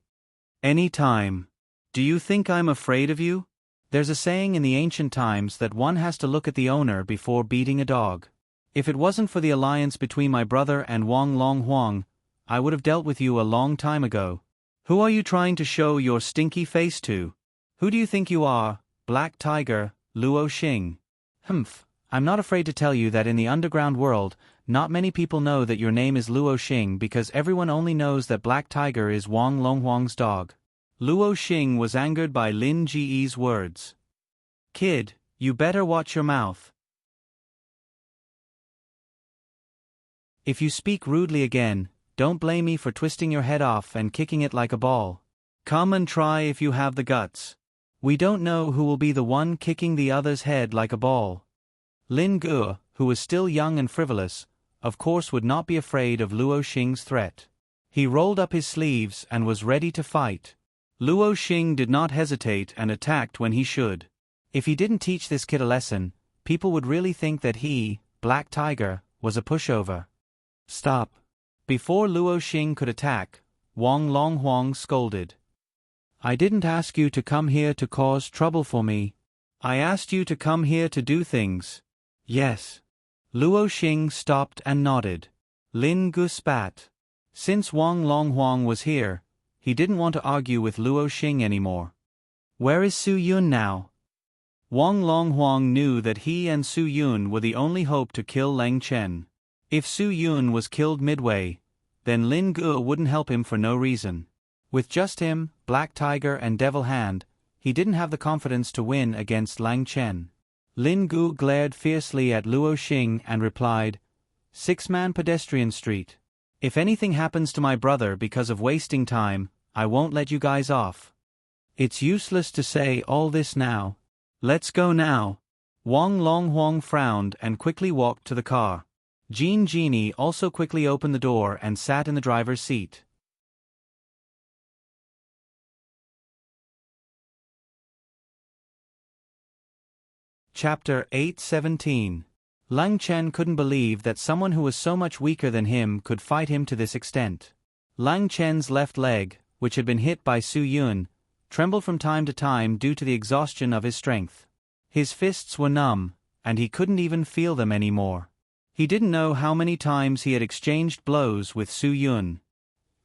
Any time. Do you think I'm afraid of you? There's a saying in the ancient times that one has to look at the owner before beating a dog. If it wasn't for the alliance between my brother and Wang Long Huang, I would have dealt with you a long time ago. Who are you trying to show your stinky face to? Who do you think you are, Black Tiger, Luo Xing? Humph, I'm not afraid to tell you that in the underground world, not many people know that your name is Luo Xing because everyone only knows that Black Tiger is Wang Long Huang's dog. Luo Xing was angered by Lin Ji's words. Kid, you better watch your mouth. If you speak rudely again, don't blame me for twisting your head off and kicking it like a ball. Come and try if you have the guts. We don't know who will be the one kicking the other's head like a ball. Lin Gu, who was still young and frivolous, of course would not be afraid of Luo Xing's threat. He rolled up his sleeves and was ready to fight. Luo Xing did not hesitate and attacked when he should. If he didn't teach this kid a lesson, people would really think that he, Black Tiger, was a pushover. Stop. Before Luo Xing could attack, Wang Long Huang scolded. I didn't ask you to come here to cause trouble for me. I asked you to come here to do things. Yes. Luo Xing stopped and nodded. Lin Gu spat. Since Wang Long Huang was here, he didn't want to argue with Luo Xing anymore. Where is Su Yun now? Wang Long Huang knew that he and Su Yun were the only hope to kill Lang Chen. If Su Yun was killed midway, then Lin Gu wouldn't help him for no reason. With just him, Black Tiger and Devil Hand, he didn't have the confidence to win against Lang Chen. Lin Gu glared fiercely at Luo Xing and replied, "Six-man pedestrian street. If anything happens to my brother because of wasting time, I won't let you guys off. It's useless to say all this now. Let's go now." Wang Long Huang frowned and quickly walked to the car. Jean Genie also quickly opened the door and sat in the driver's seat. Chapter 8:17. Lang Chen couldn't believe that someone who was so much weaker than him could fight him to this extent. Lang Chen's left leg, which had been hit by Su Yun, trembled from time to time due to the exhaustion of his strength. His fists were numb, and he couldn't even feel them anymore. He didn't know how many times he had exchanged blows with Su Yun.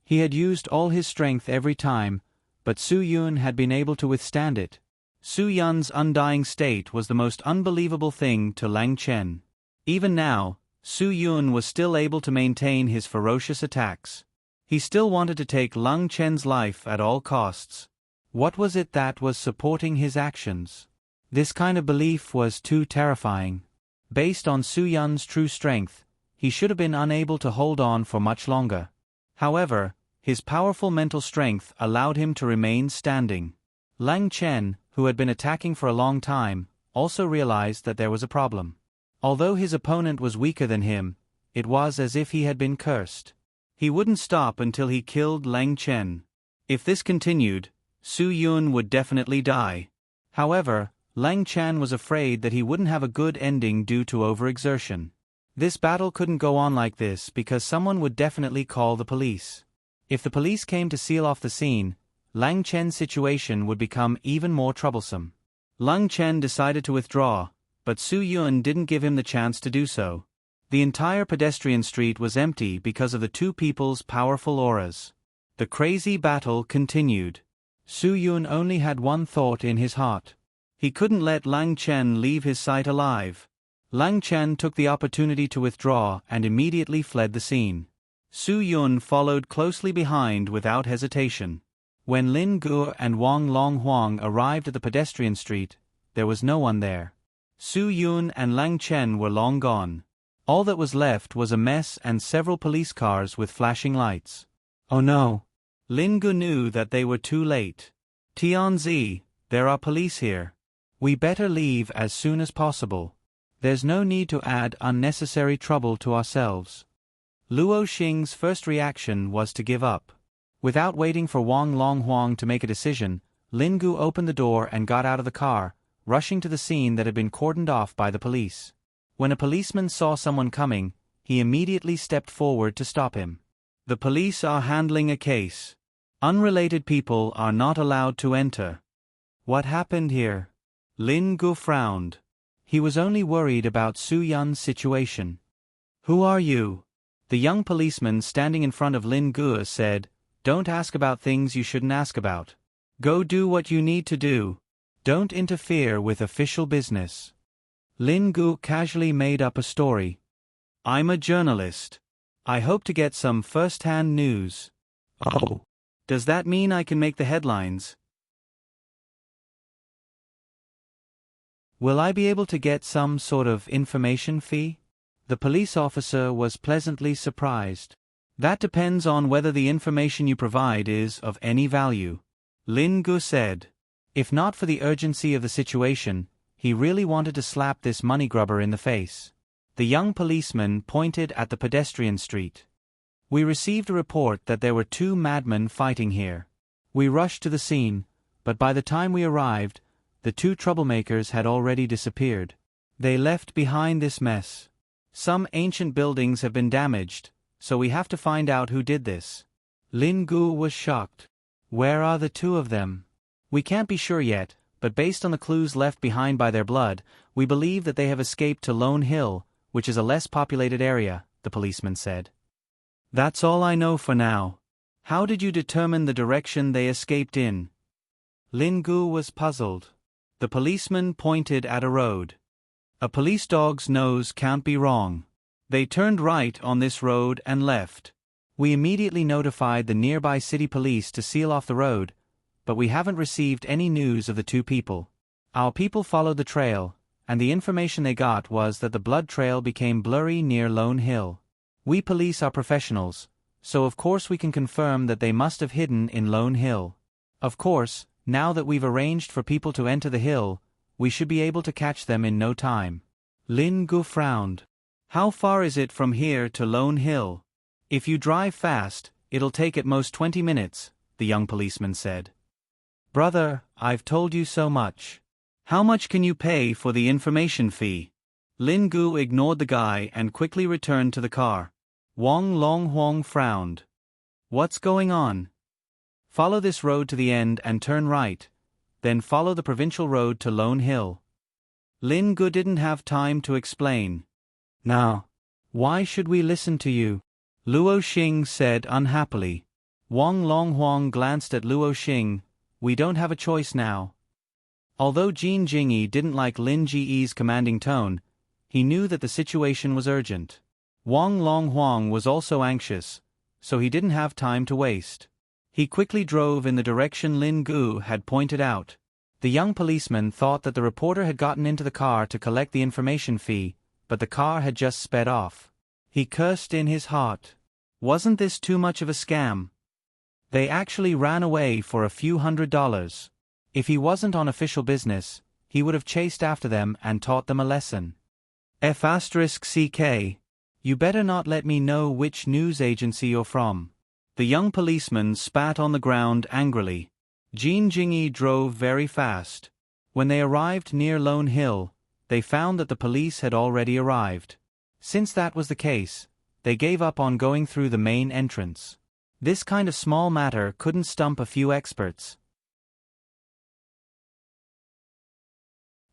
He had used all his strength every time, but Su Yun had been able to withstand it. Su Yun's undying state was the most unbelievable thing to Lang Chen. Even now, Su Yun was still able to maintain his ferocious attacks. He still wanted to take Lang Chen's life at all costs. What was it that was supporting his actions? This kind of belief was too terrifying. Based on Su Yun's true strength, he should have been unable to hold on for much longer. However, his powerful mental strength allowed him to remain standing. Lang Chen, who had been attacking for a long time, also realized that there was a problem. Although his opponent was weaker than him, it was as if he had been cursed. He wouldn't stop until he killed Lang Chen. If this continued, Su Yun would definitely die. However, Lang Chen was afraid that he wouldn't have a good ending due to overexertion. This battle couldn't go on like this because someone would definitely call the police. If the police came to seal off the scene, Lang Chen's situation would become even more troublesome. Lang Chen decided to withdraw, but Su Yun didn't give him the chance to do so. The entire pedestrian street was empty because of the two people's powerful auras. The crazy battle continued. Su Yun only had one thought in his heart. He couldn't let Lang Chen leave his sight alive. Lang Chen took the opportunity to withdraw and immediately fled the scene. Su Yun followed closely behind without hesitation. When Lin Gu and Wang Long Huang arrived at the pedestrian street, there was no one there. Su Yun and Lang Chen were long gone. All that was left was a mess and several police cars with flashing lights. Oh no! Lin Gu knew that they were too late. Tianzi, there are police here. We better leave as soon as possible. There's no need to add unnecessary trouble to ourselves. Luo Xing's first reaction was to give up. Without waiting for Wang Long Huang to make a decision, Lin Gu opened the door and got out of the car, rushing to the scene that had been cordoned off by the police. When a policeman saw someone coming, he immediately stepped forward to stop him. The police are handling a case. Unrelated people are not allowed to enter. What happened here? Lin Gu frowned. He was only worried about Su Yun's situation. Who are you? The young policeman standing in front of Lin Gu said, Don't ask about things you shouldn't ask about. Go do what you need to do. Don't interfere with official business. Lin Gu casually made up a story. I'm a journalist. I hope to get some first-hand news. Oh. Does that mean I can make the headlines? Will I be able to get some sort of information fee? The police officer was pleasantly surprised. That depends on whether the information you provide is of any value. Lin Gu said. If not for the urgency of the situation, he really wanted to slap this money grubber in the face. The young policeman pointed at the pedestrian street. We received a report that there were 2 madmen fighting here. We rushed to the scene, but by the time we arrived, the 2 troublemakers had already disappeared. They left behind this mess. Some ancient buildings have been damaged, so we have to find out who did this. Lin Gu was shocked. Where are the 2 of them? We can't be sure yet, but based on the clues left behind by their blood, we believe that they have escaped to Lone Hill, which is a less populated area, the policeman said. That's all I know for now. How did you determine the direction they escaped in? Lin Gu was puzzled. The policeman pointed at a road. A police dog's nose can't be wrong. They turned right on this road and left. We immediately notified the nearby city police to seal off the road, but we haven't received any news of the 2 people. Our people followed the trail, and the information they got was that the blood trail became blurry near Lone Hill. We police are professionals, so of course we can confirm that they must have hidden in Lone Hill. Of course, now that we've arranged for people to enter the hill, we should be able to catch them in no time. Lin Gu frowned. How far is it from here to Lone Hill? If you drive fast, it'll take at most 20 minutes, the young policeman said. Brother, I've told you so much. How much can you pay for the information fee? Lin Gu ignored the guy and quickly returned to the car. Wang Longhuang frowned. What's going on? Follow this road to the end and turn right, then follow the provincial road to Lone Hill. Lin Gu didn't have time to explain. Now, why should we listen to you? Luo Xing said unhappily. Wang Longhuang glanced at Luo Xing. We don't have a choice now. Although Jin Jingyi didn't like Lin Ji's commanding tone, he knew that the situation was urgent. Wang Longhuang was also anxious, so he didn't have time to waste. He quickly drove in the direction Lin Gu had pointed out. The young policeman thought that the reporter had gotten into the car to collect the information fee, but the car had just sped off. He cursed in his heart. Wasn't this too much of a scam? They actually ran away for a few $100s. If he wasn't on official business, he would have chased after them and taught them a lesson. F***CK. You better not let me know which news agency you're from. The young policeman spat on the ground angrily. Jin Jingyi drove very fast. When they arrived near Lone Hill, they found that the police had already arrived. Since that was the case, they gave up on going through the main entrance. This kind of small matter couldn't stump a few experts.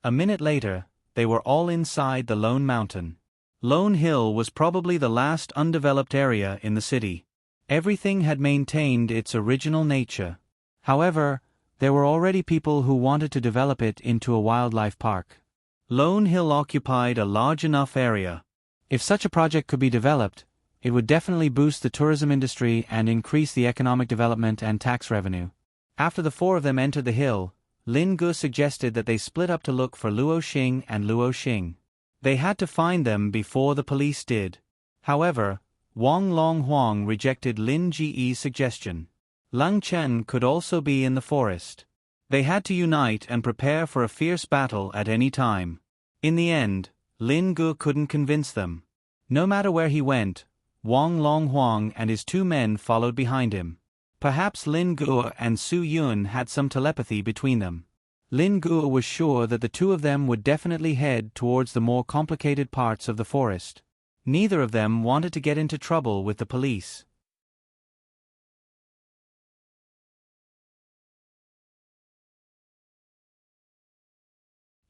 A minute later, they were all inside the Lone Mountain. Lone Hill was probably the last undeveloped area in the city. Everything had maintained its original nature. However, there were already people who wanted to develop it into a wildlife park. Lone Hill occupied a large enough area. If such a project could be developed, it would definitely boost the tourism industry and increase the economic development and tax revenue. After the 4 of them entered the hill, Lin Gu suggested that they split up to look for Luo Xing and Luo Xing. They had to find them before the police did. However, Wang Longhuang rejected Lin Ji's suggestion. Lang Chen could also be in the forest. They had to unite and prepare for a fierce battle at any time. In the end, Lin Gu couldn't convince them. No matter where he went, Wang Longhuang and his 2 men followed behind him. Perhaps Lin Gu and Su Yun had some telepathy between them. Lin Gu was sure that the 2 of them would definitely head towards the more complicated parts of the forest. Neither of them wanted to get into trouble with the police.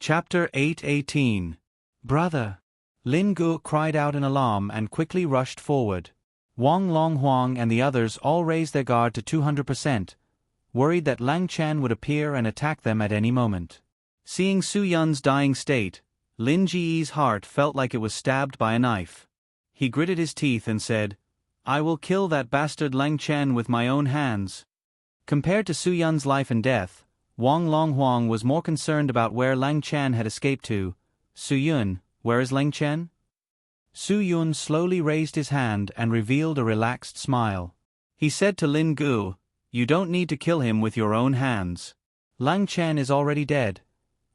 Chapter 8:18. Brother! Lin Gu cried out in alarm and quickly rushed forward. Wang Longhuang and the others all raised their guard to 200%, worried that Lang Chen would appear and attack them at any moment. Seeing Su Yun's dying state, Lin Ji's heart felt like it was stabbed by a knife. He gritted his teeth and said, "I will kill that bastard Lang Chen with my own hands." Compared to Su Yun's life and death, Wang Longhuang was more concerned about where Lang Chen had escaped to. "Su Yun, where is Lang Chen?" Su Yun slowly raised his hand and revealed a relaxed smile. He said to Lin Gu, "You don't need to kill him with your own hands. Lang Chen is already dead."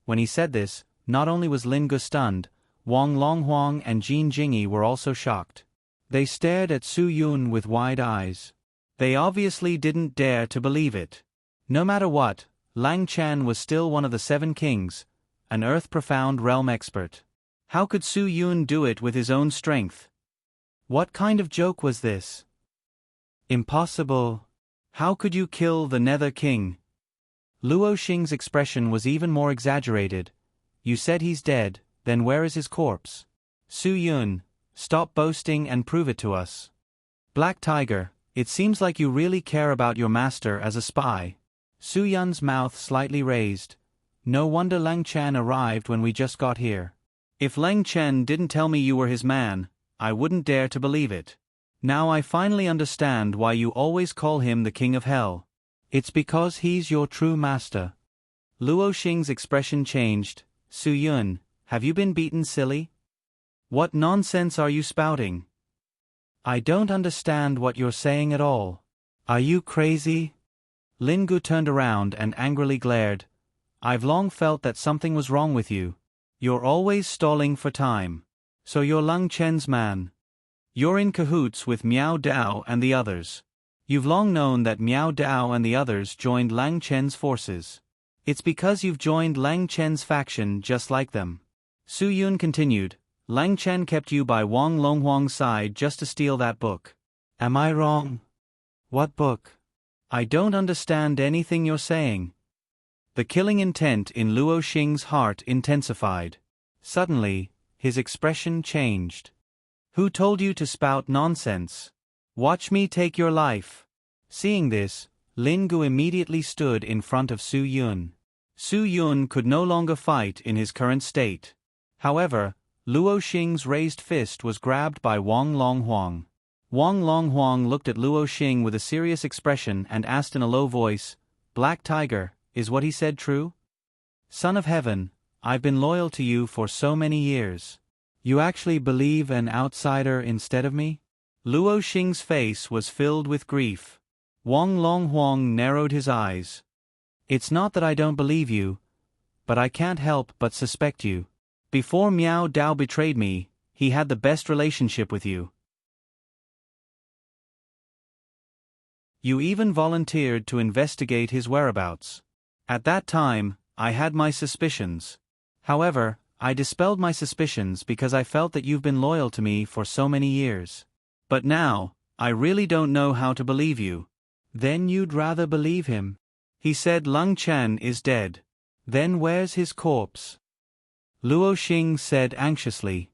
When he said this, not only was Lin Gu stunned, Wang Longhuang and Jin Jingyi were also shocked. They stared at Su Yun with wide eyes. They obviously didn't dare to believe it. No matter what, Lang Chen was still one of the 7 kings, an earth-profound realm expert. How could Su Yun do it with his own strength? What kind of joke was this? Impossible. How could you kill the Nether King? Luo Xing's expression was even more exaggerated. You said he's dead, then where is his corpse? Su Yun, stop boasting and prove it to us. Black Tiger, it seems like you really care about your master as a spy. Su Yun's mouth slightly raised. No wonder Lang Chen arrived when we just got here. If Lang Chen didn't tell me you were his man, I wouldn't dare to believe it. Now I finally understand why you always call him the King of Hell. It's because he's your true master. Luo Xing's expression changed. Su Yun, have you been beaten, silly? What nonsense are you spouting? I don't understand what you're saying at all. Are you crazy? Lin Gu turned around and angrily glared. I've long felt that something was wrong with you. You're always stalling for time. So you're Lang Chen's man. You're in cahoots with Miao Dao and the others. You've long known that Miao Dao and the others joined Lang Chen's forces. It's because you've joined Lang Chen's faction just like them. Su Yun continued, Lang Chen kept you by Wang Longhuang's side just to steal that book. Am I wrong? What book? I don't understand anything you're saying. The killing intent in Luo Xing's heart intensified. Suddenly, his expression changed. Who told you to spout nonsense? Watch me take your life. Seeing this, Lin Gu immediately stood in front of Su Yun. Su Yun could no longer fight in his current state. However, Luo Xing's raised fist was grabbed by Wang Longhuang. Wang Longhuang looked at Luo Xing with a serious expression and asked in a low voice, Black Tiger, is what he said true? Son of Heaven, I've been loyal to you for so many years. You actually believe an outsider instead of me? Luo Xing's face was filled with grief. Wang Longhuang narrowed his eyes. It's not that I don't believe you, but I can't help but suspect you. Before Miao Dao betrayed me, he had the best relationship with you. You even volunteered to investigate his whereabouts. At that time, I had my suspicions. However, I dispelled my suspicions because I felt that you've been loyal to me for so many years. But now, I really don't know how to believe you. Then you'd rather believe him. He said Lang Chen is dead. Then where's his corpse? Luo Xing said anxiously.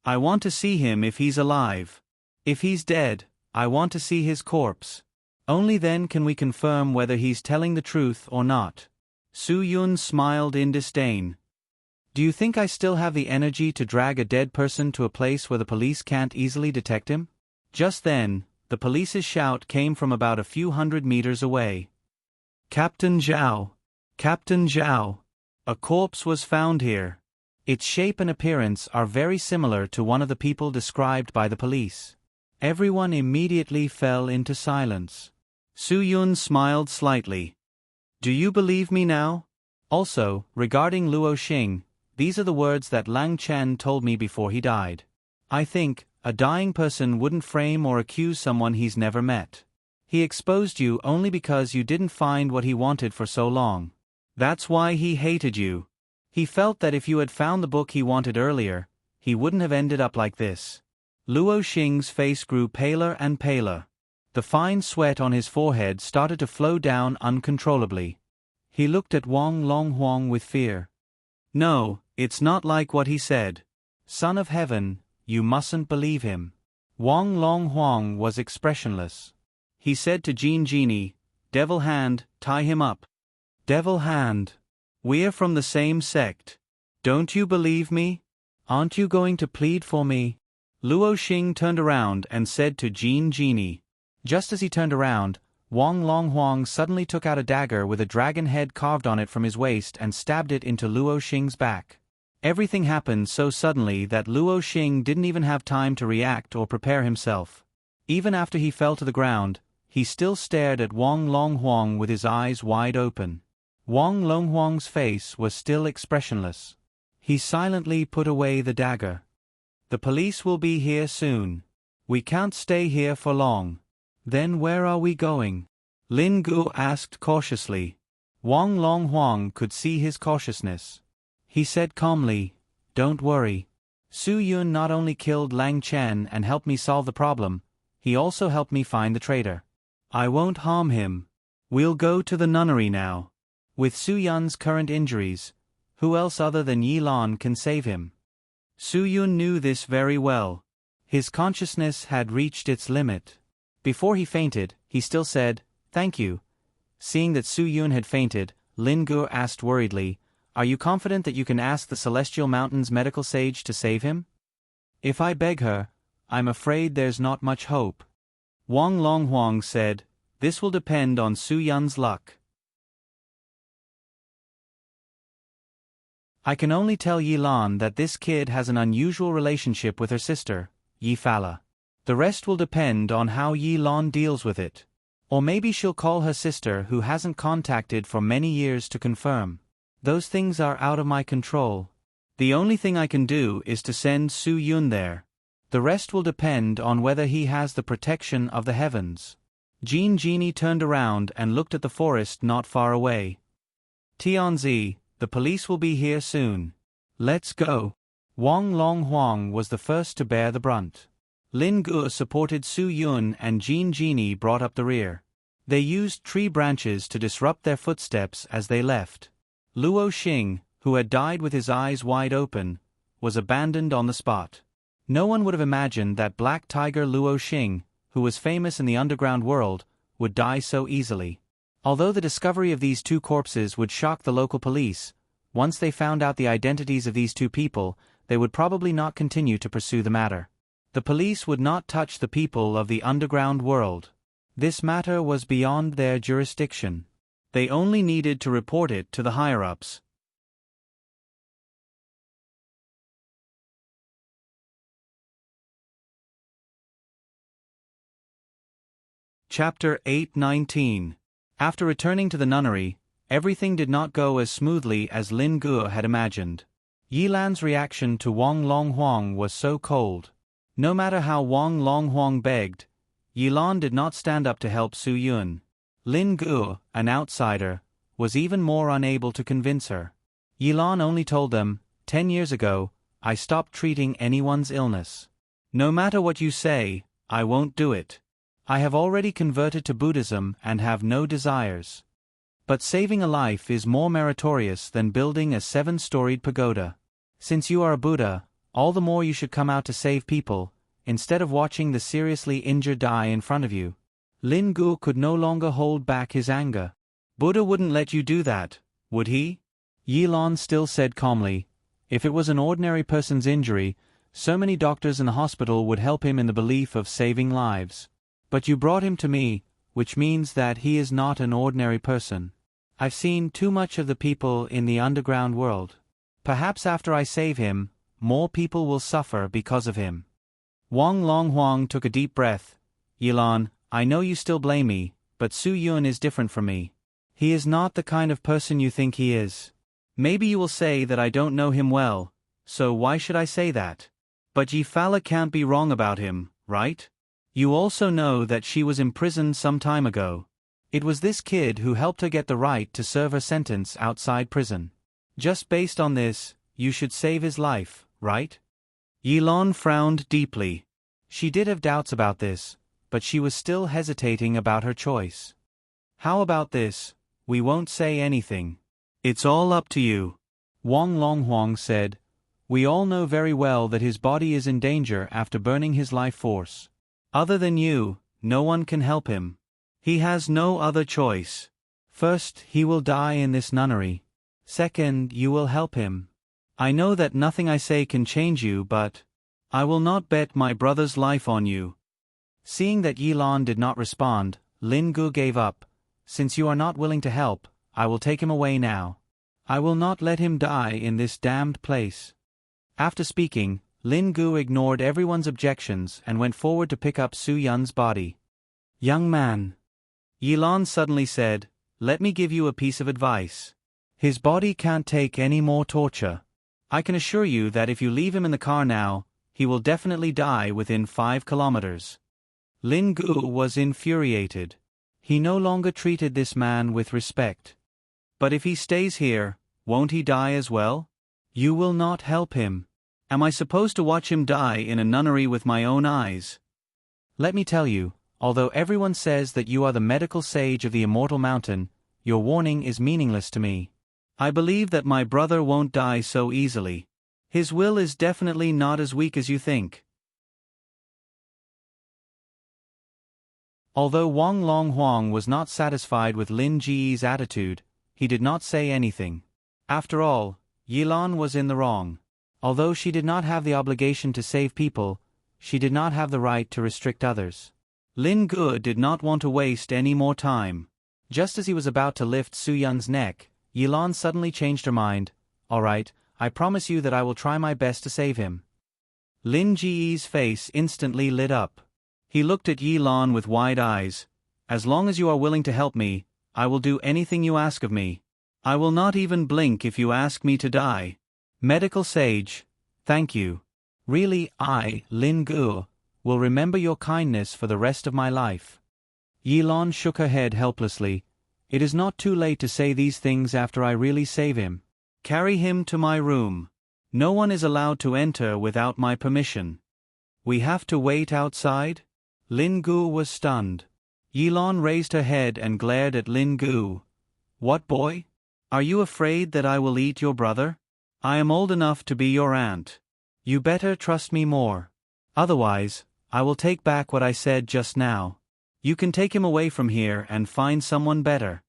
I want to see him if he's alive. If he's dead, I want to see his corpse. Only then can we confirm whether he's telling the truth or not. Su Yun smiled in disdain. Do you think I still have the energy to drag a dead person to a place where the police can't easily detect him? Just then, the police's shout came from about a few hundred meters away. Captain Zhao! Captain Zhao! A corpse was found here. Its shape and appearance are very similar to one of the people described by the police. Everyone immediately fell into silence. Su Yun smiled slightly. Do you believe me now? Also, regarding Luo Xing, these are the words that Lang Chen told me before he died. I think, a dying person wouldn't frame or accuse someone he's never met. He exposed you only because you didn't find what he wanted for so long. That's why he hated you. He felt that if you had found the book he wanted earlier, he wouldn't have ended up like this. Luo Xing's face grew paler and paler. The fine sweat on his forehead started to flow down uncontrollably. He looked at Wang Longhuang with fear. No, it's not like what he said. Son of Heaven, you mustn't believe him. Wang Long Huang was expressionless. He said to Jean Genie, Devil Hand, tie him up. Devil Hand. We're from the same sect. Don't you believe me? Aren't you going to plead for me? Luo Xing turned around and said to Jean Genie. Just as he turned around, Wang Long Huang suddenly took out a dagger with a dragon head carved on it from his waist and stabbed it into Luo Xing's back. Everything happened so suddenly that Luo Xing didn't even have time to react or prepare himself. Even after he fell to the ground, he still stared at Wang Long Huang with his eyes wide open. Wang Long Huang's face was still expressionless. He silently put away the dagger. The police will be here soon. We can't stay here for long. Then where are we going? Lin Gu asked cautiously. Wang Long Huang could see his cautiousness. He said calmly, Don't worry. Su Yun not only killed Lang Chen and helped me solve the problem, he also helped me find the traitor. I won't harm him. We'll go to the nunnery now. With Su Yun's current injuries, who else other than Yi Lan can save him? Su Yun knew this very well. His consciousness had reached its limit. Before he fainted, he still said, Thank you. Seeing that Su Yun had fainted, Lin Gu asked worriedly, Are you confident that you can ask the Celestial Mountain's medical sage to save him? If I beg her, I'm afraid there's not much hope. Wang Long Huang said, This will depend on Su Yun's luck. I can only tell Yi Lan that this kid has an unusual relationship with her sister, Yi Fala. The rest will depend on how Yi Lan deals with it. Or maybe she'll call her sister who hasn't contacted for many years to confirm. Those things are out of my control. The only thing I can do is to send Su Yun there. The rest will depend on whether he has the protection of the heavens. Jean Genie turned around and looked at the forest not far away. Tianzi, the police will be here soon. Let's go. Wang Long Huang was the first to bear the brunt. Lin Gu supported Su Yun and Jean Genie brought up the rear. They used tree branches to disrupt their footsteps as they left. Luo Xing, who had died with his eyes wide open, was abandoned on the spot. No one would have imagined that Black Tiger Luo Xing, who was famous in the underground world, would die so easily. Although the discovery of these two corpses would shock the local police, once they found out the identities of these two people, they would probably not continue to pursue the matter. The police would not touch the people of the underground world. This matter was beyond their jurisdiction. They only needed to report it to the higher-ups. Chapter 8-19. After returning to the nunnery, everything did not go as smoothly as Lin Gu had imagined. Yi Lan's reaction to Wang Long Huang was so cold. No matter how Wang Long Huang begged, Yi Lan did not stand up to help Su Yun. Lin Gu, an outsider, was even more unable to convince her. Yi Lan only told them, 10 years ago, I stopped treating anyone's illness. No matter what you say, I won't do it. I have already converted to Buddhism and have no desires. But saving a life is more meritorious than building a 7-storied pagoda. Since you are a Buddha, all the more you should come out to save people, instead of watching the seriously injured die in front of you. Lin Gu could no longer hold back his anger. Buddha wouldn't let you do that, would he? Yi Lan still said calmly, if it was an ordinary person's injury, so many doctors in the hospital would help him in the belief of saving lives. But you brought him to me, which means that he is not an ordinary person. I've seen too much of the people in the underground world. Perhaps after I save him, more people will suffer because of him. Wang Long Huang took a deep breath. Yi Lan, I know you still blame me, but Su Yun is different from me. He is not the kind of person you think he is. Maybe you will say that I don't know him well, so why should I say that? But Yi Fala can't be wrong about him, right? You also know that she was imprisoned some time ago. It was this kid who helped her get the right to serve her sentence outside prison. Just based on this, you should save his life, right? Yi Lan frowned deeply. She did have doubts about this, but she was still hesitating about her choice. How about this? We won't say anything. It's all up to you. Wang Longhuang said, "We all know very well that his body is in danger after burning his life force. Other than you, no one can help him. He has no other choice. First, he will die in this nunnery. Second, you will help him. I know that nothing I say can change you, but I will not bet my brother's life on you." Seeing that Yilan did not respond, Lin Gu gave up. "Since you are not willing to help, I will take him away now. I will not let him die in this damned place." After speaking, Lin Gu ignored everyone's objections and went forward to pick up Su Yun's body. "Young man," Yilan suddenly said, "let me give you a piece of advice. His body can't take any more torture. I can assure you that if you leave him in the car now, he will definitely die within 5 kilometers. Lin Gu was infuriated. He no longer treated this man with respect. "But if he stays here, won't he die as well? You will not help him. Am I supposed to watch him die in a nunnery with my own eyes? Let me tell you, although everyone says that you are the medical sage of the Immortal Mountain, your warning is meaningless to me. I believe that my brother won't die so easily. His will is definitely not as weak as you think." Although Wang Longhuang was not satisfied with Lin Ji's attitude, he did not say anything. After all, Yilan was in the wrong. Although she did not have the obligation to save people, she did not have the right to restrict others. Lin Gu did not want to waste any more time. Just as he was about to lift Su Yun's neck, Yilan suddenly changed her mind. "All right, I promise you that I will try my best to save him." Lin Ji's face instantly lit up. He looked at Yilan with wide eyes. "As long as you are willing to help me, I will do anything you ask of me. I will not even blink if you ask me to die. Medical sage, thank you. Really, I, Lin Gu, will remember your kindness for the rest of my life." Yilan shook her head helplessly. "It is not too late to say these things after I really save him. Carry him to my room. No one is allowed to enter without my permission." "We have to wait outside?" Lin Gu was stunned. Yilan raised her head and glared at Lin Gu. "What, boy? Are you afraid that I will eat your brother? I am old enough to be your aunt. You better trust me more. Otherwise, I will take back what I said just now. You can take him away from here and find someone better."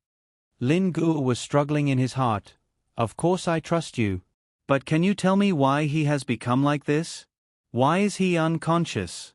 Lin Gu was struggling in his heart. "Of course I trust you. But can you tell me why he has become like this? Why is he unconscious?"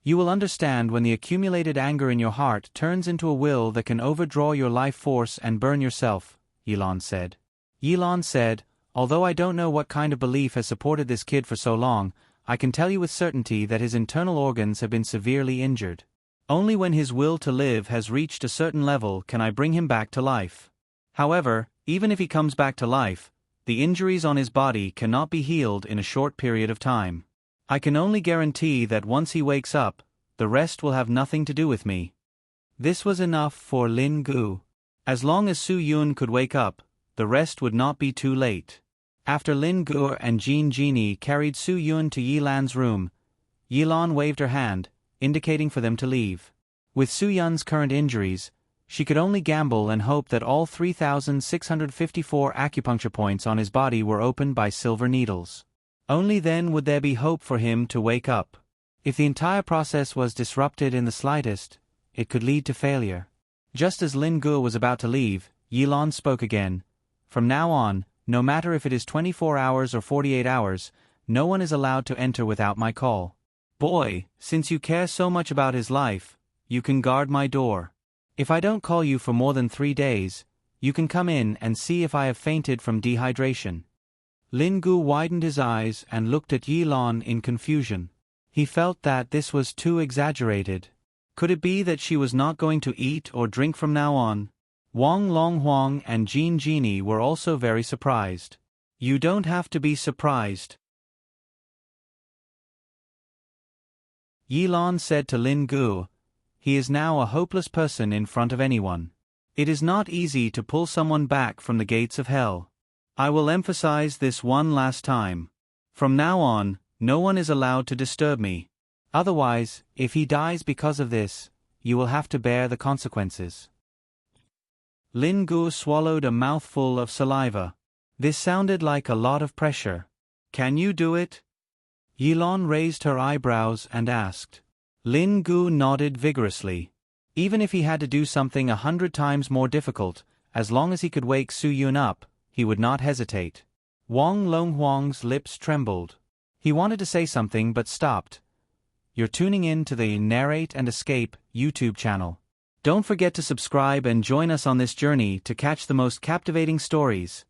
"You will understand when the accumulated anger in your heart turns into a will that can overdraw your life force and burn yourself," Yilan said. Yilan said, "Although I don't know what kind of belief has supported this kid for so long, I can tell you with certainty that his internal organs have been severely injured. Only when his will to live has reached a certain level can I bring him back to life. However, even if he comes back to life, the injuries on his body cannot be healed in a short period of time. I can only guarantee that once he wakes up, the rest will have nothing to do with me." This was enough for Lin Gu. As long as Su Yun could wake up, the rest would not be too late. After Lin Gu and Jean Genie carried Su Yun to Yilan's room, Yilan waved her hand, indicating for them to leave. With Su Yun's current injuries, she could only gamble and hope that all 3,654 acupuncture points on his body were opened by silver needles. Only then would there be hope for him to wake up. If the entire process was disrupted in the slightest, it could lead to failure. Just as Lin Gu was about to leave, Yilan spoke again. "From now on, no matter if it is 24 hours or 48 hours, no one is allowed to enter without my call. Boy, since you care so much about his life, you can guard my door. If I don't call you for more than 3 days, you can come in and see if I have fainted from dehydration." Lin Gu widened his eyes and looked at Yilan in confusion. He felt that this was too exaggerated. Could it be that she was not going to eat or drink from now on? Wang Longhuang and Jean Genie were also very surprised. "You don't have to be surprised," Yilan said to Lin Gu. "He is now a hopeless person in front of anyone. It is not easy to pull someone back from the gates of hell. I will emphasize this one last time. From now on, no one is allowed to disturb me. Otherwise, if he dies because of this, you will have to bear the consequences." Lin Gu swallowed a mouthful of saliva. This sounded like a lot of pressure. Can you do it? Yilon raised her eyebrows and asked. Lin Gu nodded vigorously. Even if he had to do something 100 times more difficult, as long as he could wake Su Yun up, he would not hesitate. Wang Longhuang's lips trembled. He wanted to say something but stopped. You're tuning in to the Narrate and Escape YouTube channel. Don't forget to subscribe and join us on this journey to catch the most captivating stories.